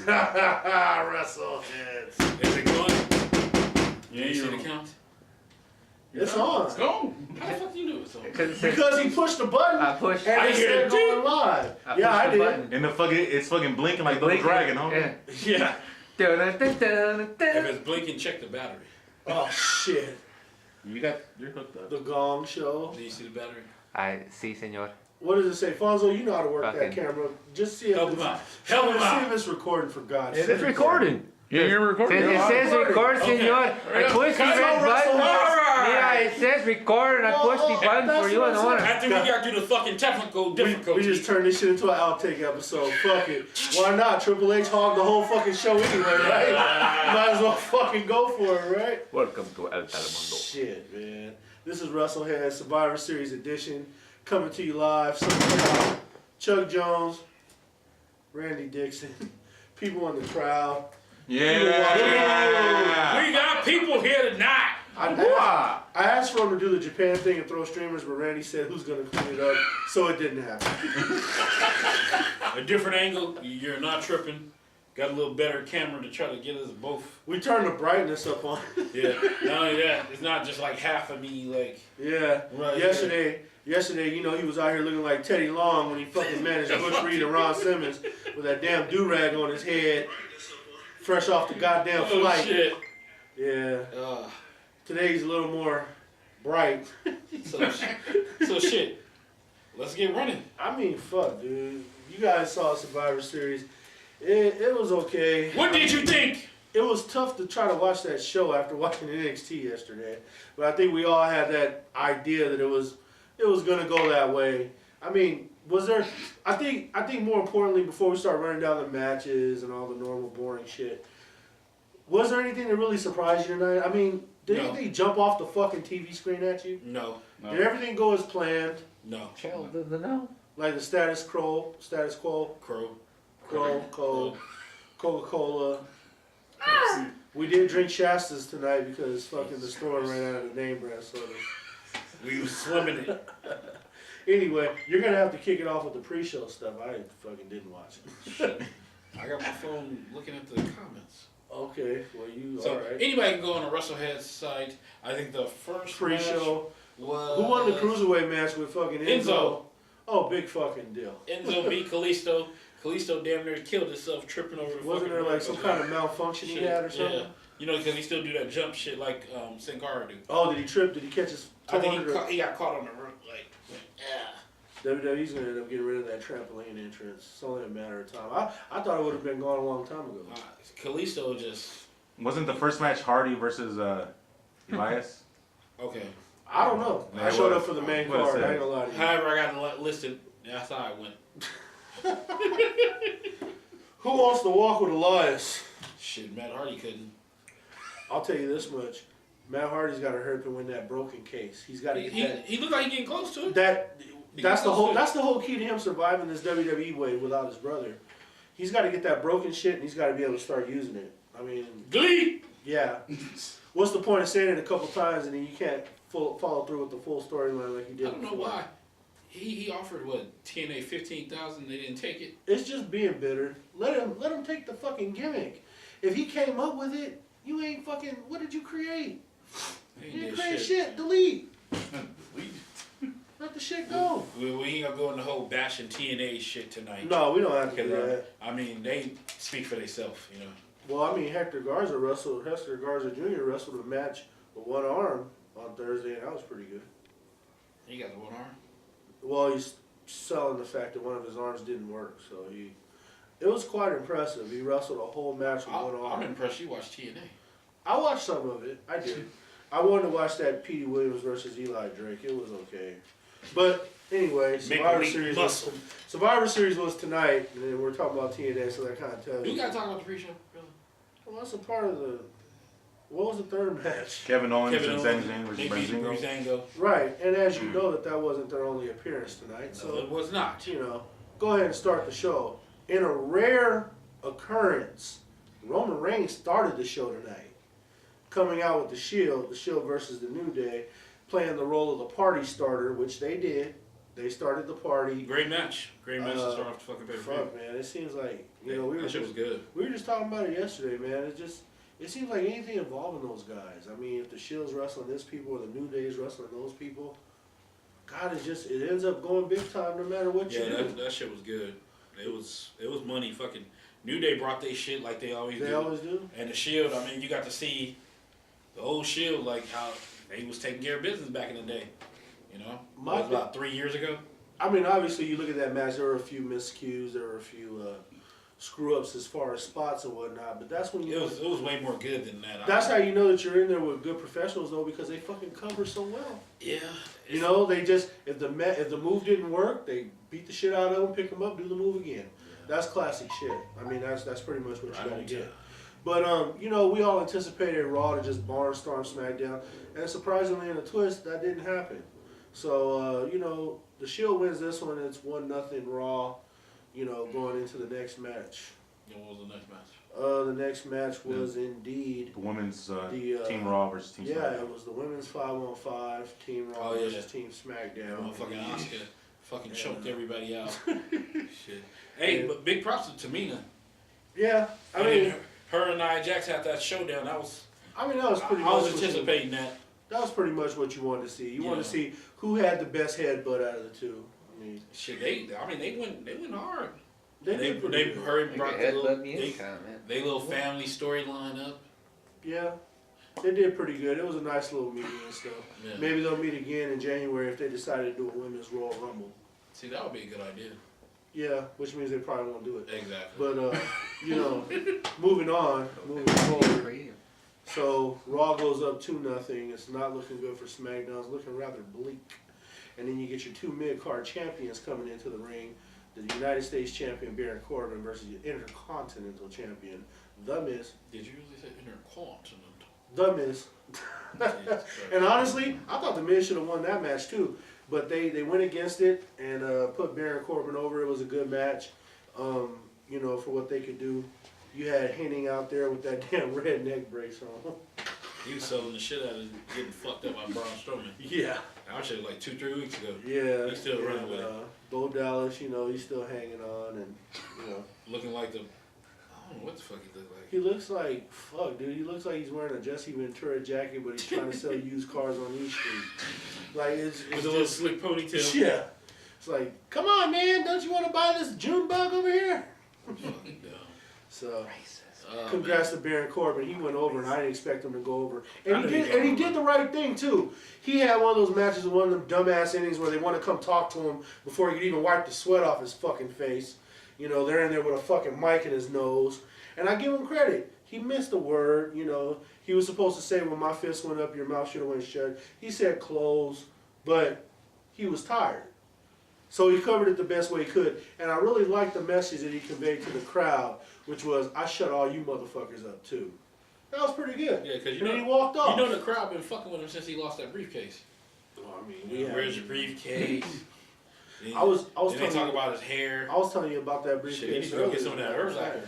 Wrestleheads. Is it going? You see the count? It's on. It's gone. How the fuck do you know it's on? Because he pushed the button. I pushed. And I it hear said it. going live. Yeah, I did. And the fucking, it's fucking blinking like Little Dragon, huh? Yeah. Yeah. If it's blinking, check the battery. Oh shit. You're hooked up. The Gong Show. Do you see the battery? I see, senor. What does it say, Fonzo? You know how to work that Fucking- camera. Just see if Help it's, him out. Help him see out. if it's recording for God's sake. It's recording. Yeah, you're recording. It says record, Okay. senor. I push the red button. Yeah, it says record, and I push the button for you. And I wanna. After we got through the fucking technical We difficulties. just turned this shit into an outtake episode. Fuck it. Why not? Triple H hogged the whole fucking show anyway, right? Might as well fucking go for it, right? Welcome to El Telemundo. Shit, man. This is Wrestleheads Survivor Series edition. Coming to you live. Chuck Jones, Randy Dixon, people in the crowd. Yeah. We got people here tonight. I asked for him to do the Japan thing and throw streamers, but Randy said who's going to clean it up, so it didn't happen. A different angle. You're not tripping. Got a little better camera to try to get us both. We turned the brightness up on. Yeah. Not only that, it's not just like half of me. Like Yeah. Right, Yesterday, you know, he was out here looking like Teddy Long when he fucking managed Bush Reed and Ron Simmons with that damn do-rag on his head, fresh off the goddamn flight. Shit. Yeah. Today's a little more bright. So shit. Let's get running. I mean, fuck, dude. You guys saw Survivor Series. It was okay. What did you think? It was tough to try to watch that show after watching NXT yesterday, but I think we all had that idea that it was gonna go that way. I mean, was there? I think more importantly, before we start running down the matches and all the normal boring shit, was there anything that really surprised you tonight? I mean, did anything jump off the fucking TV screen at you? No. Did everything go as planned? No. Chill the no. Like the status quo, Coca-Cola. We did drink Shastas tonight because fucking the store ran out of the name brand sodas. We was swimming it. Anyway, you're gonna have to kick it off with the pre-show stuff. I fucking didn't watch it. I got my phone looking at the comments. Okay, well you So alright. anybody can go on the Wrestleheads site. I think the first Pre-show. was Who won the cruiserweight match with fucking Enzo? Oh, big fucking deal. Enzo beat Kalisto. Kalisto damn near killed himself tripping over the Wasn't there like some kind of malfunction he had or something? Yeah. You know, because he still do that jump shit like Sin Cara do. Oh, did he trip? Did he catch his toe? I think he got caught on the roof. Like, yeah. WWE's gonna end up getting rid of that trampoline entrance. It's only a matter of time. I thought it would have been gone a long time ago. Kalisto just... Wasn't the first match Hardy versus Elias? Okay. I don't know. Yeah, I showed what- up for the main what it card. I said. ain't gonna lie to you. However, I got it listed. That's how I went. Who wants to walk with Elias? Shit, Matt Hardy couldn't. I'll tell you this much. Matt Hardy's got to hurry up and win that broken case. He's got to get that. He looked like he getting close to it. That's the whole key to him surviving this WWE way without his brother. He's got to get that broken shit and he's got to be able to start using it. I mean, Glee. yeah. What's the point of saying it a couple times and then you can't follow through with the full storyline like you did? I don't know why. He offered what, TNA 15,000. They didn't take it. It's just being bitter. Let him take the fucking gimmick. If he came up with it, you ain't fucking. What did you create? You didn't create shit. Delete. Let the shit go. We ain't gonna go in the whole bashing TNA shit tonight. No, we don't have to do that. I mean, they speak for themselves, you know. Well, I mean, Hector Garza Jr. wrestled a match with one arm on Thursday, and that was pretty good. He got the one arm. Well, he's selling the fact that one of his arms didn't work, so it was quite impressive. He wrestled a whole match with one arm. I'm impressed you watched TNA. I watched some of it. I did. I wanted to watch that Petey Williams versus Eli Drake. It was okay. But anyway, Survivor Series was tonight, and then we're talking about TNA, so that kind of tells you. You gotta talk about the pre-show, really. Well, that's a part of the. What was the third match? Kevin Owens and Sami Zayn versus They beat Breezango. Right, and as you know, that wasn't their only appearance tonight. No, So it was not. you know, go ahead and start the show. In a rare occurrence, Roman Reigns started the show tonight, coming out with the Shield versus the New Day, playing the role of the party starter, which they did. They started the party. Great match. Great match to start off the fucking pay-per-view. Fuck, man. It seems like, that shit was good. We were just talking about it yesterday, man. It seems like anything involving those guys. I mean, if the Shield's wrestling this people or the New Day's wrestling those people, God, it ends up going big time no matter what you do. Yeah, that shit was good. It was money. Fucking New Day brought their shit like they always do. They always do. And the Shield, I mean, you got to see the old Shield, like how they was taking care of business back in the day. You know, that was about 3 years ago. I mean, obviously, you look at that match. There were a few miscues. There were a few screw-ups as far as spots and whatnot. But that's when you. It was way more good than that. That's how you know that you're in there with good professionals, though, because they fucking cover so well. Yeah. You know, they just if the move didn't work, they beat the shit out of them, pick them up, do the move again. That's classic shit. I mean, that's pretty much what you gotta get. But you know, we all anticipated Raw to just barnstorm SmackDown, and surprisingly, in a twist, that didn't happen. So you know, the Shield wins this one. It's 1-0 Raw. You know, going into the next match. What was the next match? The next match was indeed The women's Team Raw versus Team SmackDown. Yeah, it was the women's 5-on-5 Team Raw versus Team SmackDown. Motherfucking Asuka fucking choked everybody out. Shit. Hey, but big props to Tamina. Yeah, I mean, her and Nia Jax had that showdown. That was. I mean, that was pretty. I was anticipating that. That was pretty much what you wanted to see. You wanted to see who had the best headbutt out of the two. I mean, shit. They went hard. They brought they little family storyline up. Yeah, they did pretty good. It was a nice little meeting and stuff. Yeah. Maybe they'll meet again in January if they decide to do a women's Royal Rumble. See, that would be a good idea. Yeah, which means they probably won't do it. Exactly. But you know, moving forward. So Raw goes up 2-0. It's not looking good for SmackDown. It's looking rather bleak. And then you get your two mid-card champions coming into the ring. The United States champion Baron Corbin versus the Intercontinental champion, The Miz. Did you really say Intercontinental? The Miz. And honestly, I thought The Miz should have won that match too. But they went against it and put Baron Corbin over. It was a good match, you know, for what they could do. You had Henning out there with that damn red neck brace on. He was selling the shit out of getting fucked up by Braun Strowman. Yeah. I was like 2-3 weeks ago. Yeah. He's still running with it. Bo Dallas, you know, he's still hanging on and, you know. Looking like I don't know what the fuck he looks like. He looks like, fuck, dude. He looks like he's wearing a Jesse Ventura jacket, but he's trying to sell used cars on East Street. Like, it's with a little slick ponytail. Yeah. It's like, come on, man. Don't you want to buy this June bug over here? Fucking dumb. So, congrats to Baron Corbin. He went over, and I didn't expect him to go over. And he did the right thing, too. He had one of those matches with one of them dumbass innings where they want to come talk to him before he could even wipe the sweat off his fucking face. You know, they're in there with a fucking mic in his nose. And I give him credit. He missed a word, you know. He was supposed to say, when my fist went up, your mouth should have went shut. He said close, but he was tired. So he covered it the best way he could. And I really liked the message that he conveyed to the crowd, which was, I shut all you motherfuckers up, too. That was pretty good. Yeah, because he walked off. You know the crowd been fucking with him since he lost that briefcase. Well, I mean, where's your briefcase? I was they talk about his hair. I was telling you about that briefcase. Shit, he needs to go get some of that Urlacher.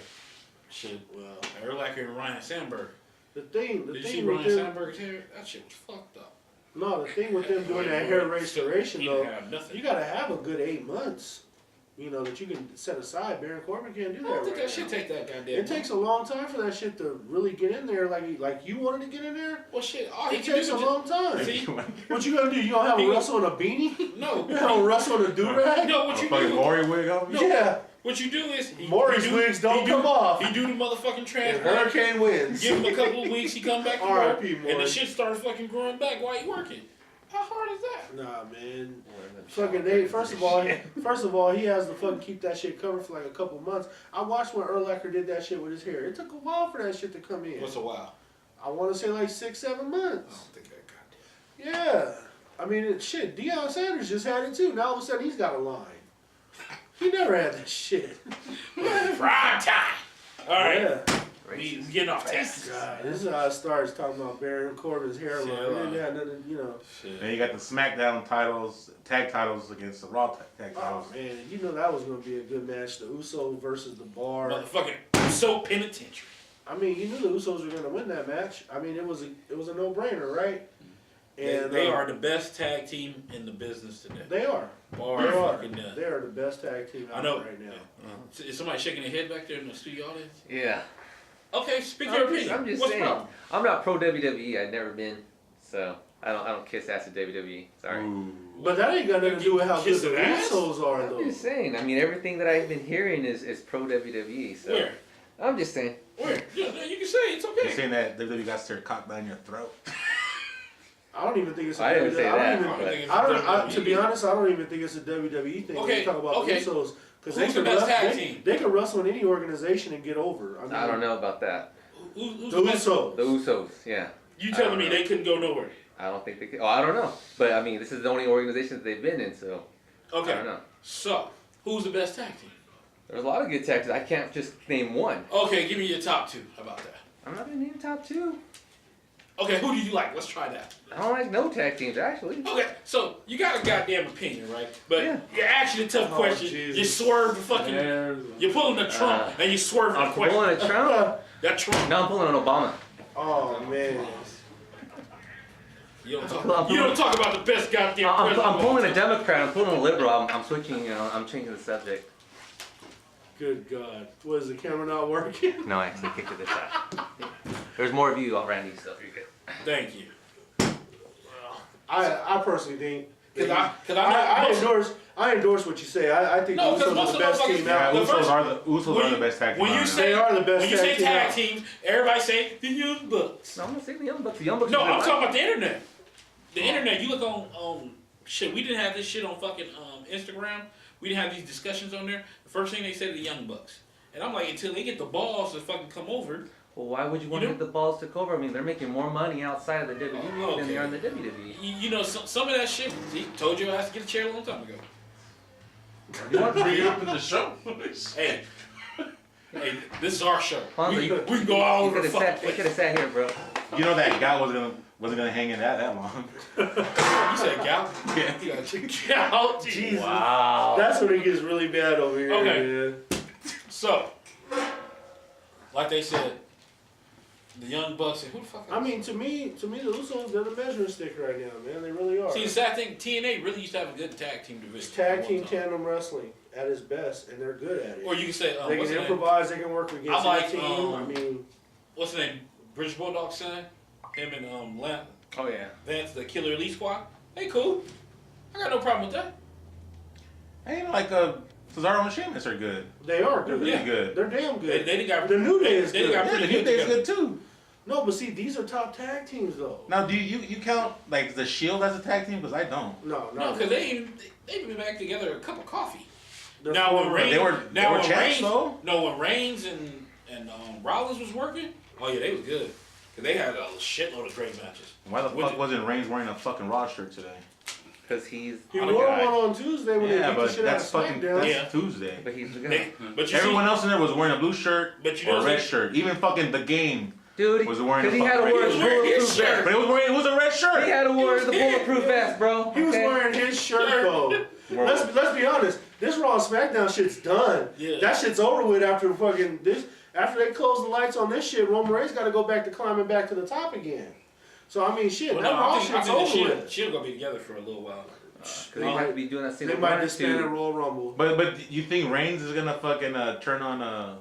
Shit. Well, Urlacher and Ryan Sandberg. Did you see Ryan Sandberg's hair? That shit was fucked up. No, the thing with them doing that hair restoration, though, you got to have a good 8 months, you know, that you can set aside. Baron Corbin can't do that. I don't think that shit take that goddamn. It takes a long time for that shit to really get in there, like you wanted to get in there. Well, shit, it takes a long time. See? What you gonna do? You gonna have a Russell in a beanie? No. You gonna Russell in a do-rag? No, what you do? Maury wig on? No. Yeah. What you do is Maury's wigs don't come off. He do the motherfucking transplant. Hurricane winds. Give him a couple of weeks, he come back to work, R.I.P. and the shit starts fucking growing back while he working. How hard is that? Nah, man. Fucking first of all, he has to fucking keep that shit covered for like a couple months. I watched when Urlacher did that shit with his hair. It took a while for that shit to come in. What's a while? I want to say like 6-7 months. I don't think that goddamn. Yeah. I mean, shit, Deion Sanders just had it too. Now all of a sudden he's got a line. He never had that shit. Prime time. All right. Yeah. We getting off task. God, this is how it starts talking about Baron Corbin's hairline. It had nothing, you know. Then you got the SmackDown titles, tag titles against the Raw tag titles. Oh man, you know that was going to be a good match. The Usos versus the Bar. Motherfucking so penitentiary. I mean, you knew the Usos were going to win that match. I mean, it was a no-brainer, right? And they are the best tag team in the business today. They are. Bar They are. fucking none. They are the best tag team I out know. right now. Is somebody shaking their head back there in the studio audience? Yeah. Okay, speak your opinion. I'm just What's saying. the problem? I'm not pro WWE. I've never been, so I don't kiss ass at WWE. Sorry. Ooh. But that ain't got nothing to do with how good Kiss the an ass? Usos are, I'm though. just saying. I mean, everything that I've been hearing is pro WWE. So Where? I'm just saying. Where? Yeah, you can say it. It's You're okay. saying that WWE got their cock down your throat? I don't even think it's a I didn't say I that, don't but- even, I don't, to be honest, I don't even think it's a WWE thing. Okay, They talk about okay. the Usos. Because Who's the best tag team? They could wrestle in any organization and get over. I mean, I don't know about that. Who's The the best? Usos. The Usos. Yeah. You I telling don't me know. they couldn't go nowhere? I don't think they could. Oh, I don't know. But I mean, this is the only organization that they've been in, so I Okay. don't know. So, who's the best tag team? There's a lot of good tag teams. I can't just name one. Okay, give me your top two. How about that? I'm not gonna name top two. Okay, who do you like? Let's try that. I don't like no tag teams actually. Okay, so you got a goddamn opinion, right? But Yeah. you're asking a tough Oh, question. Jesus. You swerve the fucking. You're pulling the Trump and you swerve the I'm question. pulling a Trump. That Trump. No, I'm pulling an Obama. Oh, man. You don't I'm talk. You don't talk about the best goddamn president. I'm of all pulling a time. Democrat. I'm pulling a liberal. I'm switching. I'm changing the subject. Good God. What, is the camera not working? No, I actually kicked it this side. There's more of you, Randy. So you're good. Thank you. I personally think. I endorse what you say. I think No, the 'cause Usos most are the of best those team motherfuckers- out. The Usos first- are the best tag team. When you out say They are the best when you say tag team tag out. teams, everybody say the Young Bucks. No, I'm not saying the Young Bucks. The Young Bucks. No, are I'm good. talking about the internet. The internet. You look on shit. We didn't have this shit on fucking Instagram. We didn't have these discussions on there. The first thing they said, the Young Bucks, and I'm like, until they get the balls to fucking come over. Well, why would you want to know- get the balls to cover? I mean, they're making more money outside of the WWE than they are in the WWE. You know, some of that shit. He told you I had to get a chair a long time ago. You want to bring it up in the show? Hey, this is our show. Fonzo, We you- can go all You over could the have fucking sat. You place. could have sat here, bro. You know that guy wasn't gonna hang in that long. You said gal? Yeah. You got gal? Jesus. Wow. That's when it gets really bad over here. Okay. Man. So, like they said, the Young Bucks and who the fuck? I mean, to me, the Usos, they're the measuring stick right now, man. They really are. see, the sad thing, TNA really used to have a good tag team division. It's tag at team one time. tandem wrestling at its best, and they're good at it. Or you can say, They what's can the name? improvise. They can work against I like, any team. I mean, What's the name? British Bulldog son? Him and Oh yeah. Vance, the Killer Elite Squad. They cool. I got no problem with that. Hey, like Cesaro and Sheamus are good. they are They're good. really Yeah. good. They're damn good. They got The New Day is they good. got Yeah, pretty the New good Day is together. good too. No, but see, these are top tag teams, though. Now, do you count like the Shield as a tag team? Because I don't. No, No, because they've been back together a cup of coffee. They're Now when former- Reigns, They were when champs Reigns, though. no, when Reigns and Rollins was working, oh yeah, they was good. Cause they had a shitload of great matches. Why the With fuck it- wasn't Reigns wearing a fucking Raw shirt today? Because he's. He the wore guy. one on Tuesday when Yeah, they beat the but shit out of that's fucking SmackDown. Yeah. Tuesday. But he's the guy. They, but you Everyone see, else in there was wearing a blue shirt But you or know a red what- shirt. Even fucking the game Dude, was wearing a because he had to fucking wear red his He was wearing his bulletproof shirt. But vest. it was a red shirt. He had to wear the bulletproof vest, bro. He was Okay? wearing his shirt though. Let's be honest. This Raw and SmackDown shit's done. Yeah. That shit's over with after fucking this. After they close the lights on this shit, Roman Reigns got to go back to climbing back to the top again. So I mean, shit, well, that no, Raw I think shit's the over with. Shield gonna be together for a little while. Because he might be doing that same They thing. might disband at Royal Rumble. But you think Reigns is gonna fucking turn on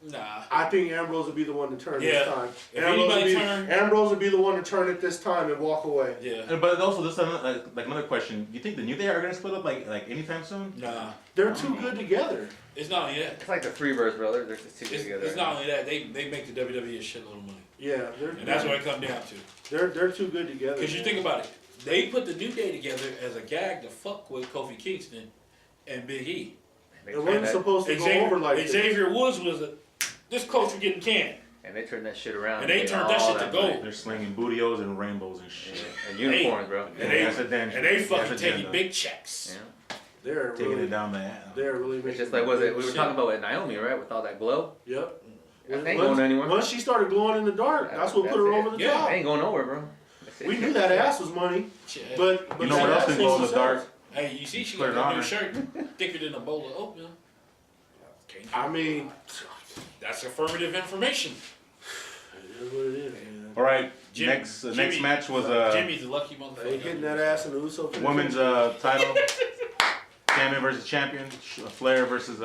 Nah. I think Ambrose will be the one to turn Yeah. this time. If Ambrose anybody will, turn- Ambrose will be the one to turn it this time and walk away. Yeah. But also this is like another question. You think the New Day are gonna split up like anytime soon? Nah. They're too good together. It's not only that. It's like the Freebirds, brother. They're just two It's, together. it's not only that. They make the WWE a shitload of money, Yeah, and that's what it comes down to. they're too good together. Because you man. think about it, they put the New Day together as a gag to fuck with Kofi Kingston and Big E. They It turned wasn't that- supposed to go over like this. Xavier Woods was this coach for getting canned. And they turned that shit around. And they made turned that all shit to money. gold. They're slinging bootios and rainbows and shit. Yeah, and unicorns, bro. And they, That's a damn- and they that's fucking a taking agenda. big checks. Yeah. They're Taking really, it down the they're really making It's just like, was it? We were Shit. talking about with Naomi, right? With all that glow. Yep. That ain't going anywhere. Once she started glowing in the dark, that's what put her That's over the Yeah. top. That ain't going nowhere, bro. That's it. We knew that ass was money, Shit. but You know what that else ass can glow in the was dark? Hey, you see she Put got it that on new her. shirt thicker than a bowl of oatmeal. I mean, That's affirmative information. it is what it is, man. All right. Jimmy- Next Jimmy- match was Jimmy's a lucky motherfucker. They hitting that ass in the Uso. women's title. Champion versus champion. Flair versus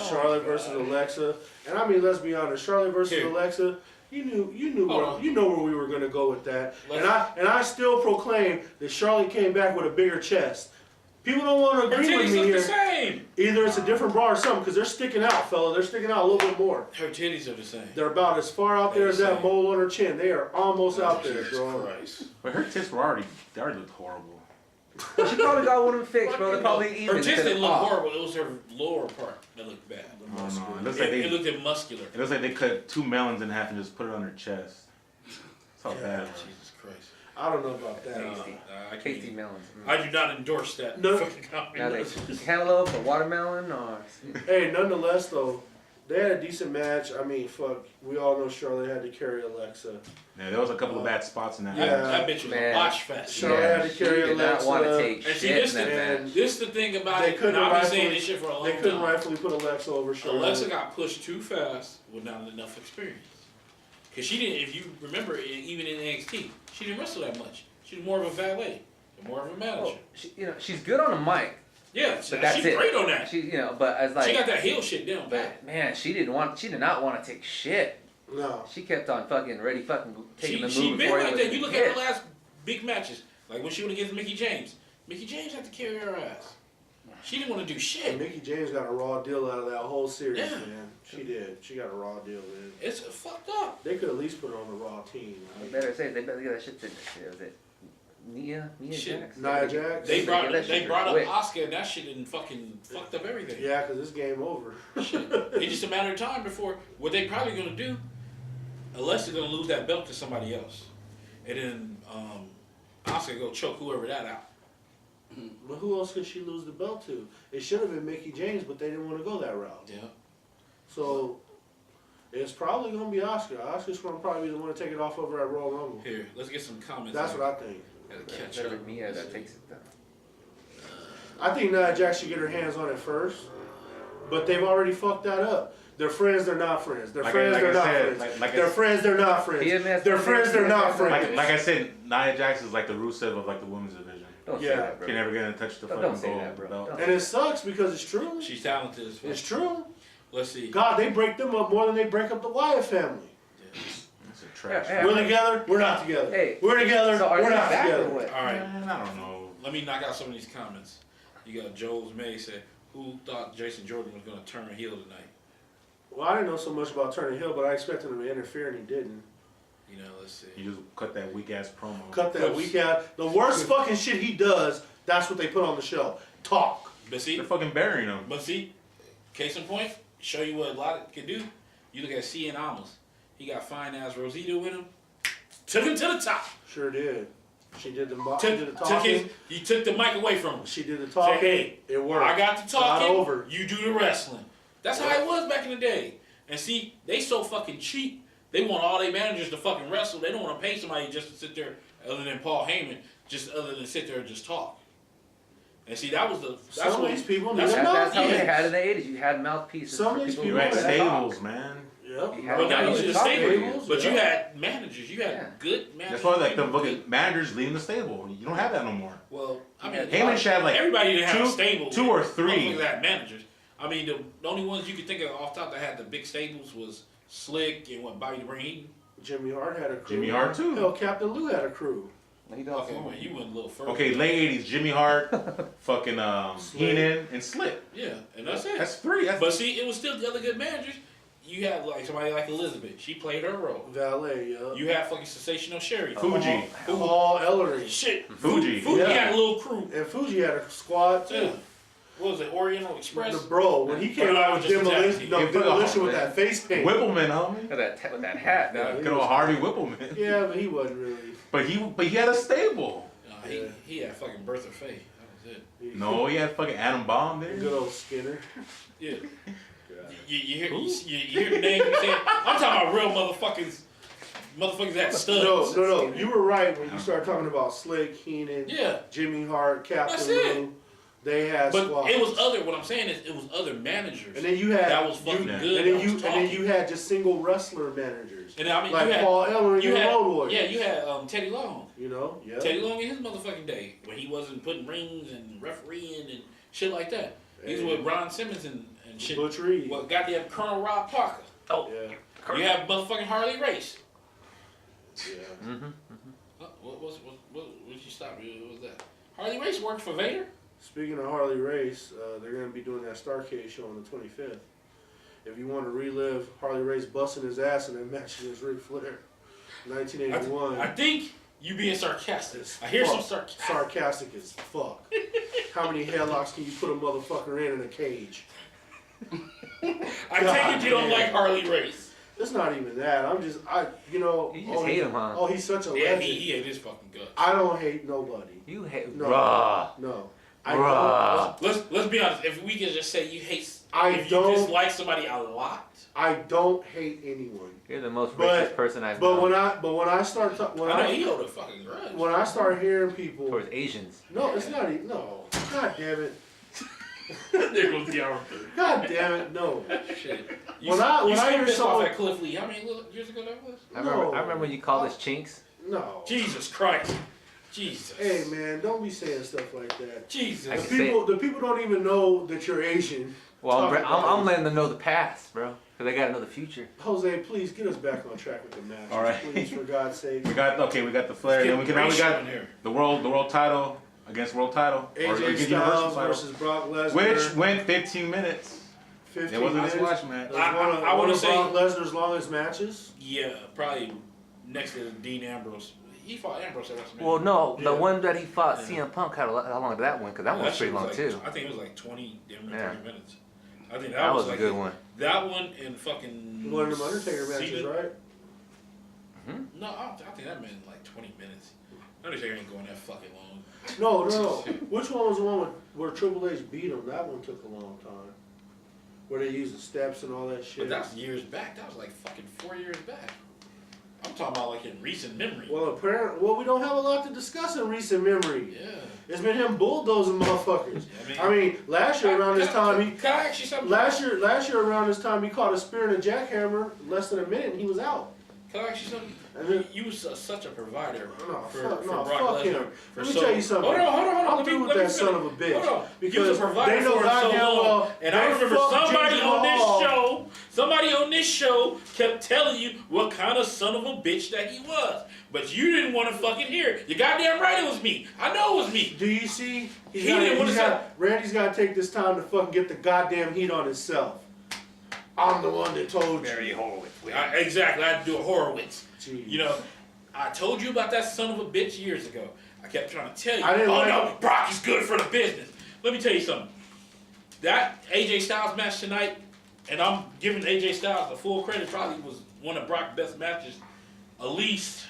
Charlotte versus Alexa. And I mean, let's be honest, Charlotte versus Here. Alexa. You knew Hold where on. you know where we were gonna go with that. Let's- And I still proclaim that Charlotte came back with a bigger chest. People don't want to Her agree with titties me look the here. same. Either it's a different bra or something, because they're sticking out, fella. They're sticking out a little bit more. Her titties are the same. They're about as far out there as They're the that same. mole on her chin. They are almost out there, Jesus bro. Christ. But her tits were they already looked horrible. She probably got one of them fixed, bro. They're probably even. Her tits instead didn't of look off. horrible. It was her lower part that looked bad. I don't know. It looks It, like it looked muscular. it looks like they cut 2 melons in half and just put it on her chest. That's how bad. it was. Jesus Christ. I don't know about that. Tasty. I can't Tasty even- melons. I do not endorse that. No. Fucking comment. Now they cantaloupe or watermelon or. Hey, nonetheless though, they had a decent match. I mean, fuck, we all know Charlotte had to carry Alexa. Yeah, there was a couple of bad spots in that. Yeah. That bitch was Man. a botch fest. Charlotte had to she carry did not Alexa. want to take And see, shit this in that the- match. This the thing about They it, couldn't and I've been rightfully- saying this shit for a long They couldn't time. rightfully put Alexa over Charlotte. Alexa got pushed too fast without enough experience. Because she didn't, if you remember, even in NXT, she didn't wrestle that much. She was more of a valet, more of a manager. Oh, she's good on the mic. Yeah, But she's that's it. great on that. She, but as like. She got that heel shit down pat. But man, she did not want to take shit. No. She kept on fucking taking the move She been before like it that. was You look hit. at her last big matches, like when she went against Mickey James. Mickey James had to carry her ass. She didn't want to do And shit. Mickey James got a raw deal out of that whole series, Yeah. man. She did. She got a raw deal, man. It's fucked up. They could at least put her on the raw team. They better get that shit to. Was it Nia Shit. Jax? Nia Jax? They brought Get that shit up quick. Asuka, and that shit didn't fucking fucked up everything. Yeah, because it's game over. Shit. It's just a matter of time before what they probably gonna do. Alexa gonna lose that belt to somebody else, and then Asuka go choke whoever that out. But who else could she lose the belt to? It should have been Mickey James, but they didn't want to go that route. Yeah. So it's probably going to be Asuka. Asuka's going to probably be the one to take it off over at Royal Rumble. Here, let's get some comments. That's on what it. I think. Gotta catch Better up. be Mia that takes it down. I think Nia Jax should get her hands on it first, but they've already fucked that up. They're friends, they're not friends. They're friends, they're not friends. They're friends, they're not friends. PMS, They're friends, they're not friends. Like I said, Nia Jax is like the Rusev of like the women's division. Don't Yeah. say that, bro. She never gonna touch the Don't fucking say gold that, bro. belt. Don't. And it sucks because it's true. She's talented as fuck. It's true. Let's see. God, they break them up more than they break up the Wyatt family. That's a trash. Yeah, We're together, we're not together. Hey, We're together, So are we're they not back together. or what? All right, Man, I don't know. let me knock out some of these comments. You got Joel's May said, "Who thought Jason Jordan was gonna turn heel tonight?" Well, I didn't know so much about Turner Hill, but I expected him to interfere, and he didn't. You know, let's see. You just cut that weak ass promo. Cut that weak out. The worst fucking shit he does, that's what they put on the show. Talk. But see, They're fucking burying him. case in point, show you what a lot can do. You look at Cien Almas. He got fine ass Rosita with him. Took him to the top. Sure did. She did the, Took talking. he took the mic away from him. She did the talking. Say, hey, it worked. I got the talking. Got over. You do the wrestling. That's how it was back in the day. And see, they so fucking cheap. They want all their managers to fucking wrestle. They don't want to pay somebody just to sit there, other than Paul Heyman, just other than sit there and just talk. And see, that was the. That's Some what of these people need that's- a That's how mouthpiece. they had in the 80s. You had mouthpieces. Some for of these people You who had wanted to talk. stables, man. Yep. You had But now guys you who just talk stable. tables. But you Yeah. had managers. You had Yeah. good managers. That's why like the fucking managers leading the stable. You don't have that no more. Well, I mean, Heyman should have like everybody didn't have a two- stable. 2 or 3. Motherfuckers had managers. I mean, the only ones you could think of off top that had the big stables was Slick and what Bobby the Brain Eaton. Jimmy Hart had a crew. Jimmy Hart too. Hell, Captain Lou had a crew. He does Okay, more. well, you went a little further. Okay, late '80s, Jimmy Hart, fucking Heenan, and Slick. Yeah, and that's it. That's 3. That's But see, it was still the other good managers. You had like somebody like Elizabeth. She played her role. Valet, yeah. You had fucking Sensational Sherry. Fuji. Paul Ellery. Shit. Fuji. Fuji Yeah. had a little crew. And Fuji had a squad too. Yeah. What was it? Oriental Express? The bro, when he came Or out no, with just demolition, attack. no, Yeah, put a demolition with hard- that face paint. Whippleman, homie. With that hat. Yeah. Good old Harvey Whippleman. Yeah, but he wasn't really. But he had a stable. He, Yeah. he had fucking Bertha Faye. That was it. No, he had fucking Adam Bomb there. Good old Skinner. Yeah. You hear the name you say? I'm talking about real motherfuckers. Motherfuckers that studs. No. You were right when you started talking about Slick, Heenan, Yeah. Jimmy Hart, Captain That's it. Lou. They had But squads. it was other. What I'm saying is, it was other managers. And then you had that was fucking good. And then you had just single wrestler managers. And I mean, like you had, Paul Ellering and Road Warriors. Yeah, you had Teddy Long. You know, yeah. Teddy Long in his motherfucking day when he wasn't putting rings and refereeing and shit like that. He was with Ron Simmons and shit. Butch Reed. Well, goddamn Colonel Rob Parker. Oh, yeah. You have motherfucking Harley Race. Yeah. What you stop? What was that? Harley Race worked for Vader? Speaking of Harley Race, they're going to be doing that Starcade show on the 25th. If you want to relive Harley Race busting his ass in that match against Ric Flair, 1981. I think you being sarcastic. It's I hear some sarcastic. sarcasm. Sarcastic as fuck. How many headlocks can you put a motherfucker in a cage? I take it you don't like Harley Race. It's not even that. I'm just, You just hate him, huh? Oh, he's such a Yeah, legend. he ate his fucking guts. I don't hate nobody. You hate, No. bruh. No. Bruh. Let's be honest. If we could just say you hate, if don't- you dislike somebody a lot. I don't hate anyone. You're the most But- racist person I've But known. when I start I know he owed a fucking grudge. when I start hearing people, Towards Asians. no, it's not even no. God damn it. There goes the hour. God damn it, no. Shit. When I hear pissed off someone- at Cliff Lee. How many years ago that was? I No. remember when you called us chinks. No. Jesus Christ. Jesus. Hey man, don't be saying stuff like that. Jesus. I The can say people don't even know that you're Asian. Well, Talking about I'm letting them know the past, bro. Because they got to know the future. Jose, please get us back on track with the match. All right. Please, for God's sake. We got the Flair. Then now we got the world title against world title. AJ against Styles Universal title, versus Brock Lesnar. which went 15 minutes. 15 It wasn't a minutes. squash match. It was I one wanna of say- Brock Lesnar's longest matches. Yeah, probably next to Dean Ambrose. He fought Ambrose at WrestleMania. Well, no, the Yeah. one that he fought Yeah. CM Punk, how long did that one? Because that one was shit pretty long like, too. I think it was like 20, damn near Yeah. 30 minutes. I think That was a like good one. That one and fucking. One of them Undertaker matches, Cena- right? No, I think that meant like 20 minutes. Undertaker ain't going that fucking long. No. Which one was the one where Triple H beat him? That one took a long time. Where they used the steps and all that shit. But that's years back. That was like fucking 4 years back. I'm talking about like in recent memory. Well, we don't have a lot to discuss in recent memory. Yeah. It's been him bulldozing motherfuckers. Yeah, I mean, last year around this time, Can I ask you something? last year around this time, he caught a spear and a jackhammer less than a minute, and he was out. Can I ask you something? And then, You was such a provider no, for fuck Brock fuck him. Lesnar. Let me tell you something. Hold on. I'm through with that son of a bitch. Hold on. Because you was a provider they know for him so goddamn long, well and they I remember fucked somebody Jinder on this show kept telling you what kind of son of a bitch that he was. But you didn't want to fucking hear it. You're goddamn right it was me. I know it was me. Do you see? Randy's got to take this time to fucking get the goddamn heat on himself. I'm the one that told you. Horowitz. Exactly. I had to do a Horowitz. Jeez. You know, I told you about that son of a bitch years ago. I kept trying to tell you. I didn't like no, it. Brock is good for the business. Let me tell you something. That AJ Styles match tonight, and I'm giving AJ Styles the full credit, probably was one of Brock's best matches. At least.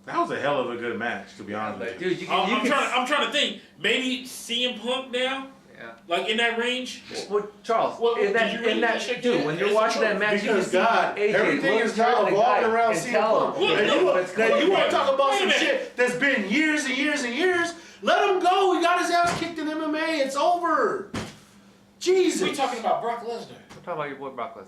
That was a hell of a good match, to be honest with you. Dude, I'm trying to think. Maybe CM Punk now, Yeah. like in that range. Well, Charles, Well, in did you really that shake dude, your when head? you're It's watching the that match, you can Because see God, AJ everything look is toward now the evolving guy around and CM tell Punk. him, Look, And look, you look. want to talk about Wait a some minute. shit that's been years and years and years? Let him go. He got his ass kicked in MMA. It's over. Jesus. We talking about Brock Lesnar. We're talking about your boy Brock Lesnar.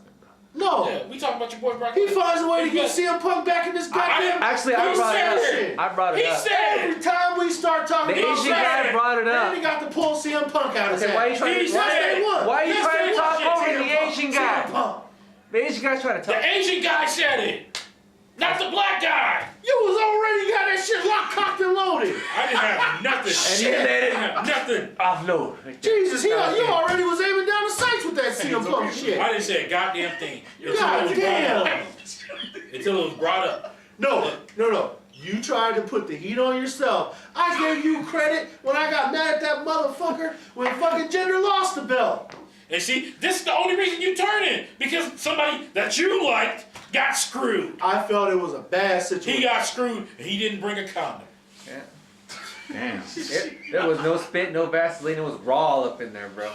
No. Yeah, we talking about your boy Brock He Lesnar. finds a way to get Because- CM Punk back in this goddamn. Actually, Who I brought said it it? up. I brought it He up. said Every time we start talking The about Asian that, guy brought it Randy up. got to pull CM Punk out of his Okay, why are you trying to? He Why, said it. why are you Yes, trying they to talk want over CM the Punk. Asian CM guy? Punk. The Asian guy's trying to talk. The Asian guy said it, not the black guy. You was already got that shit locked, cocked, and loaded. I didn't have nothing. And he let I it have nothing. offload. Jesus, you already was aiming down the sights with that CM Punk shit. I didn't say a goddamn thing God damn. until it was brought up. No. You tried to put the heat on yourself. I gave you credit when I got mad at that motherfucker when fucking Jinder lost the belt. And see, this is the only reason you turn in, because somebody that you liked got screwed. I felt it was a bad situation. He got screwed, and he didn't bring a condom. Yeah. Damn. There was no spit, no Vaseline. It was raw up in there, bro.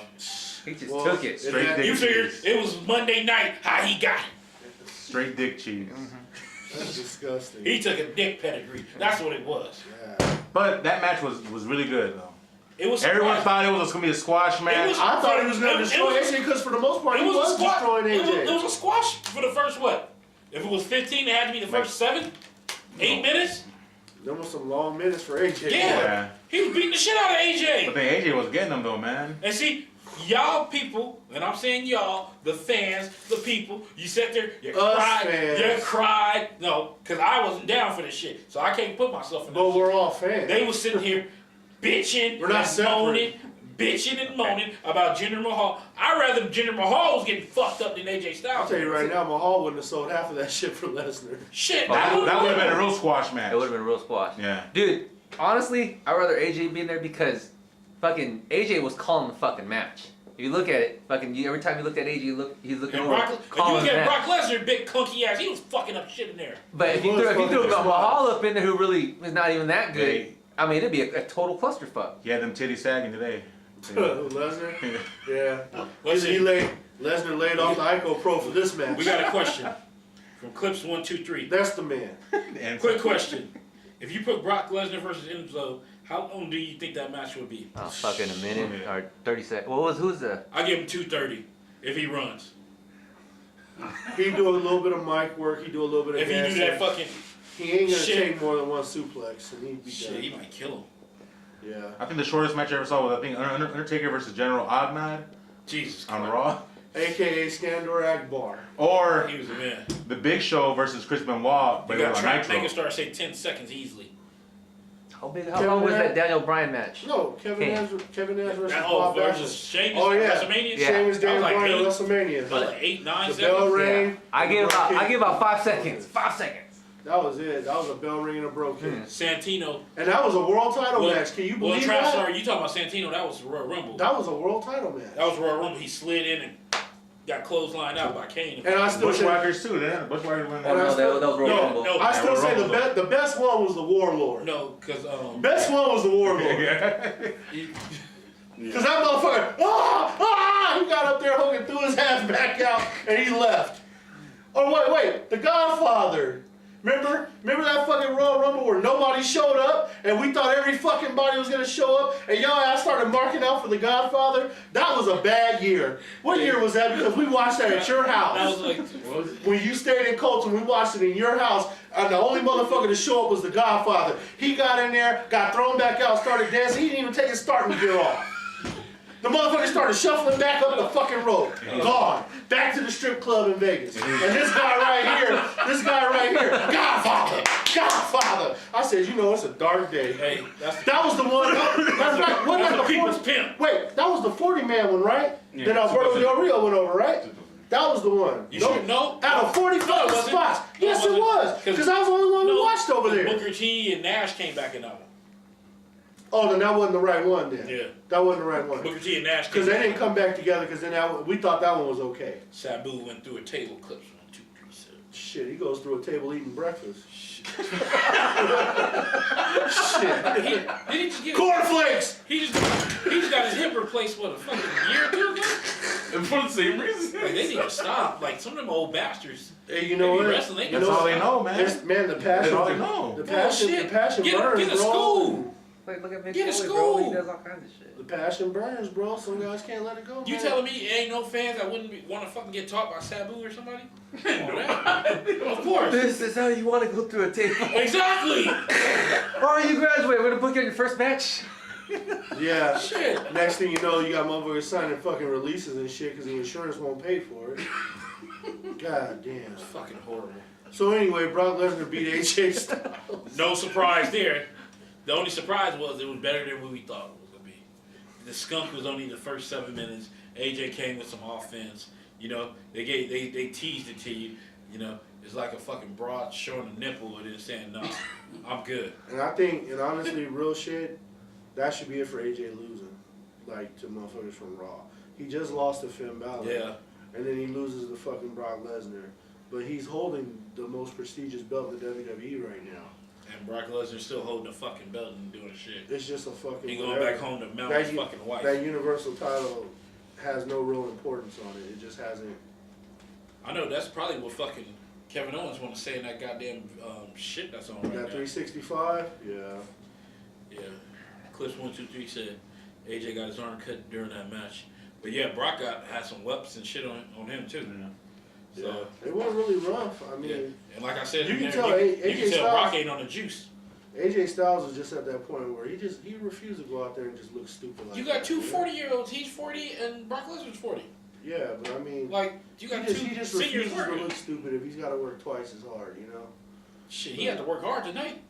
He just Well, took it. Straight dick You figured cheese. it was Monday night, how he got it. Straight dick cheese. That's disgusting. He took a dick pedigree. That's what it was. Yeah. But that match was really good, though. It was Everyone thought it was going to be a squash match. I thought he was going to destroy AJ because for the most part he was destroying AJ. It was a squash for the first what? If it was 15, it had to be the first 7, 8 minutes. There was some long minutes for AJ. Yeah. He was beating the shit out of AJ. But then AJ was getting them though, man. And see, y'all people, and I'm saying y'all, the fans, the people, you sat there, you cried. No, because I wasn't down for this shit. So I can't put myself in that But shit. we're all fans. They was sitting here bitching and moaning about Jinder Mahal. I'd rather Jinder Mahal was getting fucked up than AJ Styles. I'll tell you right now, Mahal wouldn't have sold half of that shit for Lesnar. Shit, That would have been a real squash match. It would have been a real squash. Yeah. Dude, honestly, I'd rather AJ be in there because fucking AJ was calling the fucking match. If you look at it, every time you looked at AJ, he's looking over. And you look at Brock Lesnar, big clunky ass, he was fucking up shit in there. But if you threw Mahal up in there who really is not even that good, I mean, it'd be a total clusterfuck. He had them titties sagging today. Lesnar? Yeah. Listen, Lesnar laid off the Ico Pro for this match. we got a question from Clips 1, 2, 3. That's the man. And Quick question. If you put Brock Lesnar versus Enzo, how long do you think that match would be? Oh, fucking a minute or 30 seconds. Who's the? I give him 2:30 if he runs. He do a little bit of mic work. He do a little bit of If he do that fucking he ain't gonna shit. take more than one suplex, and he'd be shit, done. he might kill him. Yeah. I think the shortest match I ever saw was Undertaker versus General Ahmad Jesus on Christ. Raw. AKA Skandor Akbar. Or He was a man. the Big Show versus Chris Benoit. You But got on to Nitro. make it start say 10 seconds easily. How long was that Daniel Bryan match? No, Kevin Nash versus Oh, Bob versus Backlund. Sheamus Oh, yeah. WrestleMania? Yeah. Sheamus, Daniel That was like Bryan at 8. WrestleMania. That was like 8, 9 The bell seconds. ring. I give about 5 seconds. 5 seconds. That was it. That was a bell ring and a bro kick. Santino. And that was a world title match. Can you believe that? Sorry, you talking about Santino? That was Royal Rumble. That was a world title match. That was Royal Rumble. He slid in and got clotheslined out by Kane. And I still say, Bushwhackers too. Bushwhackers win Oh, no, that was Royal No, Rumble. no. I still Yeah, say Rumble, the best one was the Warlord. No, because Best one was the Warlord. Yeah. Because that motherfucker, he got up there, Hogan threw his ass back out, and he left. Oh, wait, The Godfather. Remember that fucking Royal Rumble where nobody showed up, and we thought every fucking body was going to show up, and y'all ass started marking out for The Godfather? That was a bad year. What year was that? Because we watched that at your house. that was like, When you stayed in Colton, we watched it in your house, and the only motherfucker to show up was The Godfather. He got in there, got thrown back out, started dancing. He didn't even take his starting gear off. The motherfucker started shuffling back up the fucking road. Gone. Back to the strip club in Vegas. And this guy right here, Godfather. I said, it's a dark day. hey, That was the one. that's the people's pimp. Wait, that was the 40-man one, right? Yeah. Then Alberto Del Rio went over, right? That was the one. You sure? No. Out of 45 No, it wasn't. spots. No, Yes, it it was. Because I was the only one who watched over there. Booker T and Nash came back in that one. Oh, then that wasn't the right one then. Yeah. That wasn't the right one. Booker T and Nash came Because they back. didn't come back together because then we thought that one was okay. Sabu went through a table clips 1, 2, 3, 7. Shit, he goes through a table eating breakfast. Shit. Did he just get Cornflakes! He just got his hip replaced a fucking year or 2 ago? And for the same reason. Like they need to stop. Like some of them old bastards. Hey, you know They be what? wrestling, they You That's all they know, man. Man, the passion. That's all they know. The passion, Bullshit. the passion burns, Get a bro. school. Like, look at Mick Get a Foley, school. bro. He does all kinds of shit. The passion burns, bro. Some guys can't let it go. You man. telling me ain't no fans that wouldn't want to fucking get taught by Sabu or somebody? Come on, that. Of course. This is how you want to go through a table. Exactly. Oh, you graduate. We're gonna book you on your first match. Yeah. Shit. Next thing you know, you got motherfuckers signing fucking releases and shit because the insurance won't pay for it. God damn. It's fucking horrible. So anyway, Brock Lesnar beat AJ Styles. No surprise there. The only surprise was it was better than what we thought it was gonna be. The skunk was only the first 7 minutes. AJ came with some offense. You know, they teased it to you. You know, it's like a fucking broad showing a nipple and then saying no, I'm good. And I think, and honestly, real shit, that should be it for AJ losing, like to motherfuckers from Raw. He just lost to Finn Balor. Yeah. And then he loses to fucking Brock Lesnar. But he's holding the most prestigious belt in the WWE right now. And Brock Lesnar's still holding the fucking belt and doing shit. It's just a fucking. He going whatever. back home to mount his fucking wife. That Universal title has no real importance on it. It just hasn't. I know that's probably what fucking Kevin Owens want to say in that goddamn shit that's on right That now. 365? Yeah. Yeah. Clips 1, 2, 3 said AJ got his arm cut during that match. But yeah, Brock had some weapons and shit on him too. Yeah. So It wasn't really rough. I mean, yeah. And like I said, you in can there, tell you AJ can tell Styles- Brock ain't on the juice. AJ Styles was just at that point where he refused to go out there and just look stupid. Like You got that, two man. 40-year-olds. He's 40 and Brock Lesnar's 40. Yeah, but I mean, Like you got he just two seniors refuses to working. look stupid if he's got to work twice as hard. You know. Shit, he had to work hard tonight.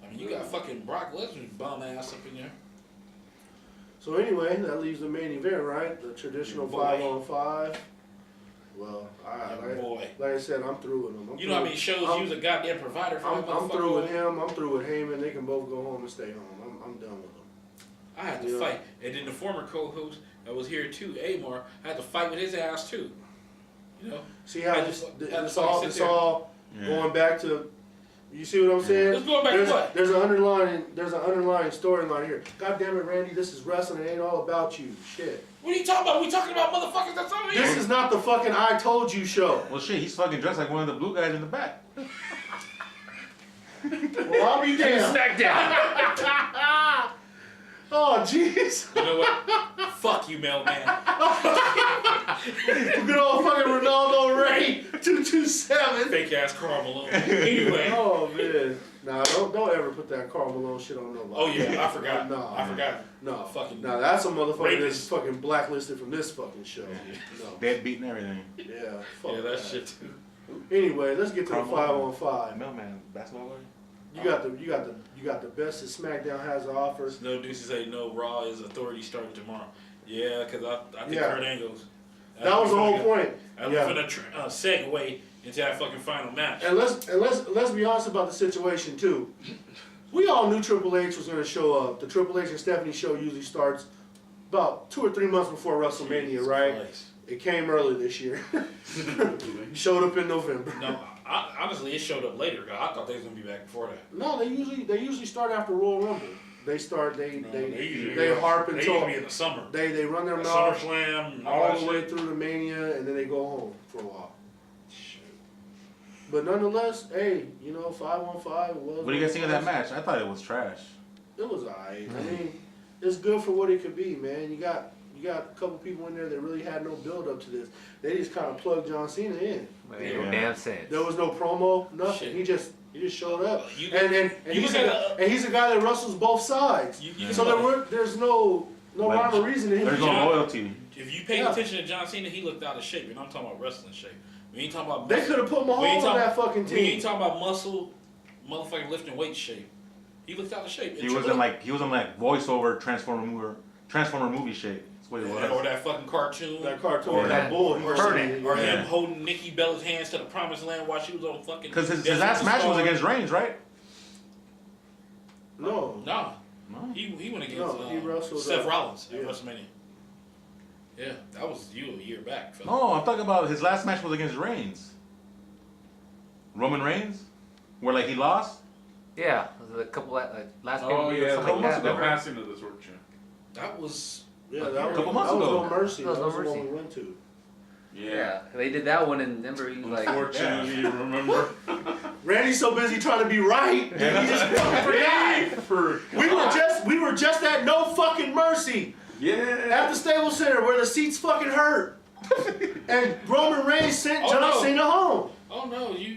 I mean, you got fucking Brock Lesnar's bum ass up in there. So anyway, that leaves the main event, right? The traditional Boy. 5-on-5. Well, Boy. like I said, I'm through with him. You know how many shows he was a goddamn provider for that I'm motherfucker? through with him. I'm through with Heyman. They can both go home and stay home. I'm done with them. I had to Yeah. fight. And then the former co-host that was here too, Amar, I had to fight with his ass too. You know? See how I this just- this I all sit this there. all going back to. You see what I'm saying? Let's go back there's, to what? There's an underlying storyline here. God damn it, Randy, this is wrestling. It ain't all about you. Shit. What are you talking about? We talking about motherfuckers that's over here. This is not the fucking I told you show. Well, shit, he's fucking dressed like one of the blue guys in the back. Well, I'll be damned. Smackdown. Oh, jeez. You know what? Fuck you, mailman. Good old fucking Ronaldo Ray 227. Fake ass Karl Malone. Anyway. Oh man. Nah, don't ever put that Karl Malone shit on nobody. Oh yeah, I forgot. No. I forgot. No, Fucking no, that's a motherfucker that's rapist. fucking blacklisted from this fucking show. No. Deadbeat and everything. Yeah, fuck Yeah, that shit too. Anyway, let's get to the Karl 5-on-5. Mailman, basketball player? You got the best that SmackDown has to offer. No Deuces say no. Raw is authority starting tomorrow. Yeah, because I think Yeah. Kurt Angle's. That was the whole point. I'm Yeah. gonna segue into that fucking final match. And let's be honest about the situation too. We all knew Triple H was going to show up. The Triple H and Stephanie show usually starts about 2 or 3 months before WrestleMania, Jesus right? Christ. It came early this year. Showed up in November. No, honestly, it showed up later. I thought they was gonna be back before that. No, they usually start after Royal Rumble. They start They harp They until usually be in the summer. they run their At mouth SummerSlam, all the way through the Mania, and then they go home for a while. But nonetheless, hey, 5-on-5 was. What do you guys think of that match? I thought it was trash. It was alright. I mean, it's good for what it could be, man. You got a couple people in there that really had no build up to this. They just kind of plugged John Cena in. Made no damn sense. There was no promo, nothing. Shit. He just showed up. You- And you he's look a at guy, and he's a guy that wrestles both sides. So there's no rhyme or reason to him. There's no John- loyalty. If you pay Yeah. attention to John Cena, he looked out of shape, and I'm talking about wrestling shape. We ain't talking about. They muscle. could have put We ain't Mahomes on that fucking We ain't team. talking about muscle, motherfucking lifting weight shape. He looked out of shape. He wasn't like voiceover Transformer movie shape. That's what it was. or that fucking cartoon. That cartoon, Yeah. that bull. Or, Burning. or Yeah. him holding Nikki Bella's hands to the promised land while she was on fucking. Because his Desert last match was Storm. against Reigns, right? No. Nah, No. he went against No, he wrestled, Seth Rollins at yeah. WrestleMania. Yeah, that was a year back. Fella. No, I'm talking about his last match was against Reigns. Roman Reigns? Where he lost? Yeah, was it a couple last Oh pay-per-view or yeah, something like the that. passing of the sword champ. That was Yeah, A that was, couple months that was ago. No Mercy. That was That No was the one Mercy. we went to. Yeah, they did that one, and remember he was like, Unfortunately, you remember? Randy's so busy trying to be right, that he just fucking forgot. We were just at No Fucking Mercy Yeah. at the Staples Center where the seats fucking hurt, and Roman Reigns sent Oh, John no. Cena home. oh no, you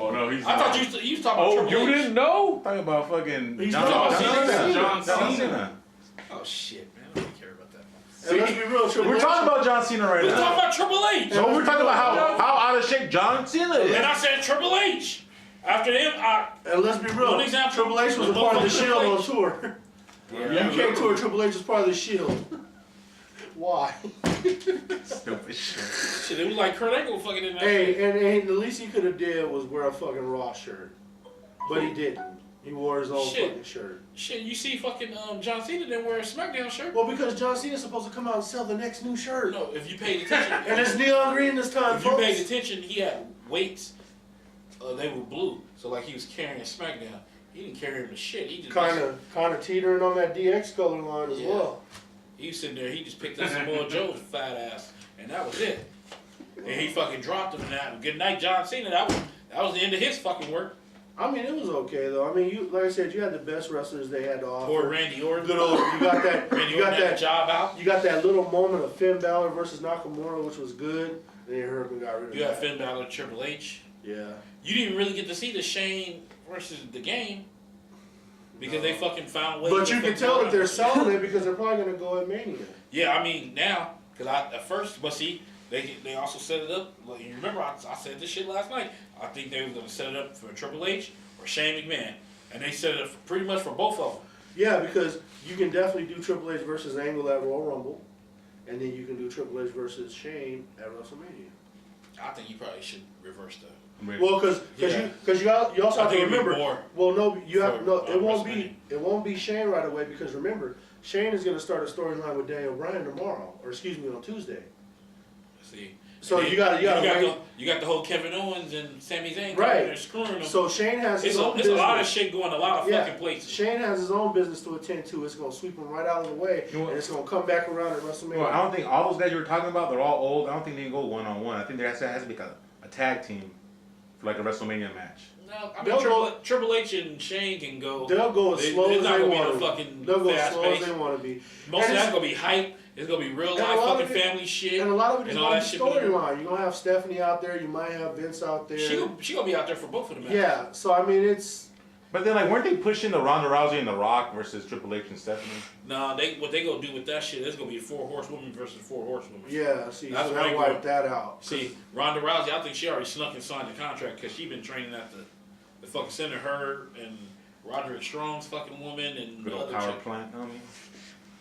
Oh no, he's I not. thought you was talking about Oh, Triple you H. didn't know? Talking about fucking He's John talking about Cena. John John Cena. Cena. Oh shit, man, I don't care about that. And let's be real, Triple We're H. talking about John Cena right We're talking now. about Triple H. So we're talking about how out of shape John Cena is. And I said Triple H. After him, And let's be real, One example, Triple H was a one part of the Triple Shield on H. tour. Yeah. You came to Triple H was part of the Shield. Why? Stupid shit. shit, it was like Kurt Angle fucking in that shit. Hey, and the least he could have did was wear a fucking Raw shirt, but he didn't. He wore his own Shit. fucking shirt. Shit, you see fucking John Cena didn't wear a SmackDown shirt. Well, because John Cena's supposed to come out and sell the next new shirt, No, if you paid attention, and it's neon green this time, if you paid folks. attention, he had weights. They were blue, so like he was carrying SmackDown. He didn't carry him to shit. He just Kind of teetering on that DX color line as Yeah. well. He was sitting there. He just picked up Samoa Joe's fat ass, and that was it. And he fucking dropped him. And that good night, John Cena. That was the end of his fucking work. I mean, it was okay though. I mean, you like I said, you had the best wrestlers they had to offer. Poor Randy Orton. Good old, you got that. Randy You got Orton had a that. job out. You got that little moment of Finn Balor versus Nakamura, which was good. Then Herman got rid of You got that. Finn Balor, Triple H. Yeah. You didn't really get to see the Shane versus the game because they fucking found ways. But to you can fucking tell run that they're it. selling it because they're probably gonna go at Mania. Yeah, I mean now because at first, but see, they also set it up. Like, you remember I said this shit last night. I think they were gonna set it up for Triple H or Shane McMahon, and they set it up pretty much for both of them. Yeah, because you can definitely do Triple H versus Angle at Royal Rumble, and then you can do Triple H versus Shane at WrestleMania. I think you probably should reverse that. Well, because Yeah. you also I have to think it'd be remember. more Well, no, you have for, no. It won't WrestleMania. it won't be Shane right away because remember, Shane is going to start a storyline with Daniel Bryan tomorrow, or excuse me, on Tuesday. See. So And you got you got the whole Kevin Owens and Sami Zayn Right. They're screwing them. So Shane has his own It's business. a lot of shit going a lot of fucking places. Shane has his own business to attend to. It's going to sweep him right out of the way, You know what? and it's going to come back around at WrestleMania. Well, I don't think all those guys you were talking about, they're all old. I don't think they can go one-on-one. I think there has to be like a tag team for like a WrestleMania match. No, I They'll mean Triple H and Shane can go. They'll go as slow It's as not they gonna be want no to. fucking They'll go as fast slow pace. as they want to be. Most of And that's gonna be hype. It's gonna be real And a life lot of fucking it- family shit. And a lot of it is and all going that to be shit. storyline. You're going to have Stephanie out there. You might have Vince out there. She gonna be out there for both of them. Yeah, so I mean, it's But then, like, weren't they pushing the Ronda Rousey and The Rock versus Triple H and Stephanie? Nah, what they gonna do with that shit? It's gonna be 4 horsewomen versus 4 horsewomen. yeah. See, That's so right, that bro. wiped that out. See, Ronda Rousey, I think she already snuck and signed the contract because she been training at the fucking center. Her and Roderick Strong's fucking woman and Good the old other power chick. plant, I mean.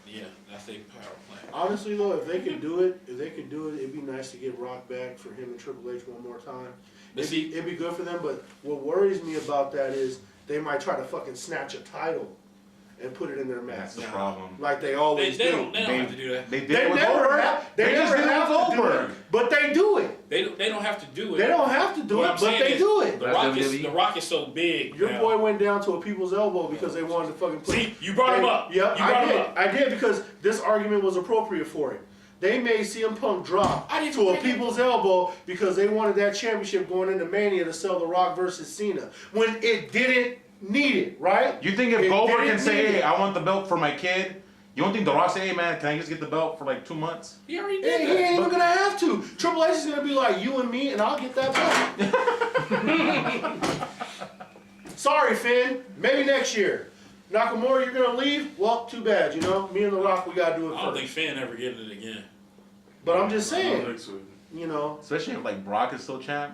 Yeah, that's their power plant. Honestly, though, if they could do it, it'd be nice to get Rock back for him and Triple H one more time. But see, It'd be good for them. But what worries me about that is they might try to fucking snatch a title and put it in their match, That's the problem. like they they always do. don't have to do that. They did They it with never Goldberg. have. They just never did it have with to do Goldberg. it, but they do it. They don't have to do it. They don't have to do What it, I'm but saying they is- do it. The That's Rock is WWE. the Rock is so big. Your now. boy went down to a people's elbow because they wanted to fucking put. See, you brought him up. Yep, You brought I him did. up. I did because this argument was appropriate for it. They made CM Punk drop I didn't to a bring it people's elbow because they wanted that championship going into Mania to sell The Rock versus Cena when it didn't need it, right? You think if It Goldberg didn't can say, need it. hey, I want the belt for my kid, you don't think The Rock say, hey, man, can I just get the belt for like 2 months? He already He did ain't that. even gonna have to. Triple H is gonna be like, you and me, and I'll get that belt. Sorry, Finn. Maybe next year. Nakamura, you're gonna leave? Well, too bad, you know? Me and The Rock, we gotta do it I don't first. think Finn ever getting it again. But I'm just I don't saying, think so. you know, Especially if like Brock is still champ.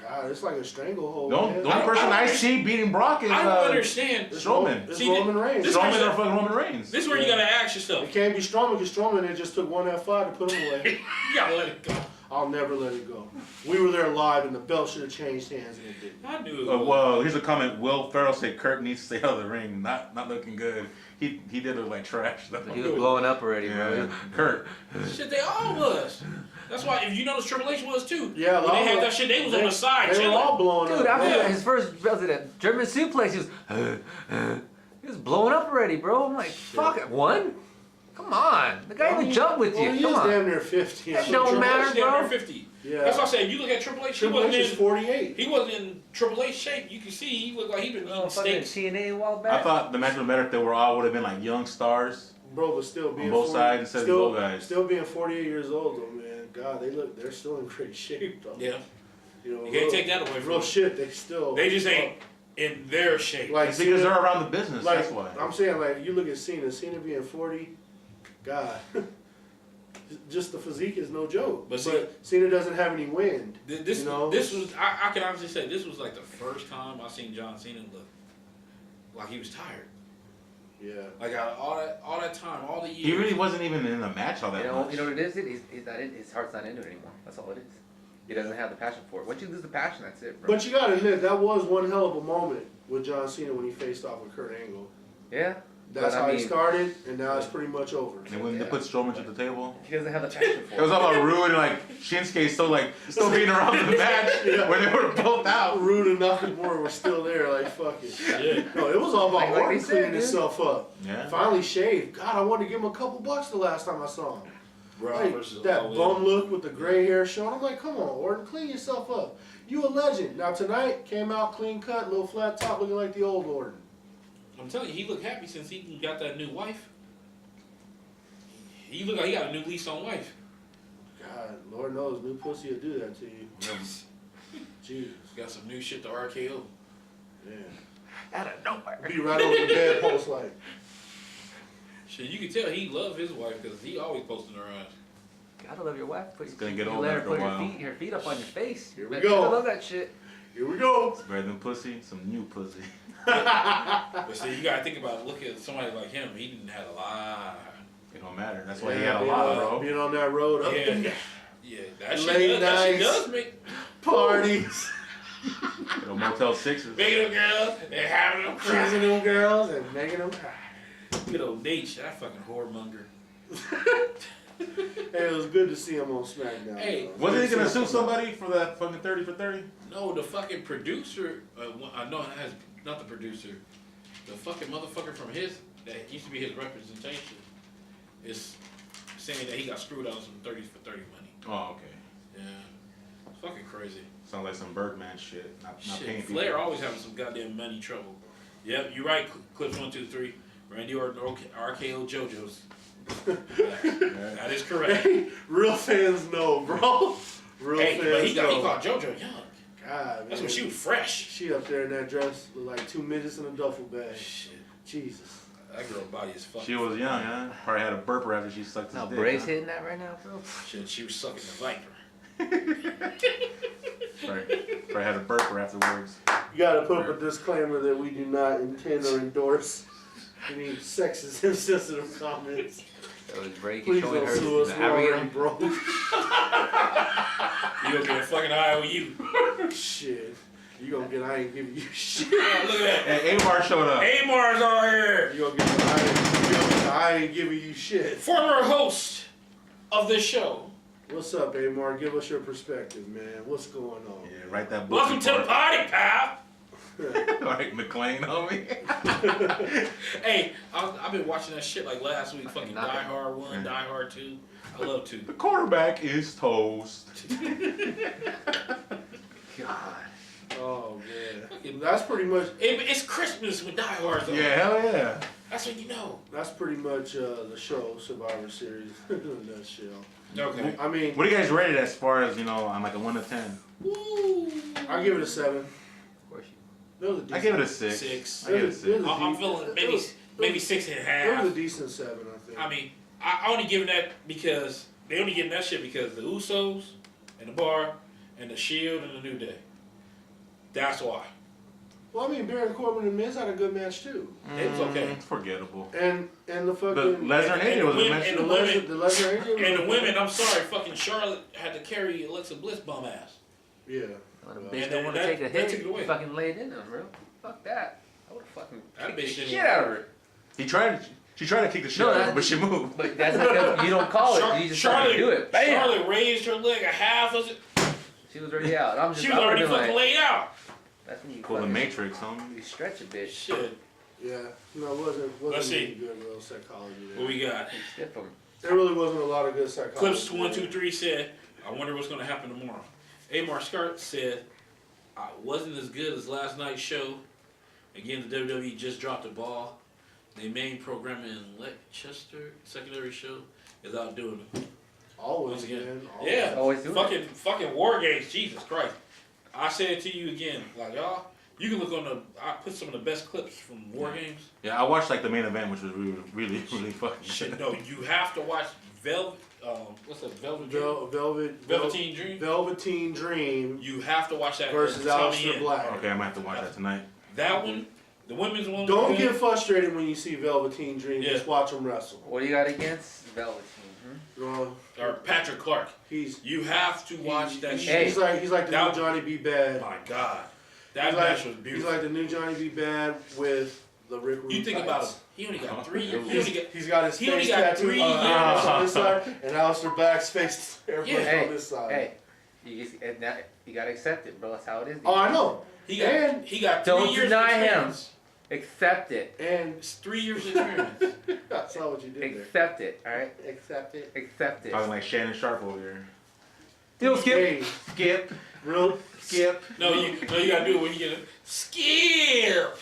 God, it's like a stranglehold. The only man. person I I don't see beating Brock is I don't understand. It's Strowman. It's See, Roman Reigns. this- Strowman or fucking Roman Reigns. This is where you gotta ask It yourself. can't be Strowman because Strowman, they just took one F5 to put him away. You gotta let it go. I'll never let it go. We were there live and the belt should have changed hands and it didn't. I knew it. was. Well, here's a comment. Will Ferrell said Kurt needs to stay out of the ring. Not looking good. He did look like trash though. He was blowing up already, Yeah, bro. Kurt. Shit, they all was. That's why, if you notice, Triple H was too. Yeah, a When lot they of had them- that shit, they was on the side They were chilling. all blowing Dude, up. after Yeah. his first that German suplex, he was blowing up already, bro. I'm like, fuck it, one? Come on, the guy even jumped with Well, you. he Come is on. damn near 50. That So don't Triple matter, H damn bro. near 50. Yeah. That's why I said, you look at Triple H, Triple H is 48. he wasn't in Triple H shape. You can see he looked like he been Oh, eating fucking steaks. TNA a while I back. thought the match would be better if they were all would have been like young stars. Bro, but still being both 40 sides instead of still, old guys. Still being 48 years old though, man. God, they're still in great shape though. Yeah, You know, you can't take that away from real them. shit. They still. They just ain't in their shape. like It's because Cena- they're around the business. Like That's why. I'm saying, like you look at Cena being 40. God, just the physique is no joke. But see- But Cena doesn't have any wind. This You know? this was I can honestly say this was like the first time I seen John Cena look like he was tired. Yeah. Like out of all that time, all the years. He really wasn't even in the match all that You know much. what it is? He's not in, his heart's not into it anymore. That's all it is. He doesn't have the passion for it. Once you lose the passion, that's it, bro. But you gotta admit that was one hell of a moment with John Cena when he faced off with Kurt Angle. Yeah. That's But, I how he mean- started, and now it's pretty much over. And when they put Strowman to the table, He doesn't have the passion for it was all about Rude and like Shinsuke still being around the match Yeah. where they were both out. Rude and Nakamura were still there, like fuck it. Yeah. No, it was all about Like Orton they said, cleaning dude. himself up. Yeah. Finally shaved. God, I wanted to give him a couple bucks the last time I saw him. Raw Like, versus that All In. bum look with the gray hair showing. I'm like, come on, Orton, clean yourself up. You a legend. Now tonight came out clean cut, little flat top, looking like the old Orton. I'm telling you, he looked happy since he got that new wife. He look like he got a new lease on life. God, Lord knows, new pussy will do that to you. Jesus. Got some new shit to RKO. Yeah. Out of nowhere. Be right over the bedpost like. Shit, you can tell he love his wife because he always posting her ass. Gotta love your wife. It's gonna get you old let her after a put while. her feet up on your face. Here we I go. love that shit. Here we go. It's better than pussy, some new pussy. But see, you gotta think about look at somebody like him. He didn't have a lot. It don't matter. That's why he Yeah, had a lot, bro. Being on that road. Up and down. Yeah, that shit, Late that shit nights. does make Parties. Little Motel 6s. making them girls and having them cry. Choosing them girls and making them cry. Good old Nate, that fucking whoremonger. Hey, it was good to see him on SmackDown. Hey, though. Wasn't he gonna sue somebody for that fucking 30 for 30? No, the fucking producer. I know it has not the producer. The fucking motherfucker from his that used to be his representation is saying that he got screwed out of some 30 for 30 money. Oh, okay. Yeah, it's fucking crazy. Sounds like some Birdman shit. Not paying Shit, people. Flair always having some goddamn money trouble. Yep, you're right. Clips 1, 2, 3. Randy Orton, RKO JoJo's. That is correct. Hey, real fans know, bro. Real Hey, but he fans know. called JoJo young. God, man. That's when she was fresh. She up there in that dress, look like 2 midgets in a duffel bag. Shit, Jesus. that girl body is fucking. She was young, huh? Probably had a burper after she sucked his Now dick. Bray's huh? hitting that right now, bro. Shit, she was sucking the viper. Probably had a burper afterwards. You gotta put up a disclaimer that we do not intend or endorse any sexist, insensitive comments. That was Bray Please showing don't her sue us. the We're already Abigail. broke. You gonna get a fucking IOU. Shit. You gonna get, I ain't giving you shit. Look at that. Hey, Amar showed up. Amar's on here. You gonna get the, I ain't giving you shit. Former host of this show. What's up, Amar? Give us your perspective, man. What's going on? Yeah, write that book. Welcome to the party, pal. Like McLean, homie. Hey, I've been watching that shit like last week. Fucking Die Nothing. Hard 1, Die Hard 2. I love 2. The quarterback is toast. God. Oh, man. That's pretty much, It's Christmas with Die Hard's on. Yeah, hell yeah. That's what you know. that's pretty much the show, Survivor Series. That show. Okay. I mean, What do you guys rate it as far as, you know, on like a 1 to 10? Woo. I give it a 7. Of course you. It was a decent, I give it a 6. 6. I give it a It 6. was a I'm deep- feeling it was- maybe 6 and a It half. was a decent 7, I think. I mean, I only giving that because they only getting that shit because the Usos and the Bar and the Shield and the New Day. That's why. Well, I mean, Baron Corbin and Miz had a good match too, It was okay. It's forgettable. and the fucking But Lesnar and and AJ the was a women- match. and the the Lesnar, women- the Lesnar AJ And the women, I'm sorry, fucking Charlotte had to carry Alexa Bliss bum ass. Yeah. When a Well, bitch and don't want to that- take a that hit, took it away. you fucking lay it in them, bro. Fuck that. I would have fucking That kicked the bitch didn't shit out of her. She tried to kick the shit No, out of her, that- but she moved. But that's not, you don't call it. You just fucking do it. Bam! Charlotte raised her leg a half of it. She was already out. I'm just. She was I would've already been fucking like, laid out. that's when you Pull the fucking- Matrix, homie. You stretch a bitch. Shit. Yeah. No, it wasn't Let's see. any good real psychology there. What we got? You stiff them. There really wasn't a lot of good psychology. Clips 1, there. 2, 3 said, I wonder what's going to happen tomorrow. Amar Scott said, I wasn't as good as last night's show. Again, the WWE just dropped the ball. Their main program in Leicester, secondary show, is out doing it. Always, Once again. man. Always. Yeah, Always do it. fucking war games. Jesus Christ! I said it to you again, like y'all. You can look on the. I put some of the best clips from war games. Yeah, I watched like the main event, which was really fucking Shit, no, you have to watch what's that? Velveteen Dream. Velveteen Dream You have to watch that versus Tommy Aleister Inn. Black. Okay, I might have to watch that tonight. That one, the women's one. Don't was get good. frustrated when you see Velveteen Dream. Yeah. Just watch him wrestle. What do you got against Velveteen? Or Patrick Clark. He's You have to watch that he's, shit. he's like the That- new Johnny B. Bad. My God, that He's match like, was he's beautiful. like the new Johnny B. Bad with the Rick Rude You think tights. about it. He only got 3 years. He's got his he only face got tattooed 3 on years. this side, and Aleister Black's face everybody's Hey, on this side. Hey, you gotta accept it, bro. That's how it is. Oh, I know. He got And- 3 Don't years deny of him. experience. Accept it. And It's 3 years of experience. I saw what you did there. Accept it. All right. Accept it. Accept it. Talking like Shannon Sharp over here. Still skip. Hey, Skip. Real Skip. No, you gotta do it when you get a skip.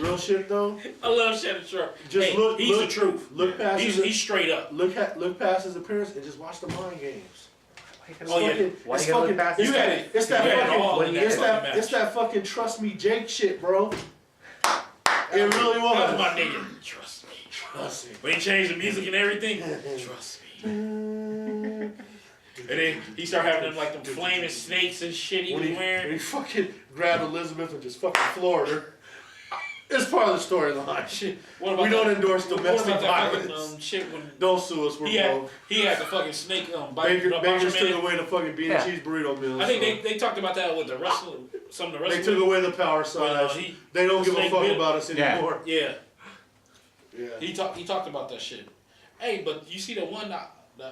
real shit though. I love Shannon Sharp. Just Hey, look. he's look, the truth. Look past He's straight up. look past his appearance and just watch the mind games. Oh, yeah. Why It's you gotta fucking. look past It's You that. had it. It's that You had it fucking. all in that It's fucking that. match. It's that fucking trust me, Jake shit, bro. It really That was was. my nigga. Trust me. Trust me. When he changed the music and everything, trust me. And then he started having them like them flaming snakes and shit he was When wearing. he fucking grabbed Elizabeth and just fucking floored her. It's part of the storyline. Shit. What We don't endorse what domestic about that violence. fucking, shit when Don't sue us, we're broke. he had the fucking snake bite the Baker's Macho took Man. away the fucking bean and cheese burrito meal. I think they talked about that with the wrestler. Some of the They wrestlers. took away the power When, side. They don't the give a snake fuck bit. about us Yeah. anymore. Yeah, Yeah. he talked about that shit. Hey, but you see the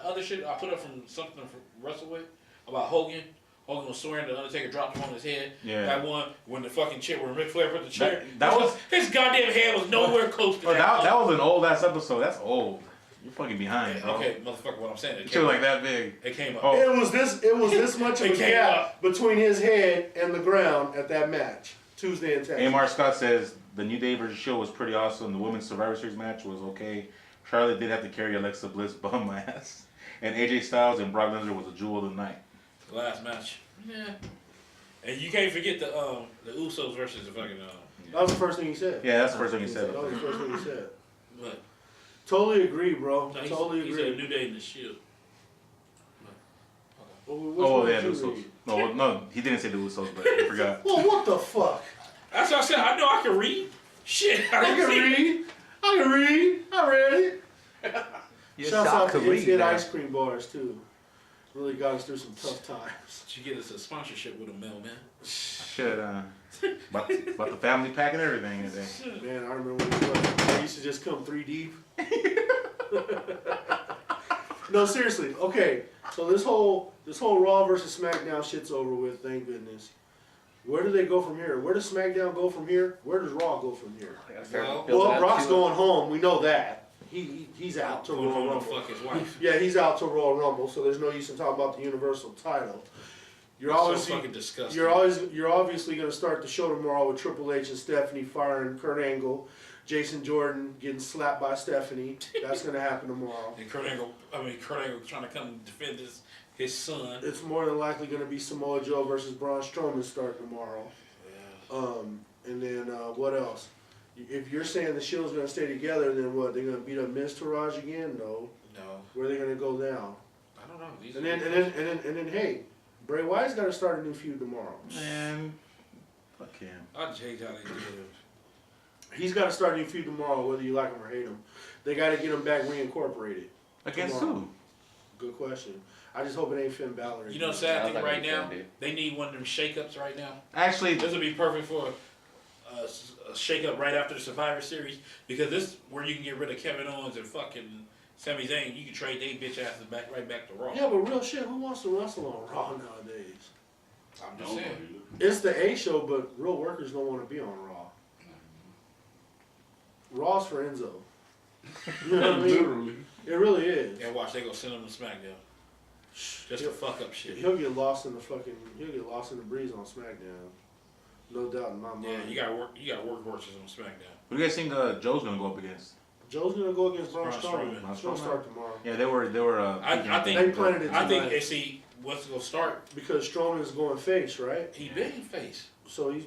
other shit I put up from something from Wrestleheads about Hogan. Hogan was swearing the Undertaker dropped him on his head. Yeah. That one when the fucking chick where Ric Flair put the chair. That was- his goddamn head was nowhere close to Bro, that. that was an old ass episode. That's old. You're fucking behind, bro. Okay, motherfucker, what I'm saying. It Shit came was like up. that big. It came up. Oh. It was this much of It a came gap up. between his head and the ground at that match. Tuesday in Texas. Amar Scott says the New Day versus Show was pretty awesome. The Women's Survivor Series match was okay. Charlotte did have to carry Alexa Bliss bum ass. And AJ Styles and Brock Lesnar was a jewel of the night. Last match. Yeah. And you can't forget the Usos versus the fucking That was the first thing he said. Yeah, that's the first thing he said. That was the first thing he said. but Totally agree, bro. no, Totally he said agree. New Day in the Shield. Which Oh, one yeah, did the you Usos. read? No, he didn't say the Usos, but I forgot. Well, what the fuck? That's what I said. I know I can read. Shit, I I don't can see. read. I can read. I read it. You Shouts out to Korean, It's Hit man. Ice Cream Bars, too. Really got us through some tough times. Did you get us a sponsorship with a mailman? Shit, about the family pack and everything today. Man, I remember when they used to just come 3 deep. No, seriously. Okay, so this whole Raw versus SmackDown shit's over with. Thank goodness. Where do they go from here? Where does SmackDown go from here? Where does Raw go from here? Well, Brock's going home. We know that. He's out to Going Royal home to Rumble. fuck his wife. Yeah, he's out to Royal Rumble. So there's no use in talking about the Universal title. You're So obviously fucking disgusting. you're obviously going to start the show tomorrow with Triple H and Stephanie firing Kurt Angle, Jason Jordan getting slapped by Stephanie. That's going to happen tomorrow. And Kurt Angle trying to come defend his son. It's more than likely going to be Samoa Joe versus Braun Strowman starting tomorrow. Yeah. And then what else? If you're saying the Shield's going to stay together, then what? They're going to beat up Miz Taraj again? No. No, Where are they going to go down? I don't know. These And are- then hey, Bray Wyatt's got to start a new feud tomorrow. Man, fuck him. I just hate how they did it. He's got to start a new feud tomorrow, whether you like him or hate him. They got to get him back reincorporated. Against Tomorrow. who? Good question. I just hope it ain't Finn Balor. You know, again. sad Yeah, thing I was right like, now, dude. they need one of them shakeups right now. Actually, This would be perfect for a shakeup right after the Survivor Series because this is where you can get rid of Kevin Owens and fucking Sami Zayn. You can trade they bitch asses right back to Raw. Yeah, but real shit, who wants to wrestle on Raw nowadays? I'm just saying. It's the A show, but real workers don't want to be on Raw. Raw's for Enzo. You know what I mean? Literally. It really is. And watch, they gonna send him to SmackDown. Just to fuck up shit. He'll get lost in the breeze on SmackDown. No doubt in my mind. Yeah, you gotta work horses on SmackDown. who do you guys think Joe's gonna go up against? Joe's gonna go against Braun Braun Strowman. Strowman. It's gonna start tomorrow. Yeah, they were. I think- They planted it I think tonight. see what's gonna start. Because Strowman's going face, right? He been face. So he's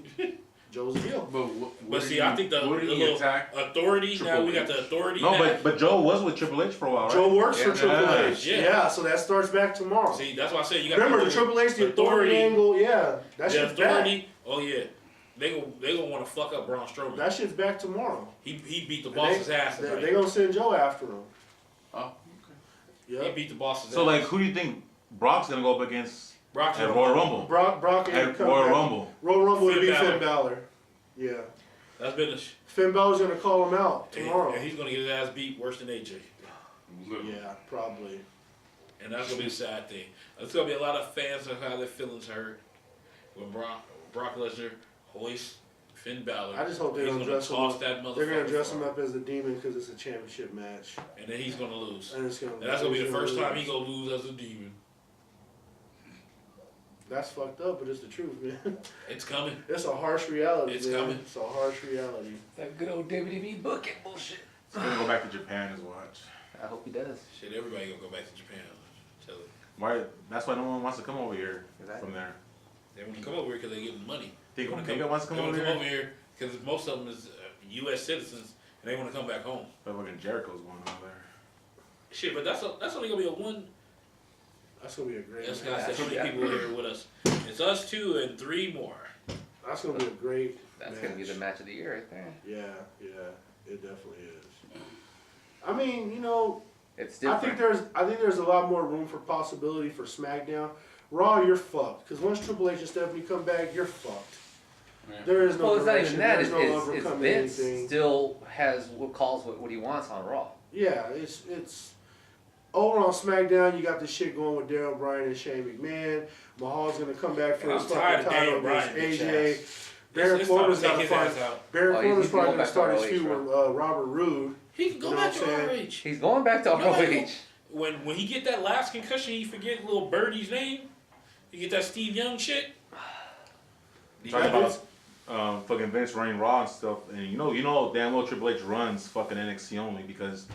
Joe's a heel. But see, I think the what did he little attack? authority. Now Triple we got H. the authority. No, now. but Joe was with Triple H for a while, right? Joe works for Yeah. Triple Yeah. H. Yeah. Yeah, so that starts back tomorrow. See, that's why I said you got. Remember the Triple H, the authority angle. Yeah, that The shit's authority. back. Oh yeah, they gonna want to fuck up Braun Strowman. That shit's back tomorrow. He beat the And boss's ass. They tonight. gonna send Joe after him. Oh, He Yep. beat the boss's So ass. like, who do you think Brock's gonna go up against Brock's at gonna- Royal Rumble? Brock ain't At coming Royal back. Rumble. Royal Rumble would Finn be Balor. Finn Balor. Yeah. That's been Finn Balor's gonna call him out tomorrow. and he's gonna get his ass beat worse than AJ. literally. Yeah, probably. And that's gonna be the sad thing. There's gonna be a lot of fans of how their feelings hurt when Brock Lesnar hoists Finn Balor. I just hope they he's don't gonna dress him toss up. that motherfucker. They're gonna dress far. him up as the demon because it's a championship match, and then he's gonna lose. and it's gonna. And that's gonna be the he's first time he lose. gonna lose as a demon. That's fucked up, but it's the truth, man. It's coming. It's a harsh reality. It's man. coming. It's a harsh reality. That good old WWE booking bullshit. He's gonna go back to Japan as watch. I hope he does. Shit, everybody gonna go back to Japan. Tell it. Why? That's why no one wants to come over here Exactly. from there. They want to come over here because they getting money. Think wanna Omega wants to come they wanna over come here? over here because most of them is U.S. citizens and they want to come back home. But fucking Jericho's going over there. Shit, but that's only gonna be a one. That's gonna be a great. That's match. got so many people here with us. It's us two and three more. That's gonna be a great. That's gonna be the match of the year right there. Yeah, it definitely is. I mean, you know, It's I different. think there's a lot more room for possibility for SmackDown. Raw, you're fucked because once Triple H and Stephanie come back, you're fucked. Yeah. There is no Well, it's not direction. even that. There's no It's overcoming Vince anything. still has what he wants on Raw. Yeah, it's over on SmackDown. You got this shit going with Darryl Bryan and Shane McMahon. Mahal's gonna come back for I'm his tired fucking of title Daniel against Bryan, AJ. bitch Baron It's Corbin's time got to to take his fight. ass out. Baron Oh, Corbin's he's probably going gonna back to start his ROH, feud right? with Robert Roode. He can go You know back what I'm to saying? RH. He's going back to You know what? ROH. When he get that last concussion, he forget little Birdie's name. You get that Steve Young shit. Talking about fucking Vince running Raw and stuff, and you know damn well Triple H runs fucking NXT only because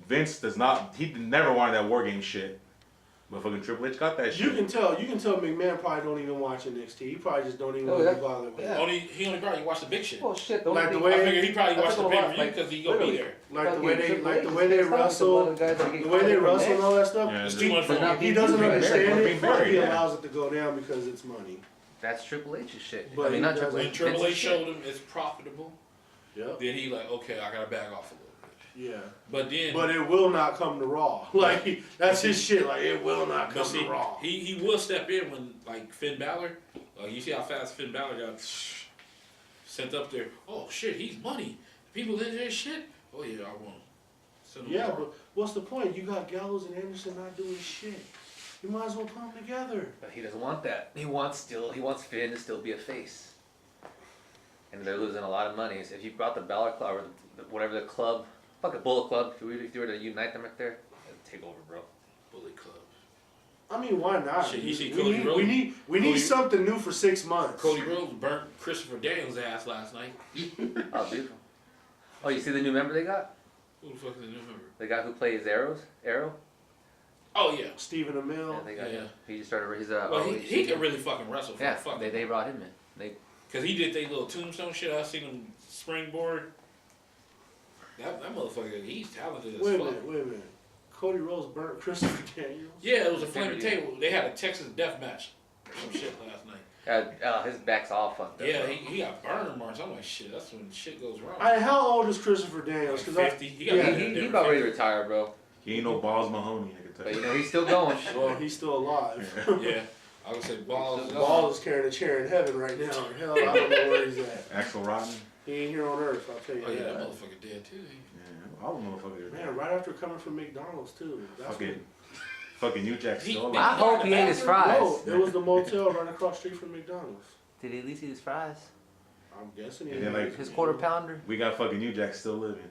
Vince does not. He never wanted that War Game shit, but fucking Triple H got that shit. You can tell McMahon probably don't even watch NXT. He probably just don't even Oh, want to yeah. be bothered with it. Yeah. He only probably watch the big shit. Well, shit. Like the I way- figure he probably I watched the think a pay lot, per view like, because he gonna be literally. there. Like the way they Triple H wrestle, is a lot of guys that get the way they called wrestle from and all that stuff. Yeah, It's it's too much They're for not him. He being doesn't buried. understand They're it, being but he buried, yeah. allows it to go down because it's money. That's Triple H's shit. But I mean, not he Triple doesn't- H. When Triple H Vince's showed shit. him it's profitable, Yep. then he like, okay, I gotta back off a little bit. Yeah. But then, But it will not come to Raw. Like that's his shit. Like it will not but come see, to Raw. he will step in when like Finn Balor. You see how fast Finn Balor got sent up there. Oh shit, he's money. People in there shit. Oh yeah, I want him. Send him Yeah, over. but what's the point? You got Gallows and Anderson not doing shit. You might as well put them together. But he doesn't want that. He wants Finn to still be a face. And they're losing a lot of money. So if you brought the Balor Club or whatever the club, fuck a Bullet Club, if you were to unite them right there, it'd take over, bro. Bullet Club. I mean, why not? Shit, you see we Cody need, Rhodes. we need Cody- something new for 6 months. Cody Rhodes burnt Christopher Daniels' ass last night. Oh, beautiful. Oh, you see the new member they got? Who the fuck is the new member? The guy who plays Arrow? Oh yeah. Stephen Amell. Yeah, they got Yeah. him. He just started his Well, ROH he season. can really fucking wrestle. For Yeah, fuck. they brought him in. They Cause he did they little tombstone shit. I seen him springboard. That motherfucker, he's talented as Wait a fuck. minute. Cody Rhodes burnt Christopher Daniels. Yeah, it was a flaming Integrity. table. They had a Texas death match or some shit last night. his back's all fucked up. Yeah, bro. he got burn marks. I'm like, shit, that's when shit goes wrong. How old is Christopher Daniels? Like 'Cause 50. He got yeah, He about ready to retire, bro. He ain't no balls Mahoney, I can tell But you. you know he's still going. well, he's still alive. Yeah, I would say balls. Ball is carrying a chair in heaven right now. Hell, I don't know where he's at. Axel Rotten. He ain't here on Earth, I'll tell you Oh yeah, that that. motherfucker dead too. Yeah, all the motherfuckers. are Man, right after coming from McDonald's too. That's Fucking New Jack He- still he- I alive. hope he ate his fries. No, it was the motel right across the street from McDonald's. Did he at least eat his fries? I'm guessing he And then, had like, His quarter pounder? We got fucking New Jack still living.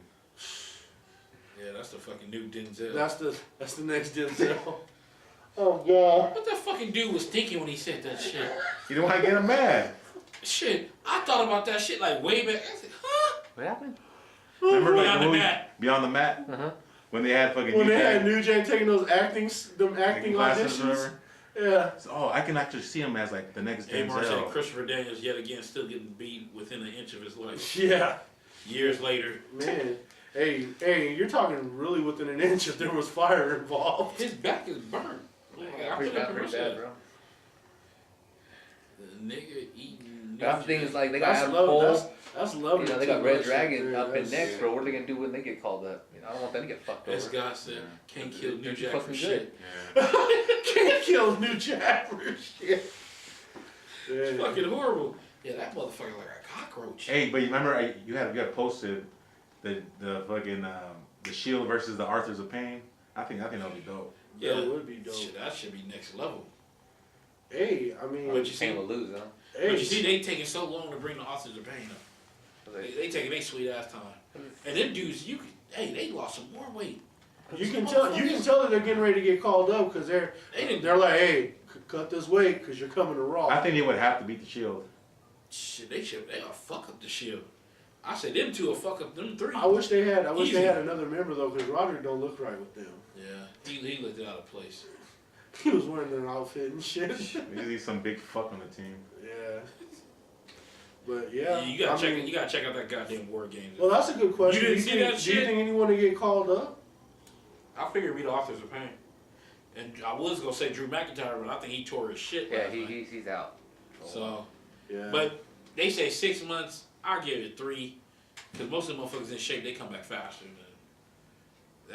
Yeah, that's the fucking new Denzel. That's the next Denzel. Oh god. What that fucking dude was thinking when he said that shit? You don't want to get him mad. Shit, I thought about that shit like way back. I said, huh? What happened? Remember like Beyond the the movie Mat. Beyond the Mat? Uh-huh. When they had fucking When New they Jack had New Jack taking those acting classes or auditions. whatever. Yeah. So, oh, I can actually see him as like the next Amar said Denzel. Christopher Daniels yet again still getting beat within an inch of his life. Yeah. Years later, Man. Hey, you're talking really within an inch if there was fire involved. his back is burned. Like, I Pretty put bad, up pretty bad, bro. The nigga eating. But the thing is, like, they got That's Adam love. Cole. That's lovely. You know, they got Red That Dragon shit, up in that's- next, bro. What are they gonna do when they get called up? You know, I don't want them to get fucked This over. guy said, can't kill New They're Jack fucking for good. shit. Yeah. Can't kill New Jack for shit. It's Yeah. fucking horrible. Yeah, that motherfucker like a cockroach. Hey, but you remember you had posted the fucking the Shield versus the Arthurs of Pain. I think that'll be dope. Yeah, That would be dope. Shit, that should be next level. Hey, I mean, But you see, Pain will lose, huh? but you see, they taking so long to bring the Authors of Pain up. Like, They taking their sweet ass time. And them dudes, they lost some more weight. you can tell that they're getting ready to get called up because They didn't. they're like, hey, cut this weight because you're coming to Raw. I think they would have to beat the Shield. Shit, they'll fuck up the Shield. I said them two will fuck up them three. I wish they had Easy. another member though, because Roderick don't look right with them. Yeah, he looked out of place. He was wearing an outfit and shit. Usually some big fuck on the team. Yeah. But yeah, You gotta check out that goddamn War Games. Well, that's a good question. You didn't do see that Do shit? you think anyone to get called up? I figured we'd authors of pain. And I was gonna say Drew McIntyre, but I think he tore his shit. Yeah, last night. he's out. So, Yeah. but they say 6 months. I'll give it 3, because most of the motherfuckers in shape they come back faster. Than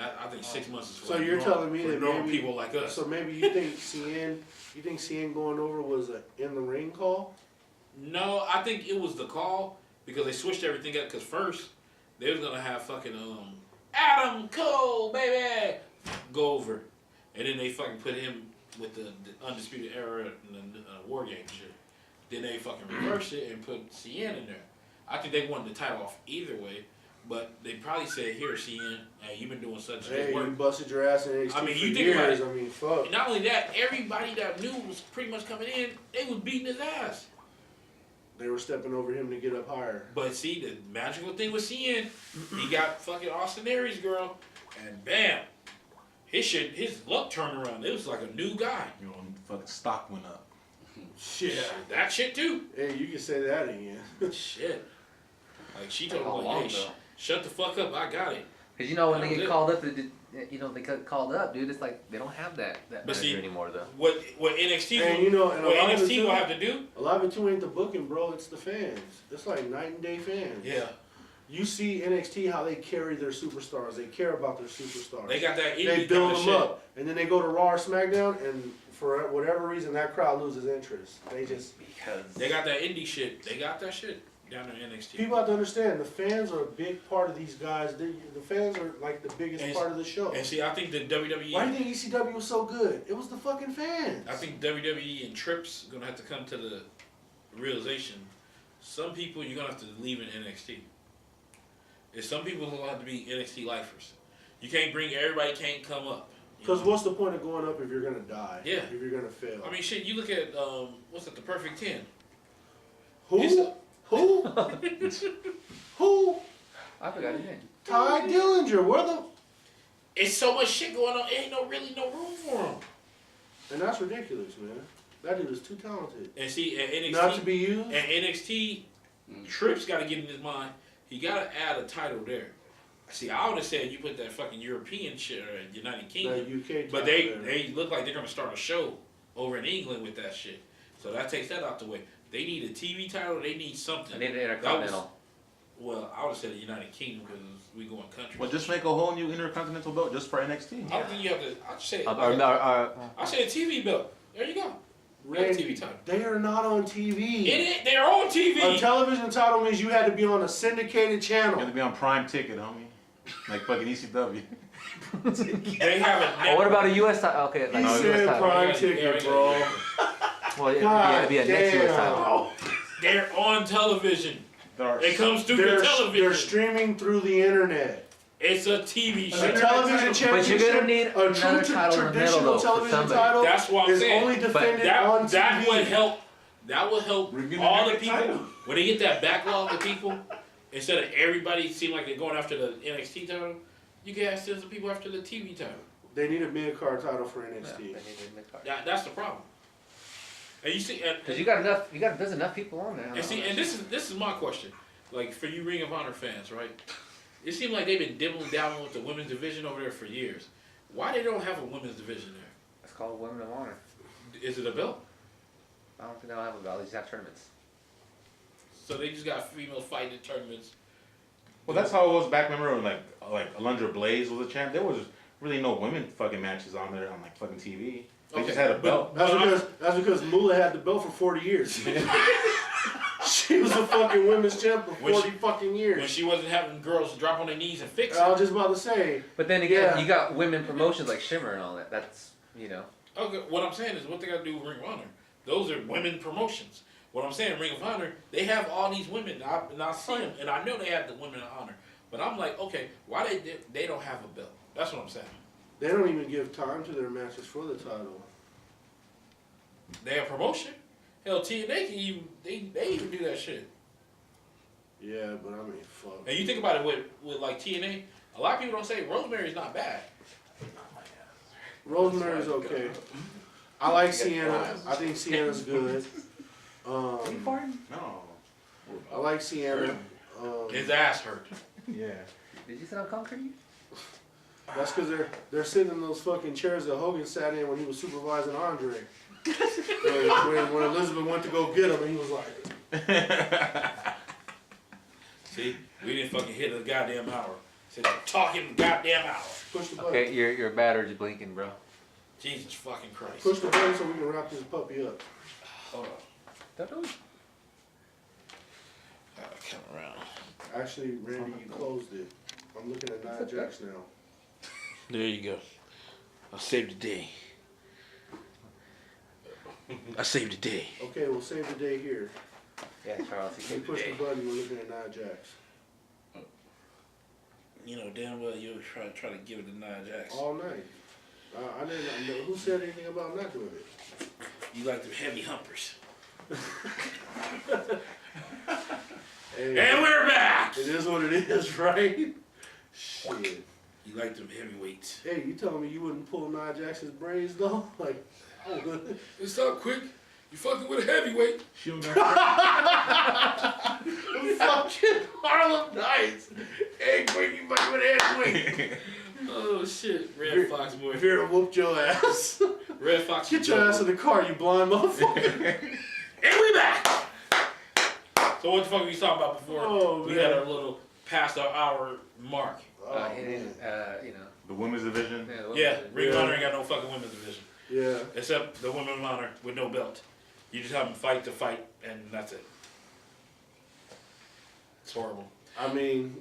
that. I think 6 months is for So you're telling me for that normal maybe, people like us. So maybe you think CN going over was a in the ring call? No, I think it was the call because they switched everything up. Because first they was gonna have fucking Adam Cole, baby, go over, and then they fucking put him with the Undisputed Era and the War Game shit. Then they fucking reversed it and put CN in there. I think they wanted the title off either way, but they probably said, "Here, CN, hey, you've been doing such Hey, good work." you busted your ass in NXT I mean, for you think about years. it. I mean, fuck. And not only that, everybody that knew was pretty much coming in. They was beating his ass. They were stepping over him to get up higher. But see, the magical thing with CN, he got fucking Austin Aries girl, and bam, his luck turned around. It was like a new guy. You know, fucking stock went up. Shit. That shit too. Hey, you can say that again. Shit. Like she told How him, long, like, hey, though? shut the fuck up. I got it. Because you know when That they was get it. called up, they get called up, dude. It's like they don't have that But manager see, anymore, though. What NXT And you know, and a what lot of it NXT too- will have to do? A lot of it too ain't the booking, bro. It's the fans. It's like night and day fans. Yeah, You see NXT how they carry their superstars. They care about their superstars. they got that indie They build kind of them shit. up, and then they go to Raw or SmackDown, and for whatever reason, that crowd loses interest. They just Because They got that indie shit. They got that shit down there in NXT. people have to understand the fans are a big part of these guys. The fans are like the biggest And- part of the show. And see, I think the WWE. Why do you think ECW was so good? It was the fucking fans. I think WWE and Trips gonna have to come to the realization. Some people you're gonna have to leave in NXT. And some people gonna have to be NXT lifers. You can't bring everybody. Can't come up. you Because know? what's the point of going up if you're gonna die? Yeah. If you're gonna fail. I mean, shit. You look at what's it? The Perfect 10. Who? it's- Who? Who? I forgot his name. Ty Dillinger. Where the? It's so much shit going on. Ain't really no room for him. And that's ridiculous, man. That dude is too talented. And see, at NXT, Not to be used. at NXT, Trips got to get in his mind. He got to add a title there. See, I would have said you put that fucking European shit or United Kingdom. That UK But title there. they look like they're gonna start a show over in England with that shit. So that takes that out the way. They need a TV title. They need something. I need an Intercontinental. Well, I would have said the United Kingdom because we go in countries. Well, just make a whole new Intercontinental belt just for NXT. I don't think you have to. I'd say. I I say a TV belt. There you go. Randy, TV title. they are not on TV. They're on TV. A television title means you had to be on a syndicated You have channel. to be on Prime Ticket, homie. Like fucking ECW. They have a. Oh, what about a US title? Okay, He like a US said title. Prime Yeah, Ticket, yeah, bro. Well, it'd be a next US title. They're on television. It comes through They're the television. streaming through the internet. It's a TV show. A television championship, But you're gonna need a true another title in the middle, traditional though, for television somebody. title That's what I'm is saying. only But defended on TV. That would help. That will help Bring in all the another people title. when they get that backlog of people. Instead of everybody seem like they're going after the NXT title, you can ask some people after the TV title. They need a mid-card title for Yeah, NXT. they need a mid-card. That's the problem. And you see, Cause you got enough. There's enough people on there. and see, and this is my question. Like for you Ring of Honor fans, right? It seems like they've been dibbling dabbling with the women's division over there for years. Why they don't have a women's division there? It's called Women of Honor. Is it a belt? I don't think they'll have a belt. They just have tournaments. So they just got female fighting tournaments. Well, that's how it was back. Remember, when, like Alundra Blaze was a champ. There was really no women fucking matches on there on like fucking TV. They Okay, just had a but- belt. That's because Moolah had the belt for 40 years. She was a fucking women's champ for When 40 she- fucking When years. she wasn't having girls drop on their knees and fix it. I was just about to say, But then again, Yeah. you got women promotions like Shimmer and all that. That's Okay, what I'm saying is what they got to do with Ring of Honor. Those are women promotions. What I'm saying, Ring of Honor, they have all these women. I see them, and I know they have the women of honor. But I'm like, okay, why they don't have a belt? That's what I'm saying. they don't even give time to their matches for the title. They have promotion. Hell, TNA can even they even do that shit. Yeah, but I mean, fuck. And you think about it with like TNA, a lot of people don't say Rosemary's not bad. Rosemary's okay. I like Sienna. I think Sienna's good. Are you farting? No. I like Sienna. His ass hurt. Yeah. Did you sit on concrete? That's because they're sitting in those fucking chairs that Hogan sat in when he was supervising Andre. when Elizabeth went to go get him, and he was like, See, we didn't fucking hit the goddamn hour. Said talking the goddamn hour. push the button. Okay, your battery's blinking, bro. Jesus fucking Christ. Push the button so we can wrap this puppy up. Hold on. Come around. Actually, Randy, you closed it. I'm looking at Nia Jax now. There you go. I saved the day. I saved the day. Okay, we'll save the day here. Yeah, Charles, you You saved the push day. the button, we're looking at Nia Jax. You know damn well you'll try to give it to Nia Jax. All night. I didn't know. Who said anything about not doing it? You like them heavy humpers. Hey, And we're back! it is what it is, right? Shit. You like them heavyweights. Hey, you telling me you wouldn't pull Nia Jax's braids though? Like, I would. It's up quick. You fucking with a heavyweight. She don't got Fucking Harlem Nights. Hey, quick, you fucking with a heavyweight. Oh shit. Red Fox boy. If you're to whoop your ass. Red Fox. Get your ass in the car, you blind motherfucker. And we back! So what the fuck were we talking about before Oh, we man. had our little past our hour mark? Oh, You know. the women's division. Yeah, Yeah, Ring of Yeah. Honor ain't got no fucking women's division. yeah. Except the Women of Honor with no belt. You just have them fight to fight, and that's it. It's horrible. I mean,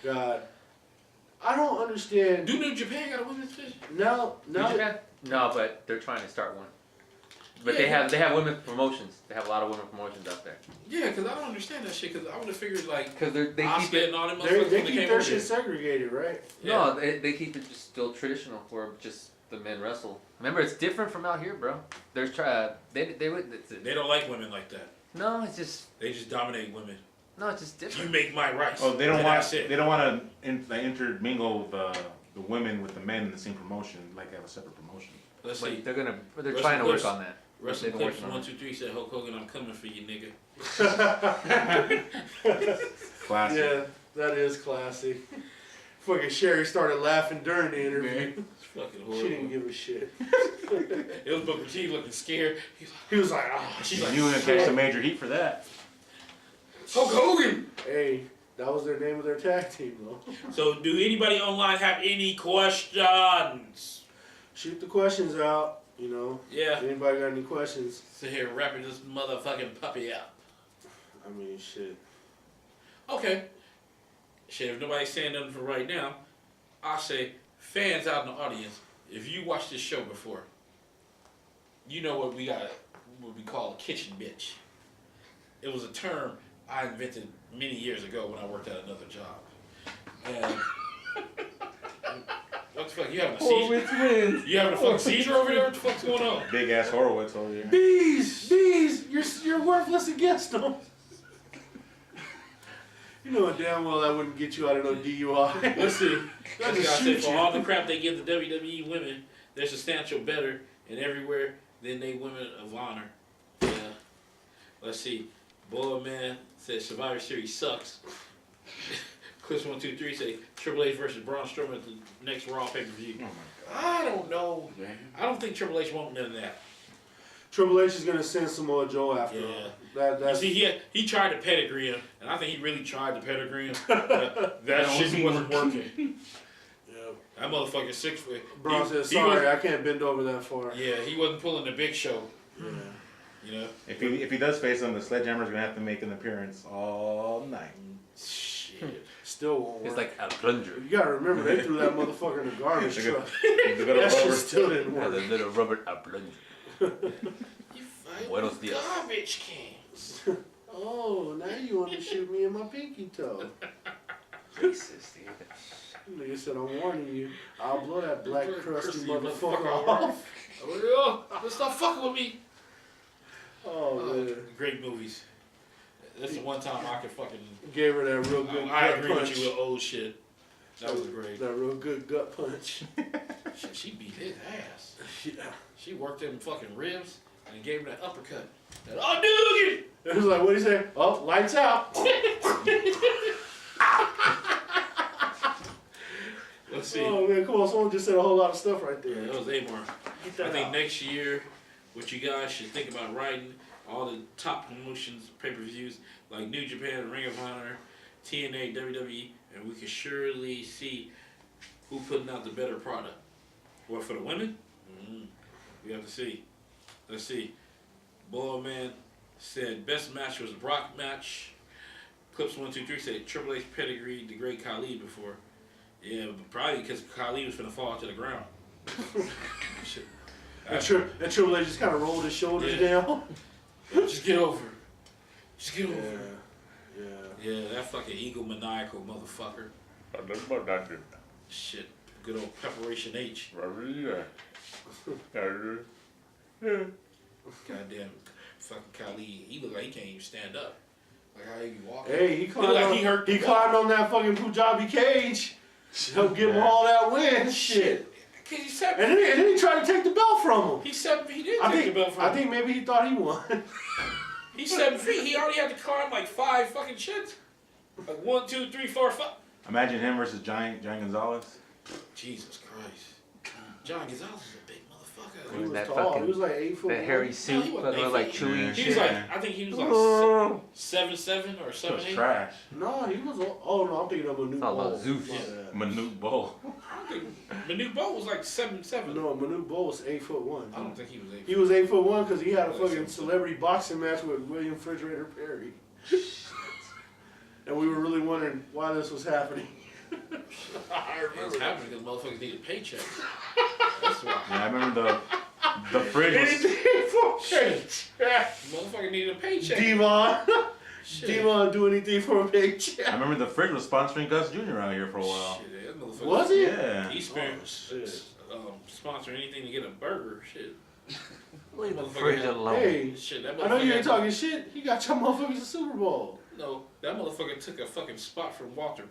God. I don't understand. Do New Japan got a women's division? Now, No, but they're trying to start one. But Yeah. they have women promotions. They have a lot of women promotions out there. Yeah, because I don't understand that shit, because I would have figured, like, Because they keep Asuka it. and all them they motherfuckers when they keep came their over shit here. segregated, right? No, they keep it just still traditional where just the men wrestle. Remember, it's different from out here, bro. There's they would. They don't like women like that. No, it's just They just dominate women. it's just You different. make my rights. Oh, they don't and want. that's it. They don't want to intermingle the women with the men in the same promotion, like they have a separate promotion. Let's see. But they're Wrestle trying to work Clips- on that. Wrestling They've been Clips working on 1, 2, 3 said Hulk Hogan, I'm coming for you, nigga. Classic. Yeah, that is classy. Fucking Sherry started laughing during the interview. It's fucking She didn't horrible. give a shit. It was Booker T looking scared. He's like, He was like, ah, she's You like, gonna catch some major heat for that. Hulk Hogan. hey, that was their name of their tag team, though. So, do anybody online have any questions? Shoot the questions out, you know. Yeah. Anybody got any questions? Sit here wrapping this motherfucking puppy up. I mean, shit. Okay. Shit, if nobody's saying nothing for right now, I'll say, fans out in the audience, if you watched this show before, you know what we call a kitchen bitch. It was a term I invented many years ago when I worked at another job. And what the fuck, you having a seizure? You having a fucking seizure over there? What the fuck's going on? Big ass Horowitz over here. Bees, you're worthless against them. You know damn well that wouldn't get you out of no DUI. Let's see. That That's just what I said, shoot for you. all the crap they give the WWE women, they're substantial better and everywhere than they women of honor. Yeah. Let's see. Boy Man says Survivor Series sucks. Clips 1, 2, 3 say Triple H versus Braun Strowman at the next Raw pay-per-view. Oh my I don't know, man. I don't think Triple H won't none of that. Triple H is gonna send Samoa Joe after him. You That's see, he tried to pedigree him, and I think he really tried to pedigree him. That shit wasn't working. yeah. That motherfucker 6 foot. Braun said, "Sorry, I can't bend over that far." Yeah, he wasn't pulling the big show. Yeah. You know? If he does face him, the Sledgehammer's gonna have to make an appearance all night. Shit. Still won't work. It's like a plunger. You gotta remember they threw that motherfucker in the garbage They're truck. They're gonna That shit rubber- still didn't Yeah, work. the little rubber a plunger. You fight Buenos dias. garbage cans. Oh, now you want to shoot me in my pinky toe? Racist, dude. Nigga said, I'm warning you. I'll blow that black crusty motherfucker motherfucker off. Oh, yeah. Let's stop fucking with me. Oh, man. Great movies. That's the one time I could fucking. Gave her that real good I gut agree punch. with you with old shit. That was great. That real good gut punch. Shit, she beat his ass. Yeah. She worked them fucking ribs and gave him that uppercut. That Hadouken! It was like, what do you say? Oh, lights out. Let's see. Oh, man, come on. Someone just said a whole lot of stuff right Yeah, there. that was Amar. Get that I think out. next year, what you guys should think about writing all the top promotions, pay-per-views like New Japan, Ring of Honor, TNA, WWE, and we can surely see who putting out the better product. What, for the women? We have to see. Let's see. Boy, man said best match was Brock match. Clips 123 said Triple H pedigreed the great Khali before. Yeah, but probably because Khali was finna fall to the ground. Shit. And Triple H just kind of rolled his shoulders down. Just get over it. Just get over Yeah. it. Yeah. Yeah, that fucking egomaniacal motherfucker. Shit. Good old Preparation H. Goddamn fucking Khali. He look like he can't even stand up. Like how he be walking. Hey, he climbed, like on, he hurt the he wall. climbed on that fucking Punjabi cage. Help give him all that win. Shit. Cause he's 7 And then he tried to take the belt from him. He's 7 feet. He did I take think, the belt from I him. think maybe he thought he won. He's 7 feet. He already had to climb like 5 fucking shits. Like 1, 2, 3, 4, 5. Imagine him versus Giant Gonzalez. Jesus Christ. John Gonzalez is a big motherfucker. He was That tall. fucking- He was like 8 foot. That hairy No, suit, he wasn't fucking like 8 chewy and He shit. was like, Yeah. I think he was like Oh. 7'7" or That 7'8". was trash. No, he was. Oh no, I'm thinking of a new Talking about Bull. Zeus. My bad. Manute Bowl. I don't think Manute Bo was like 7'7". No, Manute Bull was 8'1". I don't think he was 8. He was 8'1" because he had a Like fucking 7'7". celebrity boxing match with William Refrigerator Perry. And we were really wondering why this was happening. I It was remember. happening because motherfuckers needed paychecks. That's why. Yeah, I remember the fridge was. Anything for paycheck. Motherfucker needed a paycheck. Devon. Shit. Devon do anything for a paycheck. I remember the fridge was sponsoring Gus Jr. out here for a while. Shit, that motherfucker. Was he? Yeah. He spent Oh, shit. sponsor anything to get a burger. Shit. Leave the Motherfucker fridge had- alone. Hey, Shit, that I know you motherfucker ain't had- talking shit. He got your motherfuckers a Super Bowl. No, that motherfucker took a fucking spot from Walter.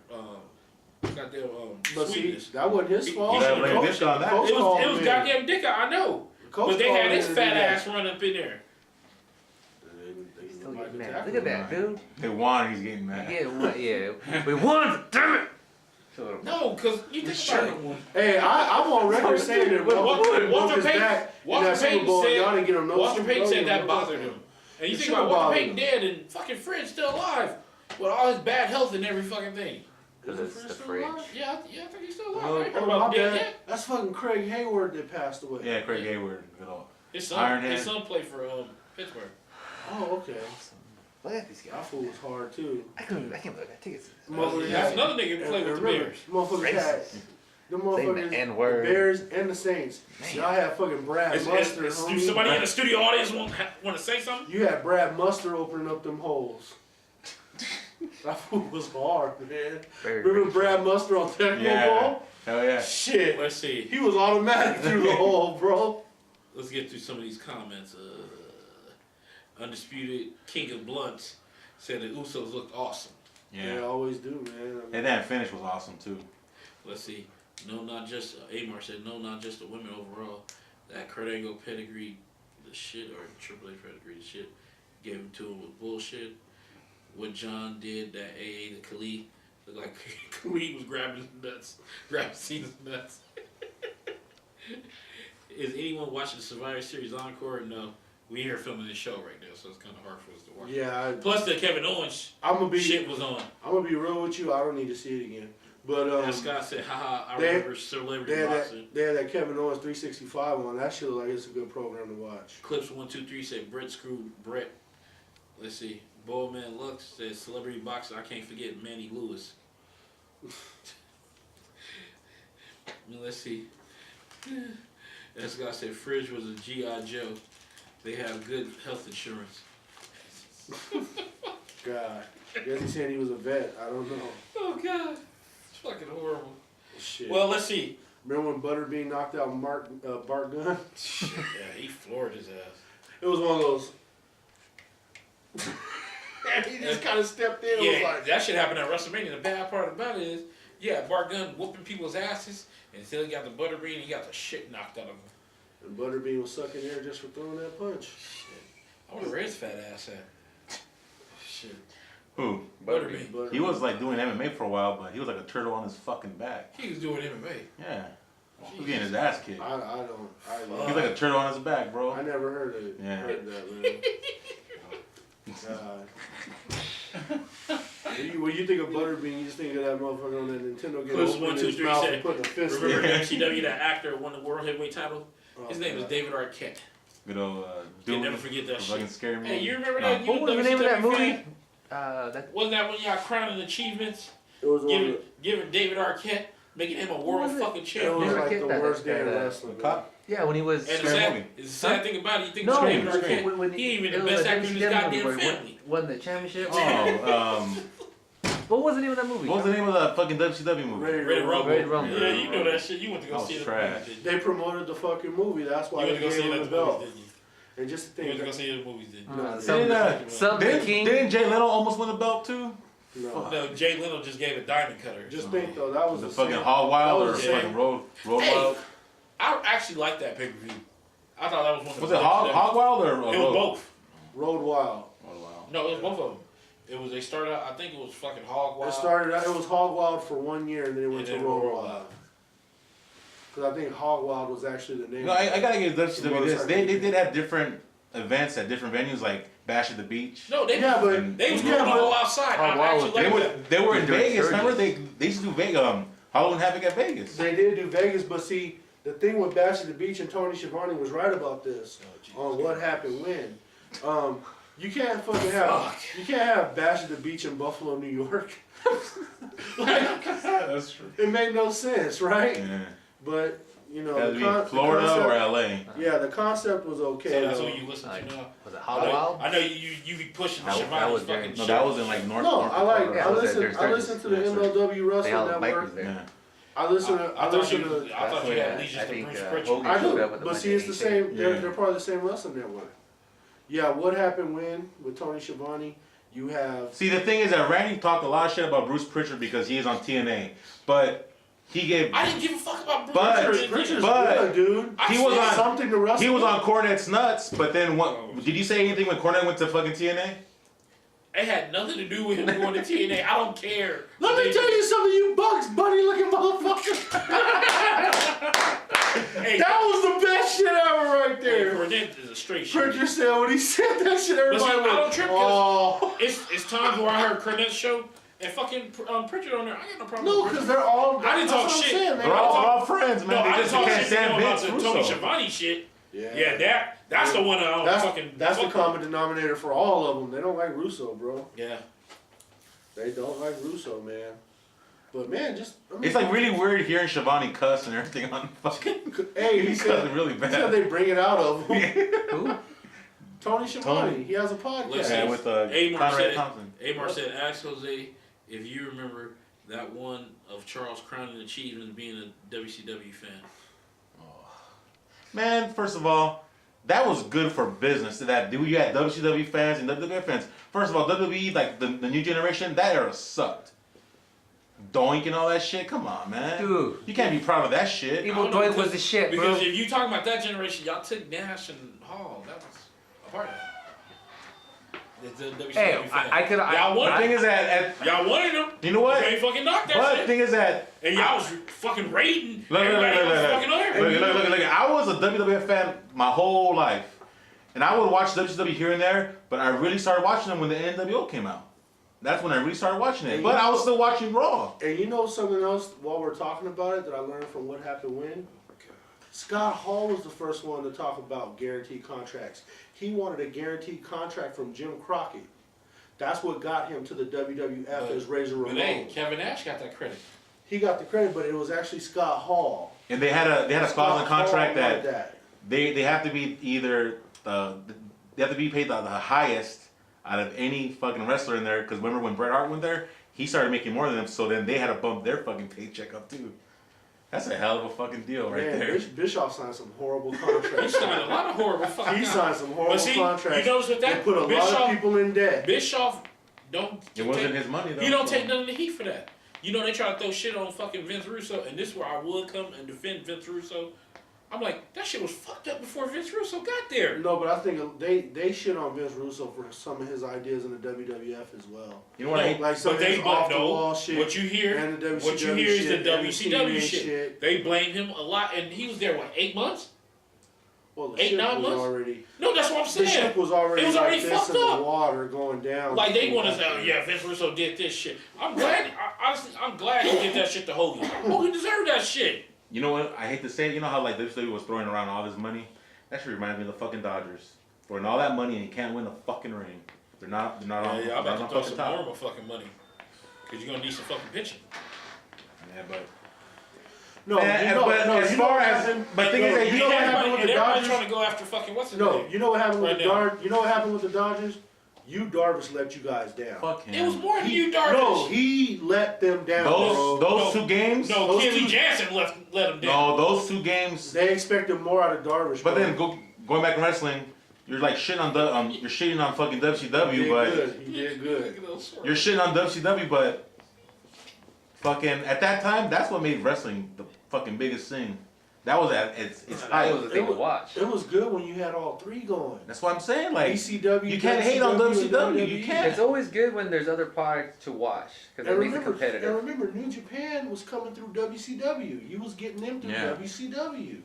Goddamn But see, Sweetness. that wasn't his He- fault. he Yeah, should've like Coach- this on that. coach It was, called it was him goddamn dick. I know. in. Coach But they called had him his in to fat do that. ass run up in there. They Still might getting mad. attack Look him. at that, dude. They won, he's getting mad. Yeah, what? Yeah. We won, damn it. No, because you think about it. Hey, I'm on record saying that Walter Walter's Payton- back in Walter that Super Payton Bowl. said- Y'all didn't get him no Walter Super Payton Bowl, said that no bothered touchdown. him. And you It think should've about Walter bothered Payton him. dead and fucking Fridge still alive with all his bad health and every fucking thing. Because it's the fridge. Yeah, I think he's still alive. Oh, I ain't heard oh, about my him dead bad. yet. That's fucking Craig Hayward that passed away. Yeah, Craig Hayward. Good old. His Ironhead. son played for Pittsburgh. Oh, okay. Look at these That guys. fool was hard too. I can't believe I got tickets. Motherfuckers That's had- another nigga who played with the remember, Bears. Motherfuckers had Racist. the Saying motherfuckers, the the N-word. Bears and the Saints. Man. Y'all had fucking Brad Is Muster. do homie. somebody in the studio audience want to say something? You had Brad Muster opening up them holes. That fool was hard, man. Very Remember racist. Brad Muster on Techno Yeah. Ball? Hell yeah. Shit. Let's see. He was automatic through the hole, bro. Let's get through some of these comments. Undisputed King of Blunts said the Usos looked awesome. They Yeah. always do, man. And that finish was awesome too. Let's see. No, not just Amar said no, not just the women overall. That Kurt Angle pedigree, the shit, or Triple H pedigree, the shit, gave him to him with bullshit. What John did, that AA to Khalid, looked like Khalid was grabbing his nuts, grabbing Cena's nuts. Is anyone watching the Survivor Series encore? No. We here filming this show right now, so it's kind of hard for us to watch. Yeah, Plus, the Kevin Owens I'm gonna be. shit was on. I'm gonna be real with you. I don't need to see it again. But And Scott said, haha, I they- remember celebrity they had boxing. that. They had that Kevin Owens 365 on. That shit look like it's a good program to watch. Clips 1, 2, 3 said Brett screwed Brett. Let's see. Bowman Lux said celebrity boxer. I can't forget Manny Lewis. Let's see. As Scott said, Fridge was a G.I. Joe. They have good health insurance. God, I guess he said he was a vet. I don't know. Oh God, it's fucking horrible. Shit. Well, let's see. Remember when Butterbean knocked out Bart Gunn? Yeah, he floored his ass. It was one of those. And he just kind of stepped in. Yeah, And was like, that shit happened at WrestleMania. The bad part about it is, yeah, Bart Gunn whooping people's asses until he got the Butterbean, he got the shit knocked out of him. and Butterbean was sucking air just for throwing that punch. Shit. I wonder where his fat ass at. Shit. Who? Butterbean. He was like doing MMA for a while, but he was like a turtle on his fucking back. He was doing MMA. Yeah. He was getting his ass kicked. I He's like a turtle on his back, bro. I never heard of it. Yeah. Heard that, man. When you think of Butterbean, you just think of that motherfucker on that Nintendo game. Push opening 1, 2, his 3, mouth say, and putting a fist Remember in. WCW, that actor won the World Heavyweight title? His Oh, name is God. David Arquette. Good old You'll dude. never forget that Fucking shit. scary movie. Hey, you remember No. that? You What a was the name of that WCW movie? fan? That Wasn't that when y'all crowning achievements? It was one of Giving David Arquette, making him a world was it? fucking it champion. was Never like get the that, worst that, day of that, wrestling. man. Cop? yeah, when he was. And Scary movie. the sad thing about it, you think No, David when- Arquette, when he ain't it even the was best a actor in his WCW goddamn movie where he family. won the championship. Oh, What was the name of that movie? what was the name of the fucking WCW movie? Ready Ready to Rumble. Ready to Rumble. Yeah, you know that shit. You went to go That see was it. trash. They promoted the fucking movie. That's You why went they to go gave see it him at the the movies, belt. didn't you? And just to You went think to go that, see it at the movies, didn't you? Some Didn't Jay Leno almost win the belt too? no. No, Jay Leno just gave a diamond cutter. Just think though, that was The the fucking same. Hog Wild That or was the fucking same. Road Hey, Wild? I actually liked that pay-per-view. I thought that was one of the Was it best Hog ever. Wild or It was Road? both. Road Wild. Oh, wow. No, it was both of them. It was, they started out, I think it was fucking Hog Wild. It started out, it was Hog Wild for 1 year and then it went And to then Road Road Wild. Wild. Because I think Hog Wild was actually the name. No, I gotta give WCW this. Motorcycle. They did have different events at different venues, like Bash at the Beach. No, they Yeah, but they was yeah, going but- all outside. Hog I Wild actually was- liked that. They were in They're doing Vegas. Remember surges. they used to do Vegas, Halloween Havoc at Vegas. They did do Vegas, but see, the thing with Bash at the Beach and Tony Schiavone was right about this on what happened when. You can't fucking have you can't have Bash at the Beach in Buffalo, New York. Like, That's true. it made no sense, right? Yeah. But you know, Had to the be con- Florida the or concept, LA. yeah, the concept was okay. So that's though. what you listen to now. Was it I Hog know, Wild? I know you be pushing That was Shivani's very- fucking No, shit. that was in like North. No, North I like. Dakota. Yeah, I it was listen. at I their listen to the surgeons. MLW They Wrestling all the Network. bikers there. Yeah. I listen. I I thought listen you, to. I thought you had That's allegiance what I to think, Bruce Hogan Pritchard. I showed do, up with the but Monday see, it's the Night same. Yeah. They're part of the same wrestling network. Yeah, what happened when with Tony Schiavone? You have See, the thing is that Randy talked a lot of shit about Bruce Pritchard because he is on TNA, but he gave. I didn't give a fuck about Bruce But- Pritchard. Pritchard's But- good, dude. I he was said on- Something to wrestle. He was with. on Cornette's nuts, but then what? Did you say anything when Cornette went to fucking TNA? It had nothing to do with him going to TNA. I don't care. Let me tell you something, you Bugs Bunny looking motherfucker. Hey, That was the best shit ever right hey, there. Cornette is a straight shit. Pritchard said when he said that shit, everybody I went, don't trip 'cause oh. It's times where I heard Cornette's show and fucking Pritchard on there. I got no problem No, with because Pritchard. they're all. I didn't that's talk what I'm shit. saying, They're man. all friends, man. No, I they didn't just talk can't shit stand about Vince the Russo. Tony Schiavone shit. Yeah, that's the one I don't fucking. That's the fuck common denominator for all of them. They don't like Russo, bro. with. Yeah. They don't like Russo, man. But man, just I mean, It's like really weird hearing Shivani cuss and everything on fucking. Hey, he He's said, cussing really he said bad. they bring it out of him. Who? Tony Schiavone, Tony. he has a podcast. Listen, Yeah, with Amar Conrad said- Thompson. Amar said, ask Jose if you remember that one of Charles crowning achievements being a WCW fan. Man, first of all, that was good for business. That you had WCW fans and WWE fans. First of all, WWE, like the new generation, that era sucked. Doink and all that shit. Come on, man. Dude. You can't be proud of that shit. Evil I don't know, Doink was the shit, bro. Because if you talking about that generation, y'all took Nash and Hall. That was a part of it. The WCW Hey, fan. I could. Y'all The wanted thing him. is that, Y'all wanted him. you know what? You ain't fucking knocked that But the shit. thing is that, And y'all was fucking raiding. Look, Everybody was look. fucking on everybody. Look, I was a WWF fan my whole life. And I would watch WCW here and there, but I really started watching them when the NWO came out. That's when I really started watching it. But I was still watching Raw. And you know something else while we're talking about it that I learned from What Happened When? Scott Hall was the first one to talk about guaranteed contracts. He wanted a guaranteed contract from Jim Crockett. That's what got him to the WWF as Razor But hey, Ramon. Kevin Nash got that credit. He got the credit, but it was actually Scott Hall. And they had a clause in the contract Hall wanted that they have to be either they have to be paid the highest out of any fucking wrestler in there. Because remember when Bret Hart went there, he started making more than them. So then they had to bump their fucking paycheck up too. That's a hell of a fucking deal right Man, there. Bischoff signed some horrible He contracts. signed a lot of horrible fucking. He signed some horrible But see, contracts. you notice with They that, put a lot of people in debt. Bischoff don't. It wasn't his money though. He don't so. take none of the heat for that. You know they try to throw shit on fucking Vince Russo, and this is where I would come and defend Vince Russo. I'm like, that shit was fucked up before Vince Russo got there. No, but I think they shit on Vince Russo for some of his ideas in the WWF as well. You know what I hate? Like some But of they his off the wall no. shit. What you hear? and the WCW What you hear is the shit, and WCW TNA shit. They blame him a lot, and he was there what 8 months? Well, the 8, ship 9 was months? already. No, that's what I'm The saying. ship was already, It was like already this fucked in the up. water going down. Like they want to say, oh, yeah, Vince Russo did this shit. I'm glad. Honestly, I'm glad he did that shit to Hogan. Hogan deserved that shit. You know what? I hate to say it. You know how like WWE was throwing around all this money? That should remind me of the fucking Dodgers. Throwing all that money and you can't win the fucking ring. They're not on. Yeah, I'm they're about not to on throw fucking some more top. of my fucking money. Because you're going to need some fucking pitching. Yeah, but. No, Man, you know, but no, as you know far what as- happened? but thing no, is that you know what happened with the everybody's Dodgers? trying to go after fucking what's his No, name? you know what happened with Right the now. Dodgers? You know what happened with the Dodgers? You Darvish let you guys down. Fuck him. It was more than you, Darvish. No, he let them down. Those bro. two games. No, those Kenley two- Jansen let him down. No, those two games. They expected more out of Darvish. But bro. then going back in wrestling, you're like shitting on the you're shitting on fucking WCW, he did but good. He did good. you're shitting on WCW, but fucking at that time, that's what made wrestling the fucking biggest thing. That was at its That height. was the thing to watch. It was good when you had all three going. That's what I'm saying. Like ECW, you can't hate on WCW, WCW. and You WWE. can't. It's always good when there's other products to watch because And it makes it competitive. remember, New Japan was coming through WCW. You was getting them through Yeah. WCW.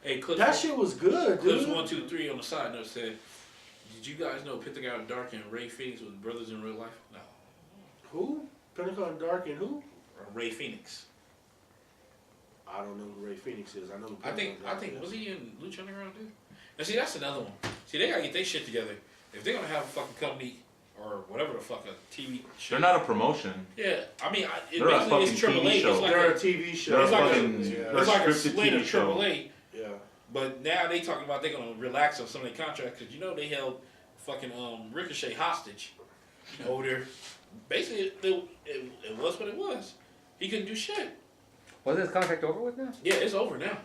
Hey, Clips, That shit was good, Clips dude. 1, 2, 3 on the side note said, "Did you guys know Pentagon Dark and Ray Phoenix was brothers in real life?" No, Who? Pentagon Dark and who? Ray Phoenix. I don't know who Ray Phoenix is. I know who I Pentagon Dark think is. was he in Lucha Underground too? Now see, that's another one. See, they gotta get their shit together. If they're gonna have a fucking company or whatever the fuck a TV show. They're not a promotion. Yeah, I mean, it They're a basically is fucking Triple TV A. show. It's like They're a, a TV show. They're it's like fucking- yeah. they're it's like a scripted slate TV of show. Triple A. Yeah. But now they talking about they're gonna relax on some of their contracts because you know they held fucking Ricochet hostage over there. Basically, it was what it was. He couldn't do shit. Was his contract over with now? Yeah, it's over now.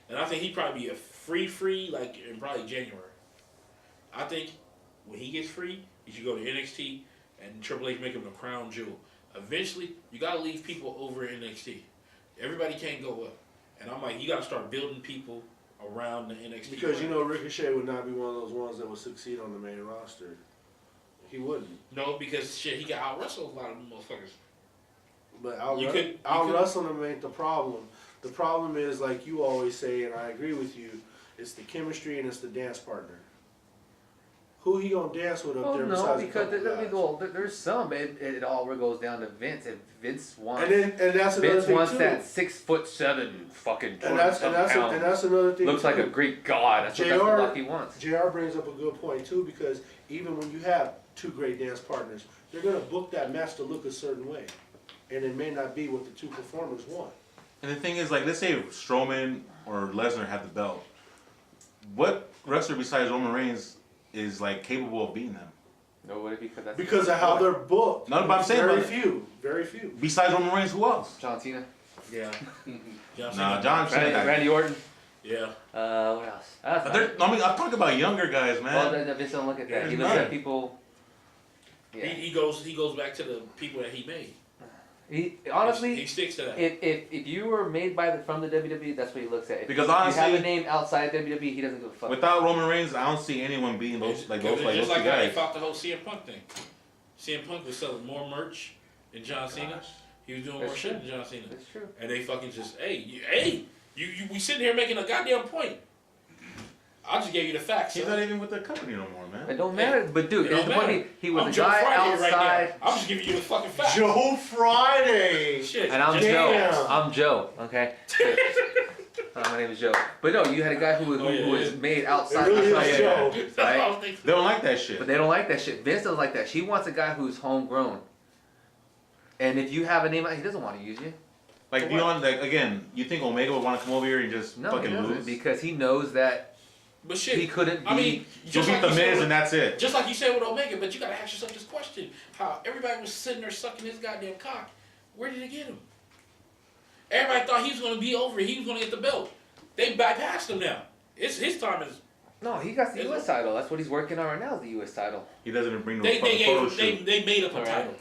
And I think he'd probably be a free like in probably January. I think when he gets free, he should go to NXT and Triple H make him the crown jewel. Eventually, you gotta leave people over in NXT. Everybody can't go up. And I'm like, you gotta start building people around the NXT. Because you know Ricochet would not be one of those ones that would succeed on the main roster. He wouldn't. No, because shit, he got out wrestled a lot of them motherfuckers. But You could- wrestling them ain't the problem. The problem is, like you always say, and I agree with you, it's the chemistry and it's the dance partner. Who he gonna dance with up Oh there no, besides a because couple guys? there's some. It all goes down to Vince. If Vince wants, And that's another Vince thing wants too. that 6'7" fucking and that's another thing. looks too. like a Greek god. That's what JR Lucky wants. JR brings up a good point too, because even when you have two great dance partners, they're gonna book that match to look a certain way, and it may not be what the two performers want. And the thing is, like, let's say Strowman or Lesnar had the belt. What wrestler besides Roman Reigns is like capable of beating them? Nobody, because that's Because of how they're booked. No, but I'm saying, very but- few, very few. Besides Roman Reigns, who else? John Cena, Yeah. Nah, John Cena. Randy Orton. Yeah. What else? That's I mean, I'm talking about younger guys, well, man. then Vince don't look at that. There's He looks none. at people. Yeah. He goes back to the people that he made. He honestly, he sticks to that. if you were made from the WWE, that's what he looks at. If Because you have honestly- a name outside WWE, he doesn't give a fuck. Without Roman Reigns, I don't see anyone beating those Just those like two how they guys. fought the whole CM Punk thing. CM Punk was selling more merch than John Cena. He was doing That's more shit true. than John Cena. That's true. And they fucking just, we sitting here making a goddamn point. I just gave you the facts. He's son. not even with the company no more, man. It don't matter. But dude, It don't it's matter. funny. He was I'm a Joe guy Friday outside. right now. I'm just giving you the fucking facts. Joe Friday. Shit. And I'm just Joe. facts. I'm Joe. Okay. My name is Joe. But no, you had a guy who was made outside. It really the is company, Joe. That's what I was thinking. They don't like that shit. But they don't like that shit. Vince doesn't like that. He wants a guy who's homegrown. And if you have a name, he doesn't want to use you. Like beyond, like again, you think Omega would want to come over here and just No, he fucking doesn't, lose? because he knows that But shit, he couldn't be. I mean, You'll just beat like the you said Miz with- and that's it. just like you said with Omega, but you gotta ask yourself this question: how everybody was sitting there sucking his goddamn cock? Where did he get him? Everybody thought he was going to be over. He was going to get the belt. They bypassed him now. It's his time is. No, he got the U.S. title. That's what he's working on right now. Is the U.S. title. He doesn't even bring no They fucking photo shoot. they made up a All right. title.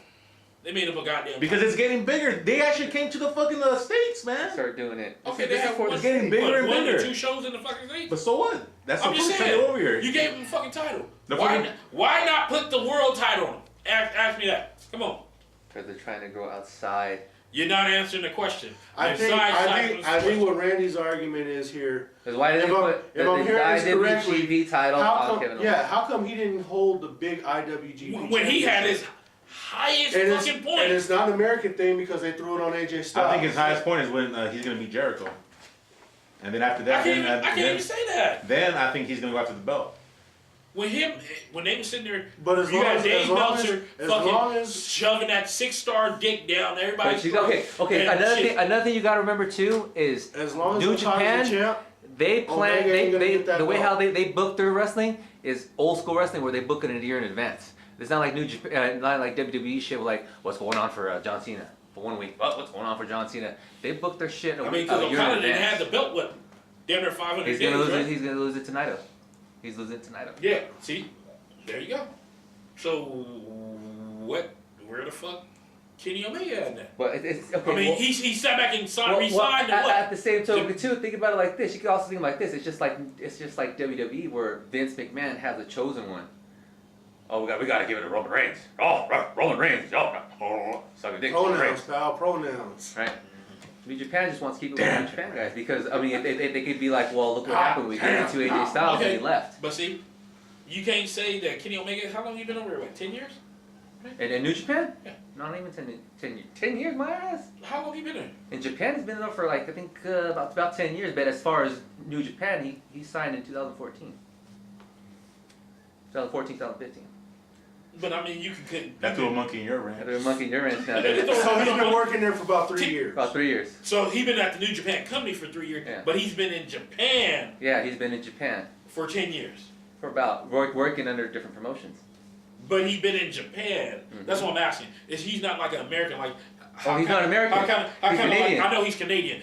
They made up a goddamn. Because it's getting bigger. They actually came to the fucking States, man. Start doing it. Okay, they have It's getting bigger and one or bigger. 2 shows in the fucking States. But so what? That's the I'm just proof send saying. it over here. You gave him a fucking title. The Why, fucking- why not put the world title on him? Ask me that. Come on. Because they're trying to go outside. You're not answering the question. I You're think sidestepping the I think question. what Randy's argument is here. Because why did they put the I'm hearing this correctly, IWGP title How on come? Kevin Owens? Yeah, how come he didn't hold the big IWGP? When he had his championship? highest And fucking it's, point. and it's not an American thing because they threw it on AJ Styles. I think his highest point is when he's gonna beat Jericho, and then after I that, can't even say that. then I think he's gonna go after the belt. When they were sitting there, But as you long had as- Dave as long as- Meltzer as long fucking as- shoving that 6-star dick down everybody's But throat. okay. and shit. Another thing you gotta remember too is As long as New Okada's the Japan. champ, They plan. Omega ain't gonna get that The way belt. how they book their wrestling is old school wrestling where they book it a year in advance. It's not like New Japan, not like WWE shit. Where like what's going on for John Cena for 1 week. What's going on for John Cena? They book their shit a I mean, week, because a year in Okada didn't advance. have the belt with him. Damn near 500 He's days, gonna lose right? it. He's gonna lose it tonight. He's losing it tonight. Yeah, see? There you go. So, where the fuck Kenny Omega at now? But it's okay. I mean, well, he sat back and well, resigned and what? at the same token too, think about it like this. You could also think like this. It's just like WWE where Vince McMahon has the chosen one. Oh, we got to give it to Roman Reigns. Oh, Roman Reigns. Oh, suck a dick. Roman pronouns, Reigns. pal, pronouns. Right. New Japan just wants to keep it with New Japan guys because I mean if they could be like, well, look what happened. We gave it to AJ Styles and he left. But see, you can't say that Kenny Omega, how long you been over here? What, 10 years? And in New Japan? Yeah. Not even 10 years. 10 years, my ass. How long you been there? In Japan, he's been there for like I think about 10 years. But as far as New Japan, he signed in 2014. 2014, 2015. But I mean, you could. That threw a monkey in your ranch. They're monkey your ranch now. So he's been working there for about 3 years. About 3 years. So he been at the New Japan company for 3 years, Yeah. but he's been in Japan Yeah, he's been in Japan for 10 years. for about working under different promotions. But he been in Japan. Mhm. That's what I'm asking. Is he's not like an American? Like, Oh, he's not American. He's He's Canadian. I know he's Canadian.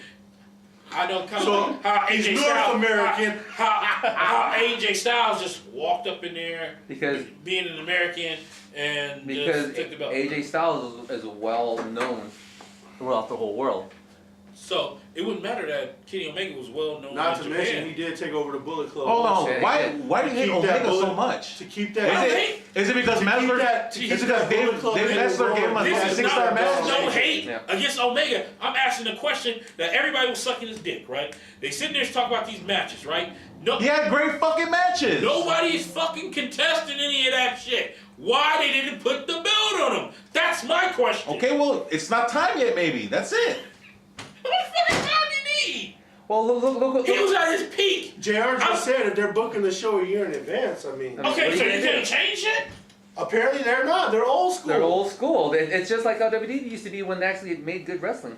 I know kind So, of how he's AJ North Styles, American. How AJ Styles just walked up in there Because being an American and because just took the belt. AJ Styles is well known throughout the whole world. So it wouldn't matter that Kenny Omega was well known Not in to Japan. mention he did take over the Bullet Club. Hold on, Yeah, why yeah. do you hate Keep that Omega so bullet- much? To keep I that. hate- Is it because to keep Mesler? that- Is to it keep because that Dave Bullet Club in Mesler the gave him world. a This is 6-star not match? no hate Yeah. against Omega. I'm asking a question that everybody was sucking his dick, right? They sitting there talking about these matches, right? No, He had great fucking matches. nobody's fucking contesting any of that shit. Why they didn't put the belt on him? That's my question. Okay, well, it's not time yet, maybe. That's it. How much fucking time do you need? Well, look. He was at his peak. JR just said that they're booking the show a year in advance. I mean, I mean, Okay, what so are you you gonna can't do? change it? apparently they're not. They're old school. They're old school. It's just like how WWE used to be when they actually made good wrestling.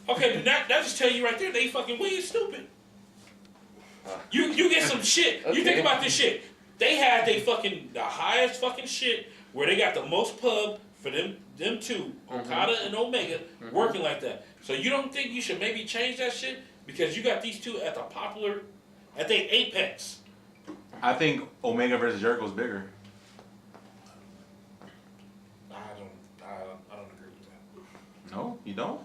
Okay, then that just tell you right there, they fucking way is stupid. You get some shit. You think Okay. about this shit. They had the highest fucking shit where they got the most pub for them two, Okada and Omega, working like that. So you don't think you should maybe change that shit because you got these two at the apex. I think Omega versus Jericho is bigger. I don't agree with that. No, you don't.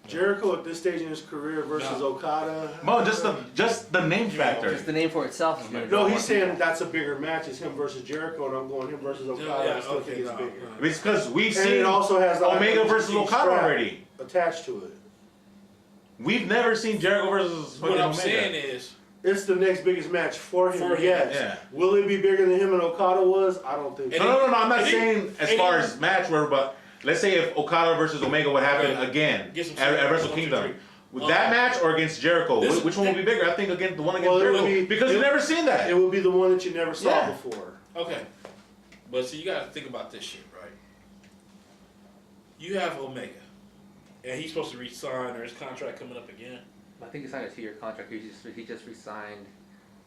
Jericho at this stage in his career versus No. Okada. No, just the name factor. Just the name for itself is going to No, he's saying that's a bigger match. It's him versus Jericho, and I'm going him versus Okada. Yeah, I still think it's no. bigger. It's because we've And seen it also has the Omega IWGP versus Okada strap already. attached to it. We've never seen Jericho versus What fucking I'm Omega. saying is, It's the next biggest match for him. For him, Yes. yeah. Will it be bigger than him and Okada was? I don't think so. No, I'm not And saying as and far he- as match where, but let's say if Okada versus Omega would happen Okay. again Get some at Wrestle 1, 2, Kingdom. 3. With that match or against Jericho, This- which one would be bigger? I think against the one against Well, it would Jericho be- because it- we've never seen that. It would be the one that you never saw Yeah. before. okay, but see, you gotta think about this shit, right? You have Omega, and he's supposed to resign or his contract coming up again. I think he signed a 2-year contract. He just resigned.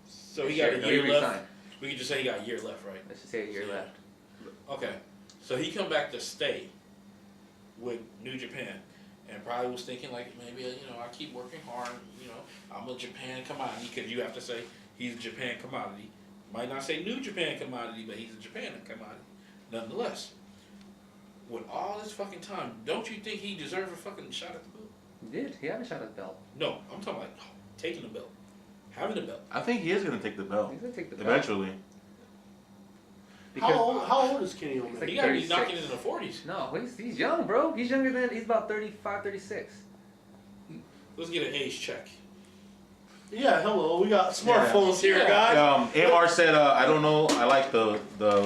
So he got a No, year he left. resigned. We can just say he got a year left, right? Let's just say a year left. Okay, so he come back to stay with New Japan, and probably was thinking like maybe I keep working hard. I'm a Japan commodity because you have to say he's a Japan commodity. Might not say New Japan commodity, but he's a Japan commodity. Nonetheless, with all this fucking time, don't you think he deserved a fucking shot at the belt? He did. He had a shot at the belt. No, I'm talking like taking the belt, having the belt. I think he is gonna take the belt He's gonna take the belt. eventually. How old is Kenny Omega? like He gotta be 36. knocking into the 40s. No, he's young, bro. He's younger than, he's about 35, 36. Let's get an age check. Yeah, hello. We got smartphones here, Yeah. guys. AMR said, I don't know. I like the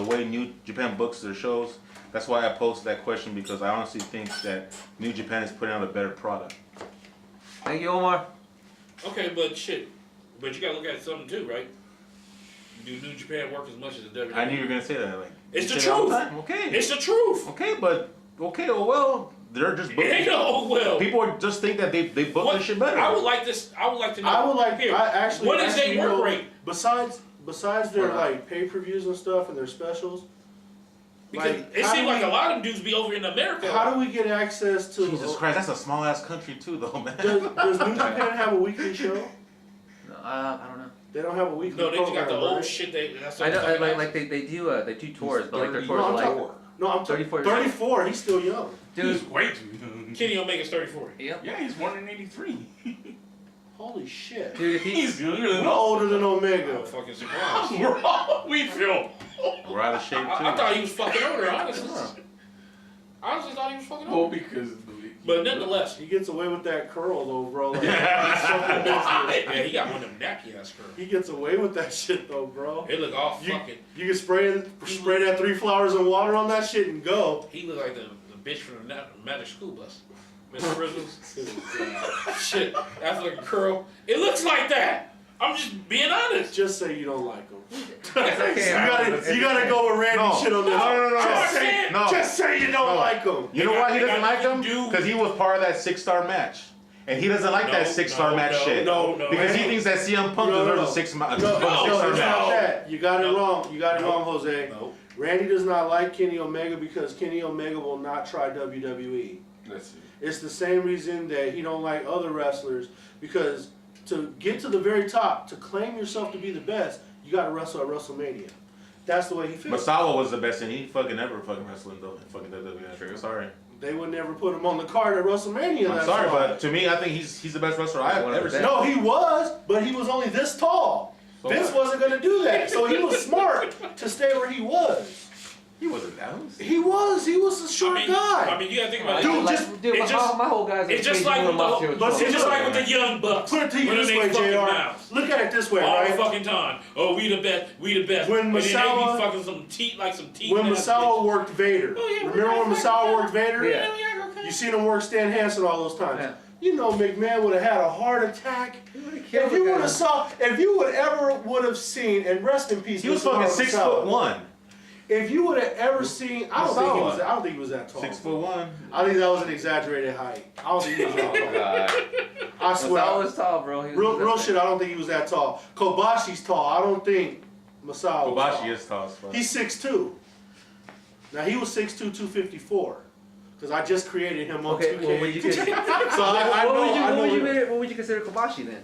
way New Japan books their shows. That's why I posted that question because I honestly think that New Japan is putting out a better product. Thank you, Omar. Okay, but shit. But you gotta look at something too, right? Do New Japan work as much as the WWE? I knew you were gonna say that. Like, It's you the say that all truth. time. Okay. It's the truth. Okay, but oh well, they're just It booking. ain't no well. People are just think that they book What- this shit better. I would like this. I would like to know. I would like. Here, I actually. what is actually their work know, rate? Besides their like pay-per-views and stuff and their specials. Because Like, it how seems do like we- a lot of dudes be over in America. How do we get access to? Jesus Christ, that's a small ass country too, though, man. Does New Japan have a weekly show? No, I don't know. They don't have a weekly. No, they just got the program, old right? shit. That's I know, fucking like awesome. they do tours, but like their 30. tours No, are I'm like talking. No, I'm 34 talking. years old. 34. He's still young. He's dude. way too young. Kenny Omega's 34. Yep. Yeah, he's born in '83. Holy shit. Dude, if He's he younger than We're older than I'm Omega. fucking surprised. we feel. We're out of shape too. I thought he was fucking older, honestly. I honestly thought he was fucking Well, older. because. But nonetheless, He gets away with that curl though, bro. Like, yeah, he got one of them nappy ass curls. he gets away with that shit though, bro. It look all You, fucking. you can spray that 3 flowers of water on that shit and go. He look like the bitch from the Magic School Bus. Miss Frizzles. Shit, that's like a curl. It looks like that. I'm just being honest. Just say you don't like him. okay, you gotta go with Randy No. shit on this. No. Just say you don't No. like him. You know why he doesn't like them? Do- Because he was part of that 6-star match. And he doesn't like that 6-star match shit. no, Because he thinks that CM Punk deserves a No, 6-star it's not match. that. You got it No. wrong. You got it No. wrong, Jose. No. Randy does not like Kenny Omega because Kenny Omega will not try WWE. That's it. It's the same reason that he don't like other wrestlers, because to get to the very top, to claim yourself to be the best, you got to wrestle at WrestleMania. That's the way he feels. Masawa was the best, and he fucking never fucking wrestled in fucking WWE. Sorry. They would never put him on the card at WrestleMania. I'm that's sorry, why. but to me, I think he's the best wrestler I've One of ever the seen. best. No, he was, but he was only this tall. So Vince what? wasn't going to do that, so he was smart to stay where he was. He wasn't that. He was a short guy. I mean, you gotta think about Dude, it. just- dude, it's my, just- my whole guys are It's just crazy like when with I'm out here the, with but trouble. it's just look, like with the young bucks. Put it to you running this their way, fucking JR. mouths. Look at it this way, All right? the fucking time. Oh, we the best. We the best. When and then they Masawa- be fucking some teeth like some teeth. When ass Masawa worked Vader. Oh, yeah, Remember when we're Masawa worked Vader? Yeah. okay. You seen him work Stan Hansen all those times. Yeah. You know McMahon would have had a heart attack. He would've If killed you the would guy. have saw, if you would have seen, and rest in peace. He was Mr. fucking Masawa. 6'1". If you would have ever seen, I don't think he was that tall. 6'1". I think that was an exaggerated height. I don't think he was that tall. God. I swear. Masawa was tall, bro. He was Real shit, I don't think he was that tall. Kobashi's tall. I don't think Masawa was Kobashi tall. is tall as fuck. He's 6'2". Now he was 6'2", 254. Because I just created him on Okay, 2K. well, would you so consider, I know. what would you consider Kobashi then?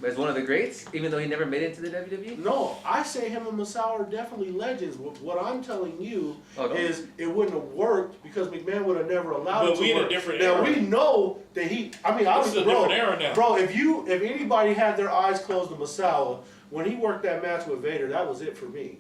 As one of the greats, even though he never made it into the WWE? No, I say him and Masawa are definitely legends. What I'm telling you is it wouldn't have worked because McMahon would have never allowed But it to we in a work. different now era. we know that he. I mean, This is a different era now. Bro, if anybody had their eyes closed to Masawa when he worked that match with Vader, that was it for me.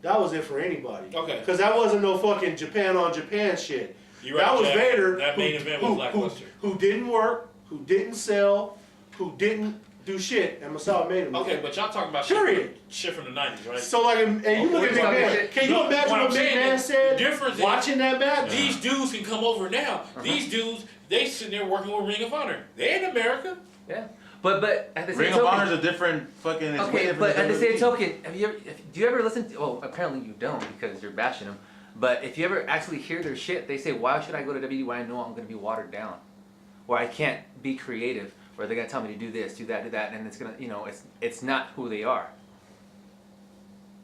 That was it for anybody. Okay. Because that wasn't no fucking Japan on Japan shit. You're right, That was Jack. Vader. That main event was lackluster. Who didn't work, who didn't sell, who didn't do shit, and Masawa made him. Okay, but y'all talking about Period. shit from the 90s, right? So like, and you look at we're talking McMahon. shit. Can you No, imagine what what I'm saying McMahon is, said the difference is- watching that match? These dudes can come over now. These dudes, they sitting there working with Ring of Honor. They in America. Yeah. But at the same Ring of token, Honor's a different fucking. It's way okay, different but than at the same WWE. token, do you ever listen to? Well, apparently you don't because you're bashing them. But if you ever actually hear their shit, they say, "Why should I go to WWE when I know I'm going to be watered down, or I can't be creative, or they're going to tell me to do this, do that, and it's gonna, it's not who they are."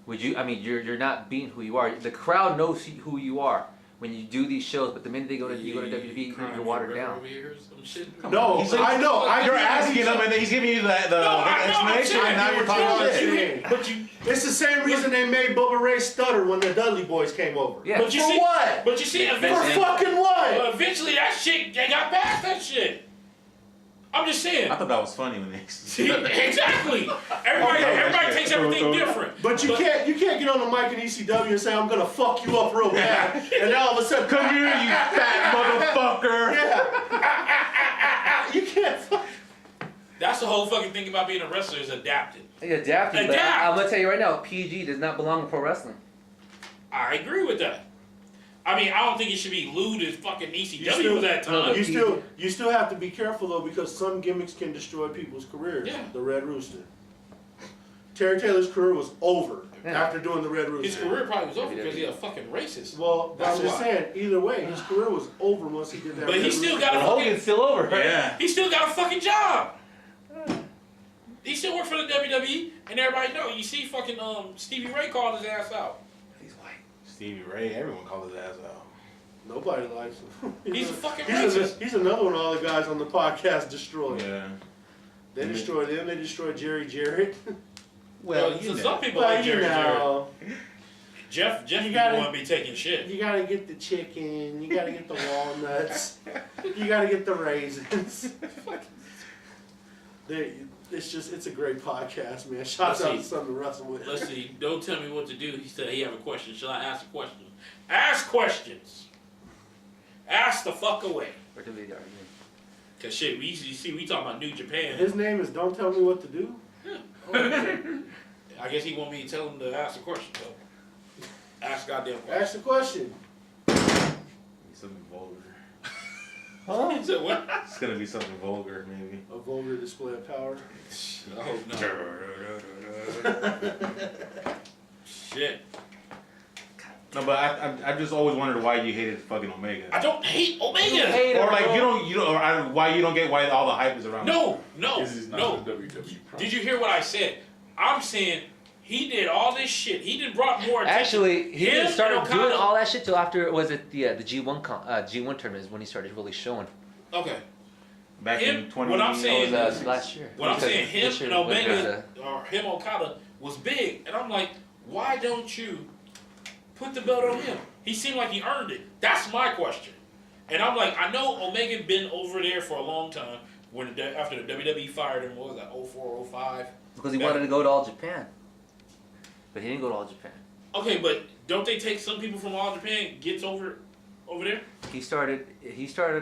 Would you? I mean, you're not being who you are. The crowd knows who you are when you do these shows, but the minute you go to WWE, you're watered down. Over here or some shit. No, He's like- I know. You're asking him, and then he's giving you the explanation, and now you're talking shit. But you, It's the same reason they made Bubba Ray stutter when the Dudley Boys came over. Yeah. but you For see, what? But you see, For eventually, fucking what? eventually that shit, they got past that shit. I'm just saying. I thought that was funny when they. See, exactly. Everybody takes everything different. But you can't get on the mic in ECW and say I'm gonna fuck you up real bad, and then all of a sudden Come here, you fat motherfucker. Yeah. You can't. That's the whole fucking thing about being a wrestler is adapting. He adapted, but Adapt. I'm gonna tell you right now, PG does not belong in pro wrestling. I agree with that. I mean, I don't think it should be lewd as fucking ECW You still- was that time. You still have to be careful though, because some gimmicks can destroy people's careers. Yeah. The Red Rooster. Terry Taylor's career was over Yeah. after doing the Red Rooster. His career probably was over because he's a fucking racist. Well, That's I'm just why. saying, either way, his career was over once he did that. But Red he still Rooster. got a fucking, Hogan's still over, right? Yeah. he still got a fucking job. He still worked for the WWE, and everybody know. You see, fucking Stevie Ray called his ass out. He's white. Stevie Ray, everyone called his ass out. Nobody likes him. He's a fucking he's racist. he's another one all the guys on the podcast destroyed. Yeah. They destroyed him. They destroyed Jerry Jarrett. Well, some people Well, like you Jerry Jarrett. know, Jeff You you gotta- want to be taking shit. you gotta get the chicken. You gotta get the walnuts. You gotta get the raisins. It's a great podcast, man. Shouts out to something to wrestle with. Let's see. Don't tell me what to do. He said he have a question. Shall I ask a question? Ask questions. Ask the fuck away. Or do they argue? Cause shit, we talking about New Japan. His name is Don't Tell Me What to Do. I guess he want me to tell him to ask a question though. Ask goddamn question. Ask the question. Something vulgar. Huh? He said what? It's gonna be something vulgar, maybe. A vulgar display of power. I hope not. Shit. No, but I just always wondered why you hated fucking Omega. I don't hate Omega. Or like why you don't get why all the hype is around. No. This is not No. the WWE problem. Did you hear what I said? I'm saying he did all this shit. He did brought more attention. Actually, he Him didn't start and doing Okada- all that shit till after was it the G1 tournament is when he started really showing. Okay. Back Him- in 20. what I'm saying- That was last year. What I'm Because saying, him this year and was Omega, or him Okada, was big. And I'm like, why don't you put the belt on him? He seemed like he earned it. That's my question. And I'm like, I know Omega been over there for a long time. After the WWE fired him, what was that, 04, 05? because he wanted to go to All Japan, but he didn't go to All Japan. Okay, but don't they take some people from All Japan gets over there? He started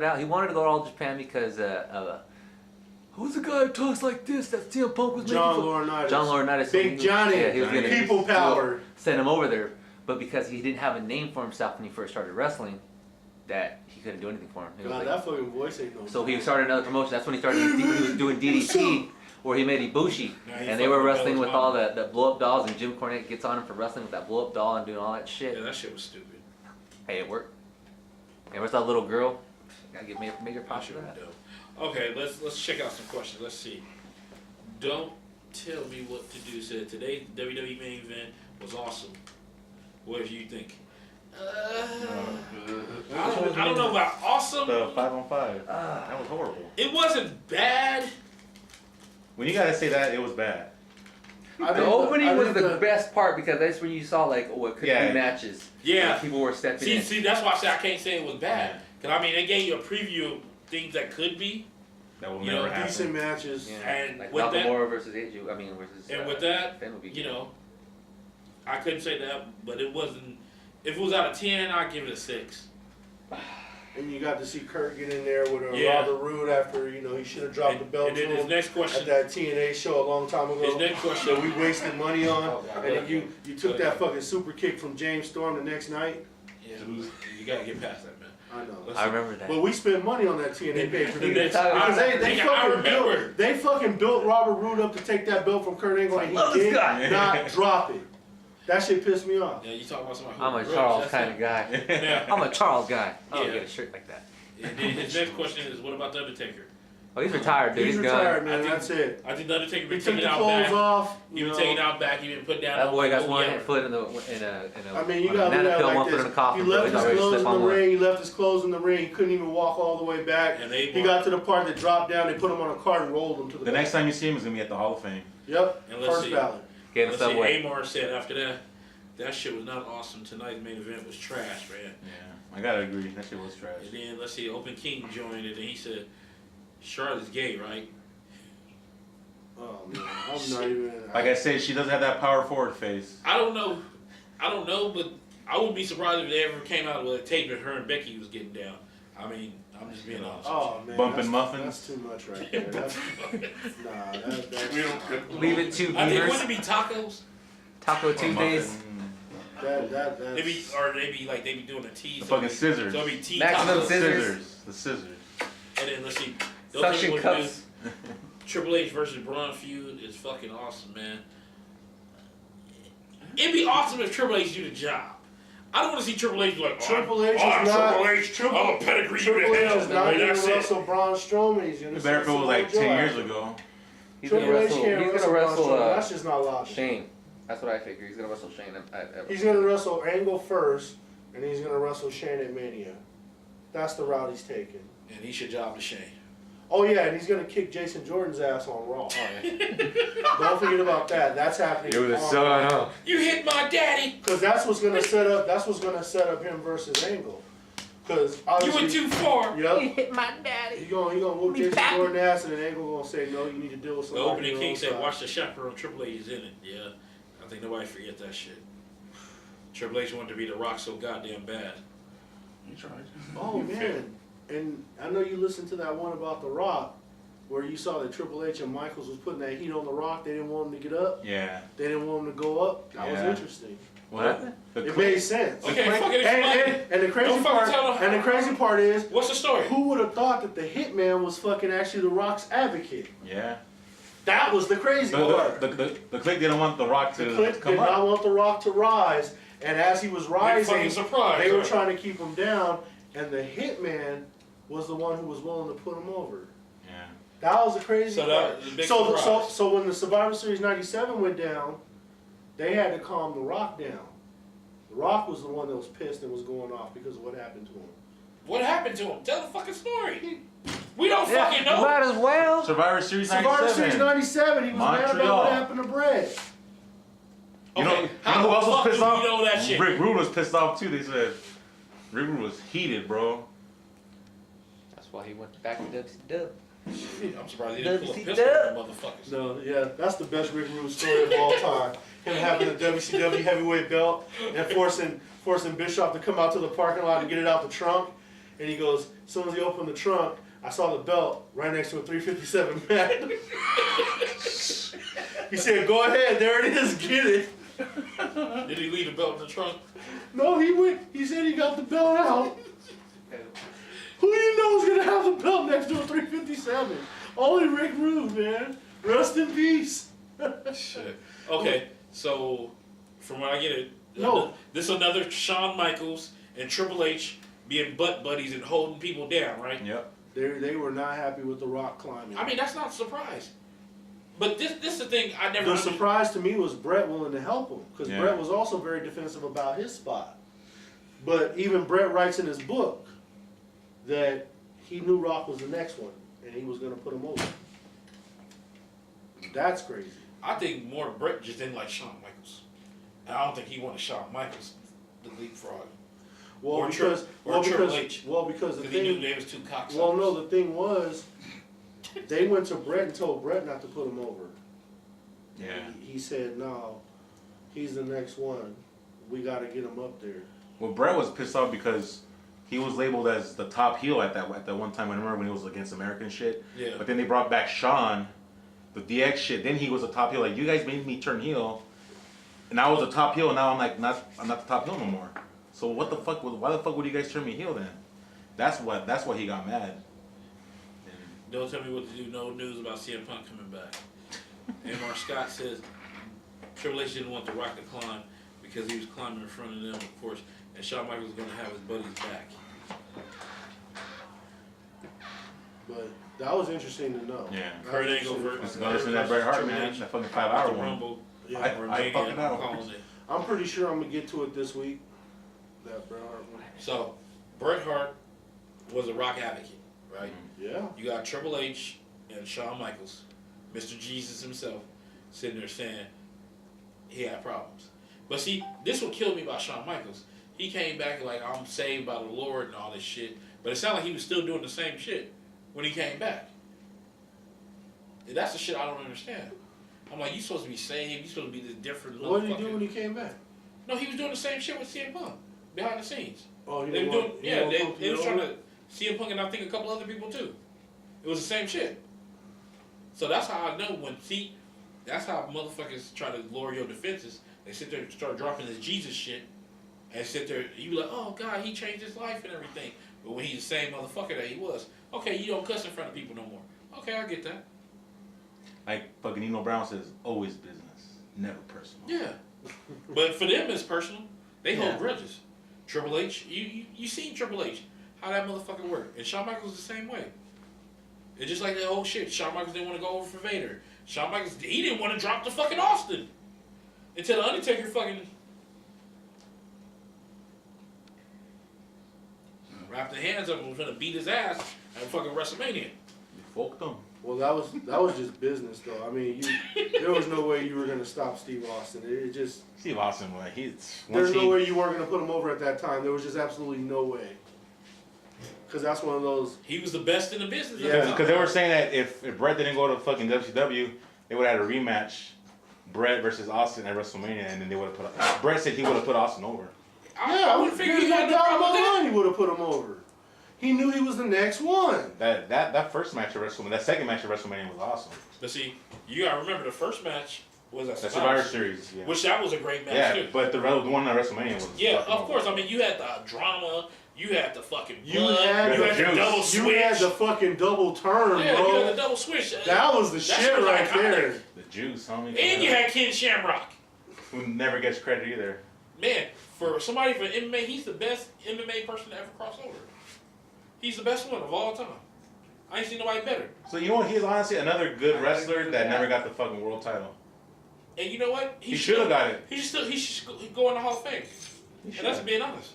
out. He wanted to go to All Japan because who's the guy who talks like this that CM Punk was John making? Laurinaitis. John Laurinaitis. Big Johnny. Yeah, he was gonna People power. send him over there, but because he didn't have a name for himself when he first started wrestling, that he couldn't do anything for him. He was God, like- that fucking voice ain't no. So he started another promotion. That's when he started. He was doing DDT, where he made Ibushi, Nah, he and they were fucking wrestling Bella's with mom. all the blow up dolls. And Jim Cornette gets on him for wrestling with that blow up doll and doing all that shit. Yeah, that shit was stupid. Hey, it worked. And where's that little girl? Gotta get major That props for shit was that. dope. Okay, let's check out some questions. Let's see. Don't tell me what to do. Said today's WWE main event was awesome. What do you think? I don't know about awesome. The 5-on-5. That was horrible. It wasn't bad. When you gotta say that, it was bad. The opening was the best part because that's when you saw like what could Yeah. be matches. Yeah. Like, people were stepping in. See, that's why I say I can't say it was bad. Cause I mean, they gave you a preview of things that could be, That will You never know, happen. decent matches. Yeah. and Like with that, Nakamura versus AJ. I mean versus. and with that, Finn would be you good. know, I couldn't say that, but it wasn't. If it was out of 10, I'd give it a 6. And you got to see Kurt get in there with a Yeah. rather rude after, he should have dropped the belt And to then his him next at question. that TNA show a long time His ago. next question. That we wasted money on. Oh, And then you took that fucking super kick from James Storm the next night. Yeah, you gotta get past that, man. I know. Let's I see. remember that. But we spent money on that TNA pay per view. They- Because they I fucking remember. built, they fucking built Robert Roode up to take that belt from Kurt Angle, and love he this did guy. not drop it. That shit pissed me off. Yeah, you talking about somebody. I'm a who Charles that's kind of it. guy. Yeah. I'm a Charles guy. I don't Yeah. get a shirt like that. And then his next question is, what about the Undertaker? Oh, he's retired, dude. He's He's retired, gone. man. I think- That's it. I think the Undertaker He been took taking the out clothes back. off. He You been know. taking out back. He been put down. That boy got Oh, one yeah. foot in a I mean, you on a got to banana look at peel, it one like foot in this. a coffin. He bro. left He's his already clothes slip in on the one. ring. He left his clothes in the ring. He couldn't even walk all the way back. And they He got to the part that dropped down. They put him on a cart and rolled him to the The back. next time you see him is gonna be at the Hall of Fame. Yep. And let's First see. ballot. Get in the Let's see, subway. Amar said after that shit was not awesome. Tonight's main event was trash, man. Yeah, I gotta agree. That shit was trash. And then let's see, Open King joined it, and he said, "Charlotte's gay, right?" Oh man, I'm not even. Like I said, she doesn't have that power forward face. I don't know, but I wouldn't be surprised if they ever came out with a tape of her and Becky was getting down. I mean, I'm just being honest. Oh man, Bumping that's, muffins? That's too much right there. That's, nah, that's We don't. Leave it to I think beavers. wouldn't it be tacos? Taco Tuesdays. Muffin. that's. They be doing a tease. The fucking scissors. So it'd be tea Maximum tacos. scissors. The scissors. And then let's see, they'll Suction tell me what to cups. do. Triple H versus Braun feud is fucking awesome, man. It'd be awesome if Triple H do the job. I don't want to see Triple H be like, Triple H is I'm not. Triple H. I'm a pedigree you Triple to H hell. is not boy. going That's to it. wrestle Braun Strowman. He's going to It better if it was like 10 years ago. He's gonna Triple H wrestle. can't He's gonna Braun wrestle Strowman. That's just not logical. Shane. That's what I figure. He's gonna wrestle Shane. He's going to wrestle Angle first, and he's going to wrestle Shane at Mania. That's the route he's taking. And he should job to Shane. Oh yeah, and he's going to kick Jason Jordan's ass on Raw. Oh, yeah. Don't forget about that. That's happening. It was a on so Raw. I know. You hit my daddy. Because that's what's gonna set up. That's what's gonna set up him versus Angle. Because You obviously, went too far. Yep. hit my daddy. He gonna whoop Jason Jordan's ass, and then Angle gonna say, "No, you need to deal with The somebody." opening on king your said, own watch side." the chaperone. Triple H is in it. Yeah. I think nobody forget that shit. Triple H wanted to be The Rock so goddamn bad. You tried. Oh man, and I know you listened to that one about The Rock, where you saw that Triple H and Michaels was putting that heat on The Rock. They didn't want him to get up. Yeah. They didn't want him to go up. That Yeah. was interesting. What? The It made sense. Okay, quick- fucking explain. And the crazy Don't fucking part. tell them And the crazy part is, What's the story? who would have thought that the Hitman was fucking actually The Rock's advocate? Yeah. That was the crazy part. The clique didn't want The Rock to The Click come did up. not want The Rock to rise, and as he was Big rising, fucking surprise. they were huh? trying to keep him down, and the Hitman was the one who was willing to put him over. Yeah. That was the crazy So that part. was a big So surprise. when the Survivor Series '97 went down, they had to calm The Rock down. The Rock was the one that was pissed and was going off because of what happened to him. What happened to him? Tell the fucking story. We don't fucking know. Might as well. Survivor Series Survivor Series 97. '97, he was mad about Montreal. what happened to Brett. You know, Okay, you how know who the else fuck was pissed do we off? know that shit? Rick Rude was pissed off too. They said Rick Rude was heated, bro. That's why he went back to WCW. I'm surprised he didn't pull a WCW. pistol on the motherfuckers. No, yeah, that's the best Rick Rude story of all time. Him having the WCW heavyweight belt and forcing Bischoff to come out to the parking lot and get it out the trunk. And he goes, as soon as he opened the trunk, I saw the belt right next to a 357 mat. He said, "Go ahead, there it is, get it." Did he leave the belt in the trunk? No, he went. He said he got the belt out. Who do you know is gonna have the belt next to a 357? Only Rick Rude, man. Rest in peace. Shit. Okay, so from what I get it, No. this is another Shawn Michaels and Triple H being butt buddies and holding people down, right? Yep. They were not happy with The Rock climbing. I mean, that's not a surprise. But this is the thing I never The understood. surprise to me was Brett willing to help him, because Yeah. Brett was also very defensive about his spot. But even Brett writes in his book that he knew Rock was the next one, and he was going to put him over. That's crazy. I think more Brett just didn't like Shawn Michaels. And I don't think he wanted Shawn Michaels to leapfrog. Well, Or because Triple H. because the Because he knew thing. they was two cocksuckers. Well, no, the thing was, they went to Brett and told Brett not to put him over. Yeah. He said, "No, he's the next one. We got to get him up there." Well, Brett was pissed off because he was labeled as the top heel at that one time. I remember when he was against American shit. Yeah. But then they brought back Shawn, the DX shit. Then he was the top heel. Like, you guys made me turn heel, and I was the top heel. And now I'm not the top heel no more. So what the fuck? Why the fuck would you guys turn me heel then? That's why he got mad. Don't tell me what to do. No news about CM Punk coming back. Amar Scott says Triple H didn't want The Rock to climb because he was climbing in front of them, of course, and Shawn Michaels was going to have his buddies back. But That was interesting to know. Yeah. That Kurt was Angle interesting. versus Go listen to that Bret Hart, Triple man. H. That fucking 5-hour one. Rumble. Yeah. I fucking know. I'm calling it. I'm pretty sure I'm gonna get to it this week. That Bret Hart one. So, Bret Hart was a rock advocate, right? Yeah. You got Triple H and Shawn Michaels, Mr. Jesus himself, sitting there saying he had problems. But see, this what killed me about Shawn Michaels. He came back like, I'm saved by the Lord and all this shit. But it sounded like he was still doing the same shit when he came back. And that's the shit I don't understand. I'm like, you supposed to be saved. You supposed to be this different What did he motherfucker. do when he came back? No, he was doing the same shit with CM Punk behind the scenes. Oh, he They didn't were want, doing, he yeah, didn't want they was Punk trying to to CM Punk and I think a couple other people too. It was the same shit. So that's how I know that's how motherfuckers try to lower your defenses. They sit there and start dropping this Jesus shit and sit there, you be like, oh God, he changed his life and everything. But when he's the same motherfucker that he was, okay, you don't cuss in front of people no more. Okay, I get that. Like fucking Nino Brown says, always business, never personal. Yeah. But for them it's personal. They Yeah. hold grudges. Triple H, you seen Triple H, how that motherfucker worked. And Shawn Michaels the same way. It's just like that whole shit. Shawn Michaels didn't want to go over for Vader. Shawn Michaels, he didn't want to drop the fucking Austin. Until the Undertaker fucking wrapped the hands up and was gonna beat his ass at fucking WrestleMania. You fucked them. Well, that was just business, though. I mean, there was no way you were gonna stop Steve Austin. It just Steve Austin, like he's there's no way you weren't gonna put him over at that time. There was just absolutely no way. Because that's one of those. He was the best in the business. at the Yeah. time. Because they were saying that if Brett didn't go to fucking WCW, they would have had a rematch, Brett versus Austin at WrestleMania, and then they would have put. Brett said he would have put Austin over. I would figure he had no down problem with the that. line, he would have put him over. He knew he was the next one. That first match at WrestleMania, that second match at WrestleMania was awesome. But see, you gotta remember the first match was at The Survivor Survivor Series, yeah. which that was a great match Yeah, too. but the one at WrestleMania was. Yeah, fucking of course. I mean, you had the drama, you had the fucking You blood, had you the had the juice. double switch. You had the fucking double turn, yeah, bro. you had the double switch. That was the That shit was right iconic. there. The juice, homie. And you had Ken Shamrock. Who never gets credit either. Man, for somebody for MMA, he's the best MMA person to ever cross over. He's the best one of all time. I ain't seen nobody better. So you know what? He's honestly another good wrestler that never got the fucking world title. And you know what? He should have got it. He should go in the Hall of Fame. He And should. that's being honest.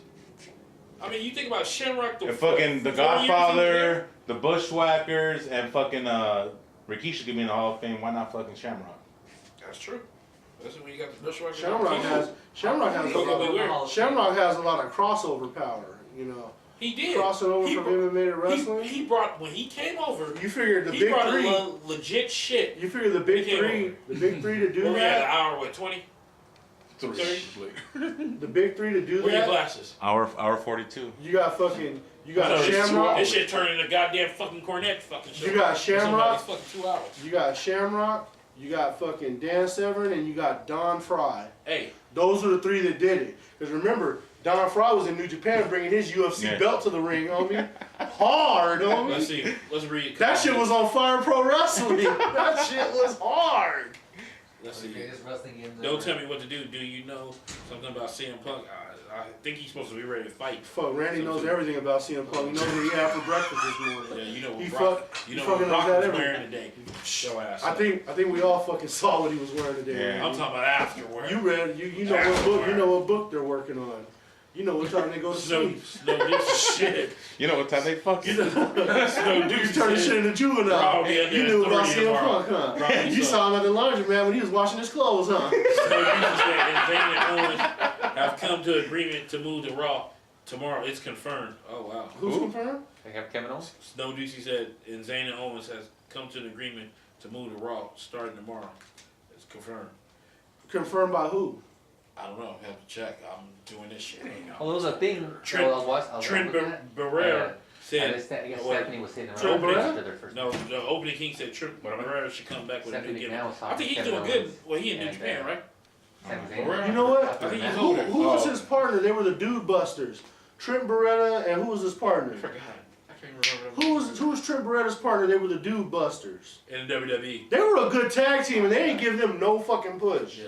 I mean, you think about Shamrock, And fucking The 4 years he was Godfather, there. The Bushwhackers, and fucking Rikishi could be in the Hall of Fame. Why not fucking Shamrock? That's true. That's when you got the Bushwhackers. Shamrock has a lot of crossover power. You know, He did. crossing over He from br- MMA to wrestling. He brought, when he came over, You figured the he big brought three. legit shit. You figured the big He came three. The big three to do Where we had an that. hour, what, 20? 30? The big three to do Where your that. glasses? Hour 42. You got fucking. You got So Shamrock. This shit turned into goddamn fucking Cornette fucking show. You got Shamrock. It's fucking 2 hours. You got Shamrock. You got fucking Dan Severn, and you got Don Fry. Hey, Those are the three that did it. Because remember, Don Fry was in New Japan bringing his UFC Yeah. belt to the ring, homie. Hard, let's homie. see. Let's read. That shit was on Fire Pro Wrestling. That shit was hard. Let's see. Greatest wrestling games Don't ever. tell me what to do. Do you know something about CM Punk? I think he's supposed to be ready to fight. Fuck, Randy knows everything about CM Punk. He knows what he had for breakfast this Yeah, morning. you know He what fucking what knows Rock that was every- wearing today. Show ass. I think we all fucking saw what he was wearing today. Yeah. I'm talking about afterward. You read you know what book they're working on. You know what time they go to Snow sleep. Dukes shit. You know what time they fucking. Snow You Dukes turn this shit into juvenile. Probably in You there knew about 30 CM tomorrow. Punk, huh? Probably You so. saw him at the laundromat when he was washing his clothes, huh? Snow Dukes said, and Zayn and Owens have come to agreement to move to Raw tomorrow. It's confirmed. Oh wow. Who's Who? confirmed? They have Kevin Owens? Snow Dukes said, and Zayn and Owens has come to an agreement to move to Raw starting tomorrow. It's confirmed. Confirmed by who? I don't know. I have to check. I'm doing this shit. Oh, there was a thing. Trent- I was watching. Trent looking at. Barrera I said. guess what? Stephanie was saying Trent Barrera? after their first. No, the opening king said Trent Barrera should come back with a new Stephanie gimmick. McMahon was I talking think he's to doing Kevin good. Owens. Well, he in New And, Japan, right? Sami Zayn. Barrera? You know what? After I think the he's match. older. Who was Oh. his partner? They were the Dude Busters. Trent Beretta, and who was his partner? I forgot. I can't remember. Who was Trent Beretta's partner? They were the Dude Busters. In the WWE. They were a good tag team, and they didn't give them no fucking push. Yeah.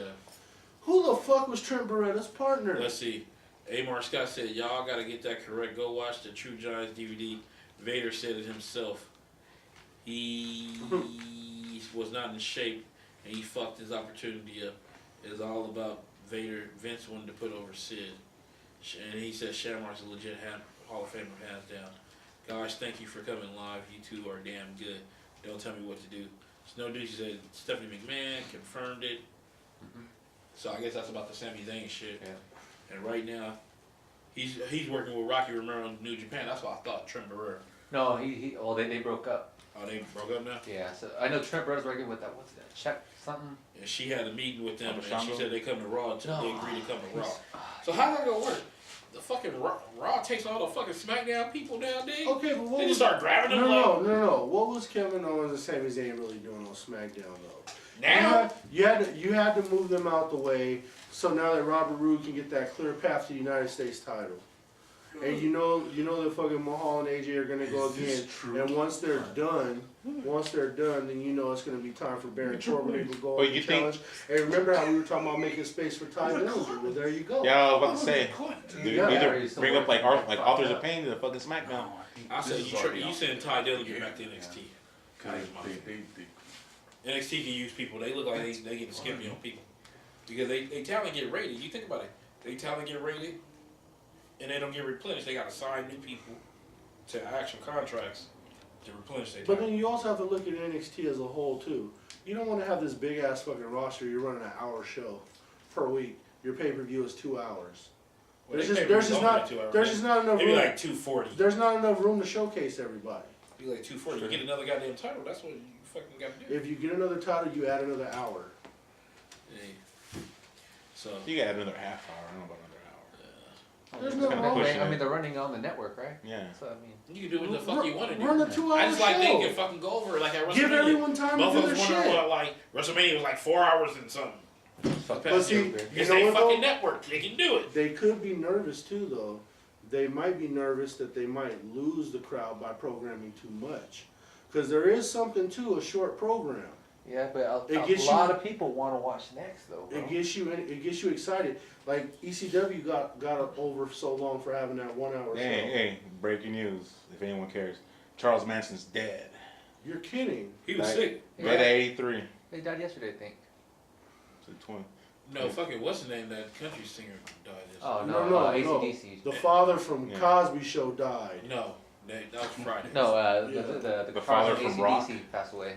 Who the fuck was Trent Beretta's partner? Let's see. Amar Scott said, y'all got to get that correct. Go watch the True Giants DVD. Vader said it himself. He was not in shape, and he fucked his opportunity up. It was all about Vader. Vince wanted to put over Sid, and he said Shamrock's a legit Hall of Famer, hands down. Guys, thank you for coming live. You two are damn good. Don't tell me what to do. Snow Douche said Stephanie McMahon confirmed it. So I guess that's about the Sami Zayn shit. Yeah. And right now, he's working with Rocky Romero in New Japan. That's what I thought. Trent Barrera. No, they broke up. Oh, they broke up now? Yeah, so I know Trent Barrera's working with that. What's that? Check something. And she had a meeting with them, and she Shango? said they come to Raw. They No. agreed to come to Raw. So how's that gonna work? The fucking Raw takes all the fucking SmackDown people nowadays. Okay, but what They was just start grabbing them. no. What was Kevin Owens and Sami Zayn really doing on SmackDown though? Now, You had to move them out the way so now that Robert Roode can get that clear path to the United States title. And you know that fucking Mahal and AJ are gonna go again. And once they're done, then you know it's gonna be time for Baron Corbin to go But on you the think- challenge. And remember how we were talking about making space for Ty Dillinger? Well, there you go. Yeah, I was about to say. Dude, Yeah. either bring up like Authors of Pain to the fucking SmackDown. I said you send Ty Dillinger back to NXT. NXT can use people. They look like they get skippy on people because they talent get rated. You think about it. They talent get rated, and they don't get replenished. They got to sign new people to actual contracts to replenish their But talent. then you also have to look at NXT as a whole too. You don't want to have this big ass fucking roster. You're running an hour show per week. Your pay per view is 2 hours. Well, There's they just pay there's per just view not only 2 hours. there's just not enough Maybe room. like 240. There's not enough room to showcase everybody. Be like 240. You get another goddamn title. That's what you fucking got to do. If you get another title, you add another hour. Yeah. So You got another half hour. I don't know about another hour. There's It's no kinda wrong. pushing I mean, it. they're running on the network, right? Yeah. So I mean, you can do what the fuck you want to do. Run a 2 hour I just like they show. can fucking go over it like at WrestleMania. Give everyone time to do their Motherfuckers wondering shit. what like WrestleMania was like 4 hours and something. fuck But see, that. It's you know a what fucking though? network. They can do it. They could be nervous too, though. They might be nervous that they might lose the crowd by programming too much, because there is something to a short program. Yeah, but It a gets lot you- of people want to watch next though. Bro. It gets you excited. Like ECW got over so long for having that 1 hour show. Hey, breaking news, if anyone cares. Charles Manson's dead. You're kidding. He was Right. sick. Dead at 83. They died yesterday, I think. It's a twin. No, fucking what's the name? That country singer died yesterday. Oh No, no, no, AC/DC. The father from Yeah. Cosby Show died. No, that was Friday. No, Yeah. the father from from Rock? AC/DC passed away.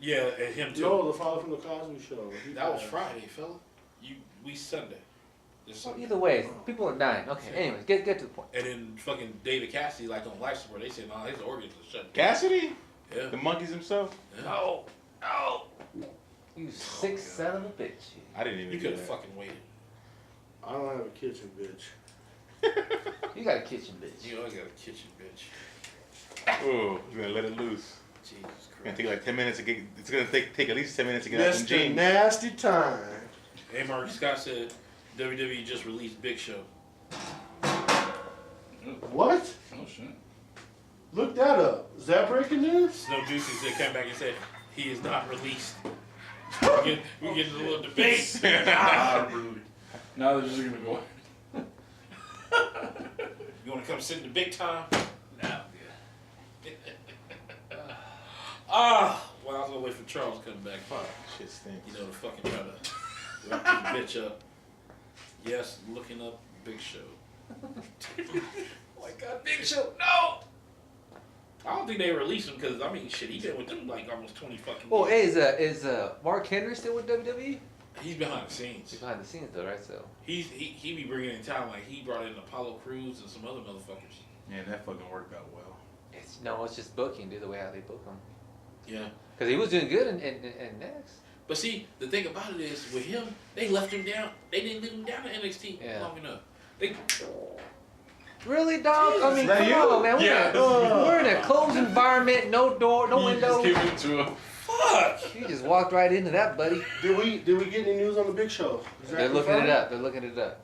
Yeah, and him too. No, the father from the Cosby Show. He That was died. Friday, fella. We Sunday. This So Sunday. either way, people are dying. Okay, anyways, get to the point. And then fucking David Cassidy, like on life support, they said, "No, his organs are shut down." Cassidy? Yeah. The monkeys himself? Yeah. No, you sick son of a bitch. I didn't even You do could have that. fucking waited. I don't have a kitchen, bitch. You got a kitchen, bitch. You always got a kitchen, bitch. Ooh, you're gonna let it loose. Jesus It's gonna Christ. take like 10 minutes to get. It's gonna take at least 10 minutes to get out some Mr. jeans. Nasty Time. Hey, Mark Scott said WWE just released Big Show. What? Oh shit. Look that up. Is that breaking news? Snow Juicy said, came back and said he is not released. We're getting a little debate. Not really. Now they're just gonna go. You want to come sit in the big time? No, Well, I was gonna wait for Charles to come back. Shit stinks. You know, to fucking try to wrap this bitch up. Yes, looking up Big Show. Oh my God, Big Show, no! I don't think they released him because I mean, shit, he been with them like almost 20 fucking. Well, years. hey, is Mark Henry still with WWE? He's behind the scenes. He's behind the scenes though, right? So He be bringing in talent like he brought in Apollo Crews and some other motherfuckers. Yeah, that fucking worked out well. it's just booking, dude. The way how they book him, Yeah. because he was doing good in next. But see, the thing about it is, with him, they left him down. They didn't leave him down to NXT Yeah. long enough. They Really, dog? I mean, is that come you? on, man. Yeah. We're in a closed environment, no door, no He just window. came into a. fuck. You just walked right into that, buddy. Did we get any news on the Big Show? Is that They're looking confirmed? it up. They're looking it up.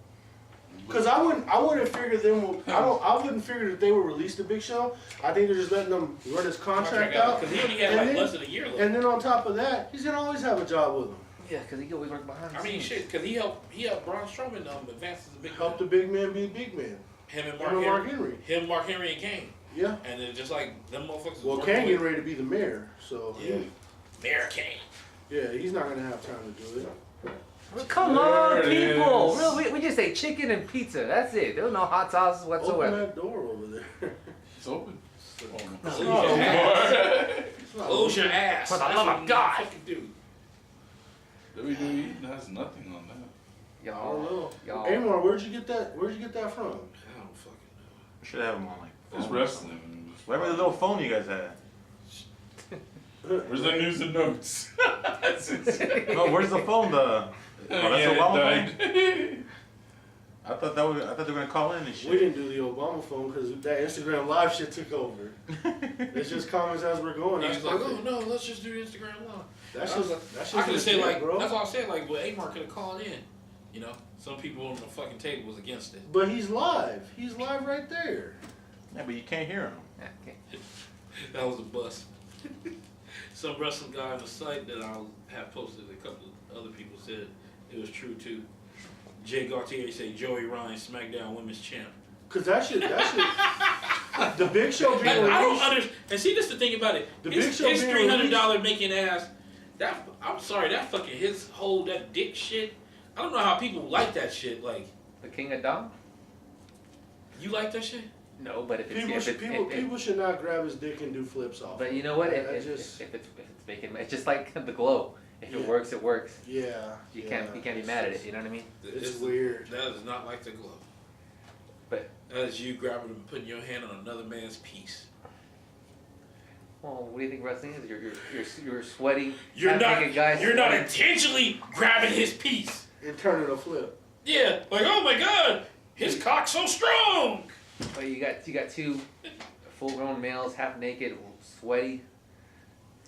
Cause I wouldn't figure them. I wouldn't figure that they would release the Big Show. I think they're just letting them run his contract out. because he only had And like then- less than a year left. And then on top of that, he's gonna always have a job with them. Yeah, because he always work behind the I mean, scenes. shit, because he helped Braun Strowman advance as a big Help the man. big man be a big man. Him and Him and Mark Henry. Henry. Him, Mark Henry, and Kane. Yeah. And then just like them motherfuckers. Well, working Kane with- getting ready to be the mayor, so Yeah. Mayor Kane. yeah, he's not gonna have time to do it. Well, come on, There it people. is. Really, we just say chicken and pizza. That's it. There was no hot sauces Open whatsoever. that door over there. It's open. Close Oh, your ass. It's not Close your ass. For the That's love what of you God. fucking do. WWE has nothing on that. I don't Y'all, know. y'all. Amor, where'd you get that? Where'd you get that from? I don't fucking know. Should have them on like. It's phone or wrestling. something. Whatever the little phone you guys had. Where's the news and notes? That's it. No, where's the phone? Oh, that's it Obama died. phone? I thought they were gonna call in and shit. We didn't do the Obama phone because that Instagram live shit took over. It's just comments as we're going. He That's was like, perfect. oh no, let's just do Instagram Live. That's I was just like- that's I just could have said legit, like, bro. that's all I said. Like, well, Amar could have called in. You know, some people on the fucking table was against it. But he's live. He's live right there. Yeah, but you can't hear him. Yeah, okay. That was a bust. Some wrestling guy on the site that I have posted, a couple of other people said it was true too. Jay Gauthier said Joey Ryan, SmackDown Women's Champ. Cause that shit, the Big Show being I don't released. understand. And see, this is the thing about it. The his Big Show his being $300 making ass. That I'm sorry, that fucking his whole that dick shit. I don't know how people like that shit. Like, The King of Dom? you like that shit? No, but if it's People, if should, it, people, if it- people should not grab his dick and do flips off. But you know what? If, I if, just- if it's making, it's just like the glow. If it Yeah. works, it works. Yeah. You yeah. can't be mad at it. You know what I mean? It's weird. That is not like the glove. But That is you grabbing and putting your hand on another man's piece. well, what do you think wrestling is? You're sweaty. You're half-naked guy You're not sweating. intentionally grabbing his piece. And turn it a flip. Yeah, like oh my god, his cock's so strong. Well, you got two full-grown males, half naked, sweaty.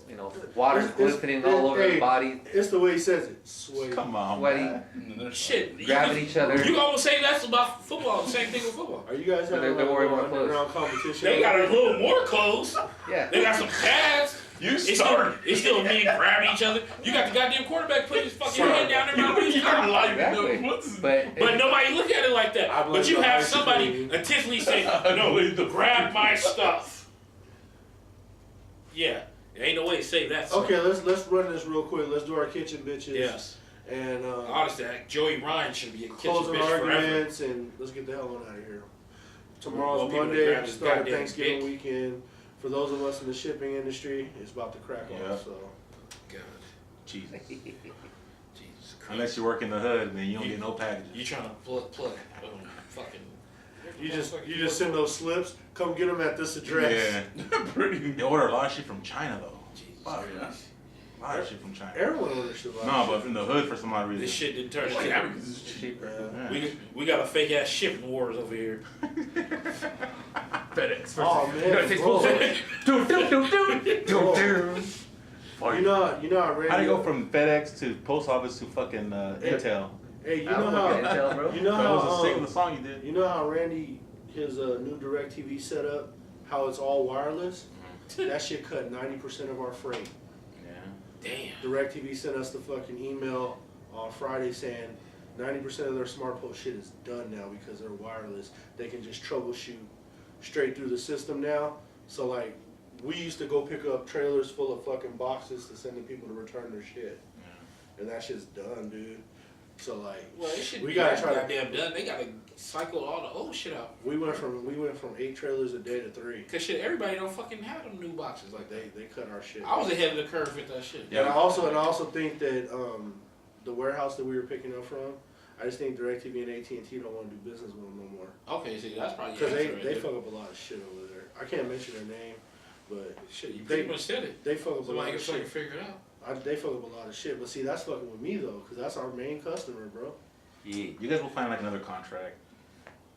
You know, water It's- glistening all over hey, the body, It's the way he says it. Sweaty. Come on, sweaty, man. And there's Shit, grabbing each other. You almost say that's about football. The same thing with football. Are you guys But having they're like wearing a more clothes. underground competition? They got a little more clothes. Yeah. They got some pads. You It's still, started. it's still men grabbing each other. You got the goddamn quarterback putting his fucking hand down there. Not You're lighting Exactly. up. What's But But nobody look at it like I that. blame But you the have ice somebody cream. intentionally say, I no, blame the grab my stuff. Yeah. There ain't no way to say that. son. Okay, let's run this real quick. Let's do our kitchen bitches. Yes. And Honestly, Joey Ryan should be a kitchen closing bitch forever. arguments and let's get the hell on out of here. Tomorrow's Well, people Monday, grab his start of goddamn Thanksgiving dick. weekend. For those of us in the shipping industry, it's about to crack Yeah. off. So God. Jesus. Jesus Christ. Unless you work in the hood, then you don't get no packages. You trying to plug fucking. you just send those slips. Come get them at this address. Yeah. pretty. They order a lot of shit from China though. Jesus Fuck. Christ. A lot of shit from China. Everyone orders shit. No, but from the hood for some odd reason. This shit didn't turn Like, into. because it's cheap. cheaper. Yeah. We got a fake ass shipping wars over here. FedEx. Oh man, bro. You know how Randy. How do you go from FedEx to post office to fucking Intel? Hey, you I know don't how. look at Intel, bro. You know That was how. the same the song you did. You know how Randy, his new DirecTV setup, how it's all wireless? That shit cut 90% of our freight. Yeah. Damn. DirecTV sent us the fucking email on Friday saying 90% of their smart post shit is done now because they're wireless. They can just troubleshoot straight through the system now. So like, we used to go pick up trailers full of fucking boxes to send to people to return their shit. And that shit's done, dude. So like, Well, it should we be gotta try to. goddamn done. They gotta cycle all the old shit out. We went from 8 trailers a day to 3. Cause shit, everybody don't fucking have them new boxes like that. They cut our shit. I was ahead of the curve with that shit. Yeah. And I also think that the warehouse that we were picking up from, I just think DirecTV and AT&T don't want to do business with them no more. Okay, see, that's probably Because the they answer right there. fuck up a lot of shit over there. I can't mention their name, but Shit, you they- pretty much said it. they fuck up a lot Somebody of can fucking shit. figure it out. They fuck up a lot of shit. But see, that's fucking with me though, because that's our main customer, bro. Yeah. You guys will find like another contract.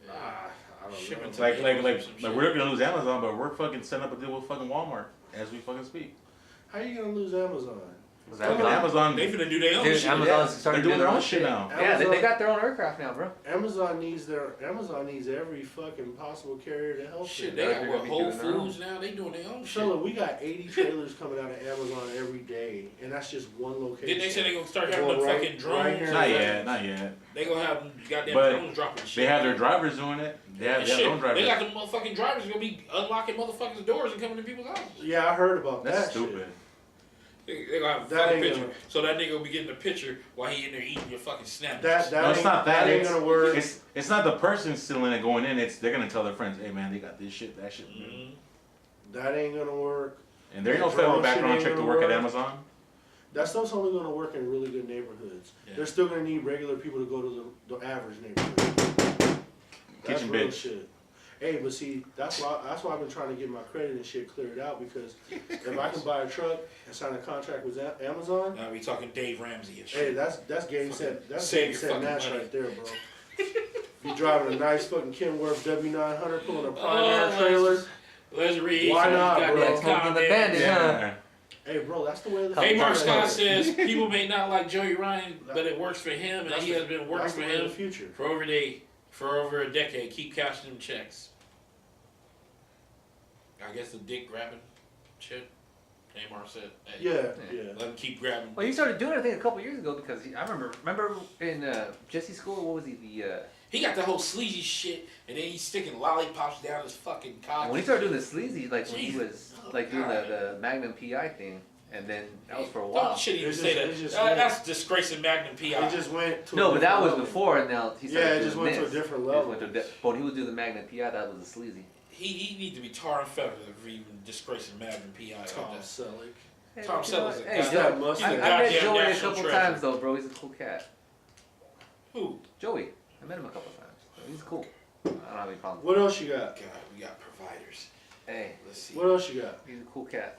Yeah. I don't Shipping know. to- Like we're gonna lose Amazon, but we're fucking setting up a deal with fucking Walmart as we fucking speak. How you gonna lose Amazon? Was Fucking Amazon? Amazon. They finna do their own Dude, shit. Amazon's They're starting to doing do their own shit now. Yeah, they got their own aircraft now, bro. Amazon needs every fucking possible carrier to help Shit, them. they got They're what, gonna be Whole doing their own. Foods now? They doing their own shit. Fella, we got 80 trailers coming out of Amazon every day, and that's just one location. Didn't they say they gonna start having Well, them right- fucking drones? right here. Not yet, not yet. They gonna have them goddamn But drones dropping shit. They have their drivers doing it. They have And their shit, own drivers. They got them motherfucking drivers gonna be unlocking motherfuckers' doors and coming to people's houses. Yeah, I heard about That's that stupid. They gonna have a That fucking ain't picture. gonna- So that nigga will be getting a picture while he in there eating your fucking snap. That No, it's ain't, not that. ain't It's, gonna work. it's not the person stealing it going in. It's they're gonna tell their friends, hey man, they got this shit, that shit. Mhm. That ain't gonna work. And there ain't no That federal drone shit background ain't check to gonna work at work. Amazon. That stuff's only gonna work in really good neighborhoods. Yeah. They're still gonna need regular people to go to the average neighborhood. That's Kitchen real bitch. shit. Hey, but see, that's why I've been trying to get my credit and shit cleared out, because if I can buy a truck and sign a contract with Amazon, Now we talking Dave Ramsey and hey, shit. that's game set. That's Save game your set fucking match money. right there, bro. You driving a nice fucking Kenworth W900, pulling a Primera Oh, trailer. Let's read. Why not, bro? Yeah, smoking the bandit, huh? Yeah. Hey, bro, that's the way the Hey, Mark future Scott is. says people may not like Joey Ryan, but it works for him, and That's he the- has been working that's for the way of him the future. for over a decade. Keep cashing them checks. I guess the dick grabbing shit. Amar said, hey, Yeah, yeah. let him keep grabbing. Well, he started doing it, I think, a couple years ago because I remember in Jesse's school, what was he? He got the whole sleazy shit, and then he's sticking lollipops down his fucking cock. When he started doing the sleazy, like when he Jesus. was like doing God. the Magnum PI thing, and then that was for a Don't while. shit even It's say just- that. it's just That's disgracing Magnum PI. It just went to No, a but that different was level. before, and now he started Yeah, it doing just went to a this. different He level. went to but when he was doing the Magnum PI, that was the sleazy. He needs to be tar and feathered for even disgracing Magnum PI. Tom Like that. Selleck. Hey, Tom but you know Selleck's what? a Hey, goddamn- that Joe, mustache. I He's a met goddamn Joey a national couple treasure. times though, bro. He's a cool cat. Who? Joey, I met him a couple times. He's cool. I don't have any problems. What else you got? God, we got providers. Hey, Let's see. What else you got? he's a cool cat.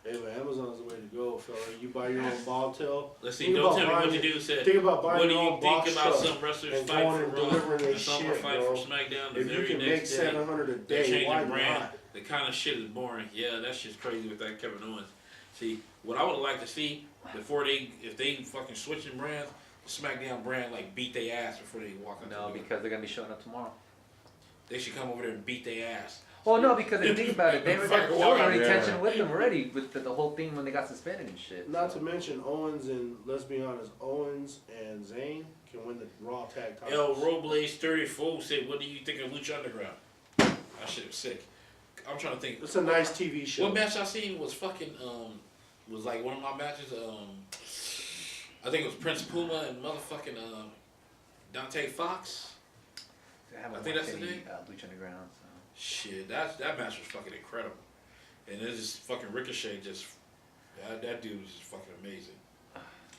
Hey, man, Amazon's the way to go, fella. You buy your own bobtail. Let's see. Think Don't about tell me what buying to do. Said. Think about What buying do your you own think box about truck some wrestlers and fight going for and Raw delivering their and some shit, fight bro. for SmackDown the If you very can make next day? $700 a They're day, why changing brand. not? The kind of shit is boring. Yeah, that shit's crazy with that Kevin Owens. See, what I would like to see before if they fucking switching brands, the SmackDown brand like beat their ass before they walk out. No, the door. because they're gonna be showing up tomorrow. They should come over there and beat their ass. Well, no, because if you think about it, they were Fucking there was walk out already there. tension with them already with the whole thing when they got suspended and shit. Not to mention Owens and, let's be honest, Owens and Zayn can win the Raw Tag El titles. Robles 34 said, "What do you think of Lucha Underground?" That shit was sick. I'm trying to think. It's a nice TV show. What match I seen was fucking was like one of my matches. I think it was Prince Puma and motherfucking Dante Fox. haven't I think watched that's the any, name. Lucha Underground. So. Shit, that match was fucking incredible. And it's just fucking Ricochet just that dude was just fucking amazing.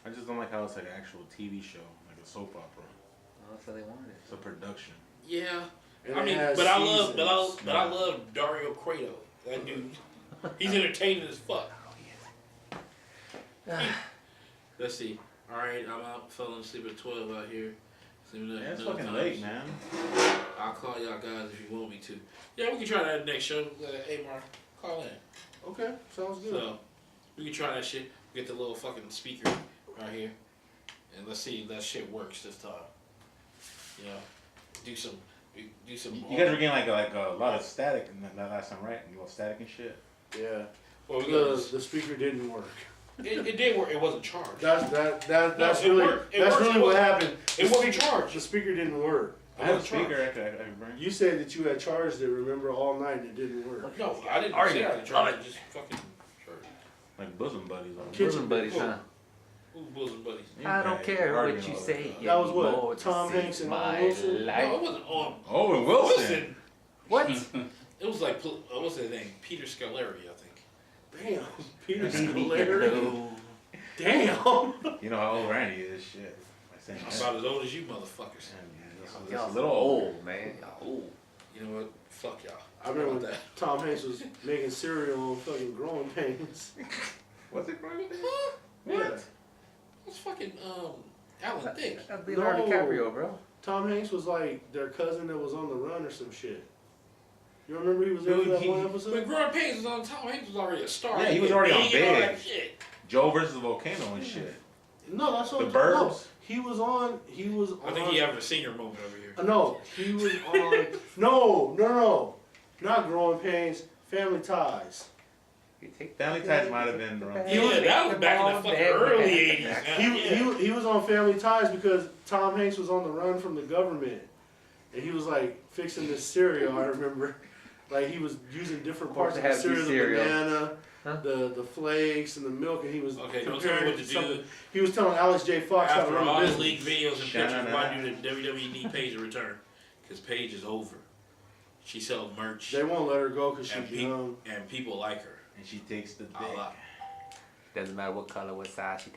I just don't like how it's like an actual TV show, like a soap opera. Well, that's how they wanted It's a it. production. Yeah. And I it mean, has but I seasons. love Dario Cueto. That dude, he's entertaining as fuck. Let's see. All right, I'm out. Fell asleep at 12 out here. Yeah, it's fucking late, man. I'll call y'all guys if you want me to. Yeah, we can try that next show. Hey, Mark, call in. Okay, sounds good. So we can try that shit. Get the little fucking speaker right here, and let's see if that shit works this time. You know, do some. You guys were getting like a lot of static in that last time, right? A little static and shit. Yeah. Well, we got this. The speaker didn't work. It did work. It wasn't charged. That's it really worked. It that's worked. really It what wasn't- happened. It The wasn't speaker- charged. The speaker didn't work. I have a speaker I could bring. You said that you had charged it, remember, all night and it didn't work. No, I didn't Argue. say I didn't charge it. Just fucking charge. Like bosom buddies. On Kitchen Bosom buddies, Cool. huh? Who's bosom buddies? I don't care what you say. That was what, Lord, Tom this Hanks is and my Owen Wilson? life. No, it wasn't on. Oh, and Wilson. Wilson. What? It was like what's his name? Peter Scolari, I think. Damn, Peter Baby, Scolari. hello. Damn. You know how old Randy is, shit. Like saying I'm that. about as old as you motherfuckers. That's Y'all a little old. old, man. Y'all old. You know what? Fuck y'all. I remember How when about Tom Hanks was making cereal on fucking Growing Pains. What's it, Randy? Huh? Yeah. What? That's fucking Alan Thicke. That's Leonardo No. DiCaprio, bro. Tom Hanks was like their cousin that was on the run or some shit. You remember he was there for Dude, that he- one When episode? Growing Pains was on, Tom Hanks was already a star. Yeah, he was already on big and all big. that shit. Joe versus Volcano and shit. No, that's what The I'm talking- Burbs? No, he was on. I think he having a senior moment over here. No, he was on. No, not Growing Pains. Family Ties. Family Ties might have been wrong. Yeah, that was back in the fucking early 80s. He was on Family Ties because Tom Hanks was on the run from the government, and he was like fixing this cereal. I remember, like he was using different parts of the cereal, the banana, the flakes, and the milk, and he was Okay, don't tell me comparing what it to to do. something. He was telling Alex J. Fox how to After run all the the business. leaked videos and pictures, Sha-na-na. why do the WWE need Paige to return? Because Paige is over. She sells merch, They won't let her go because and, she's young. and people like her And she takes the dick. a lot. Doesn't matter what color, what size she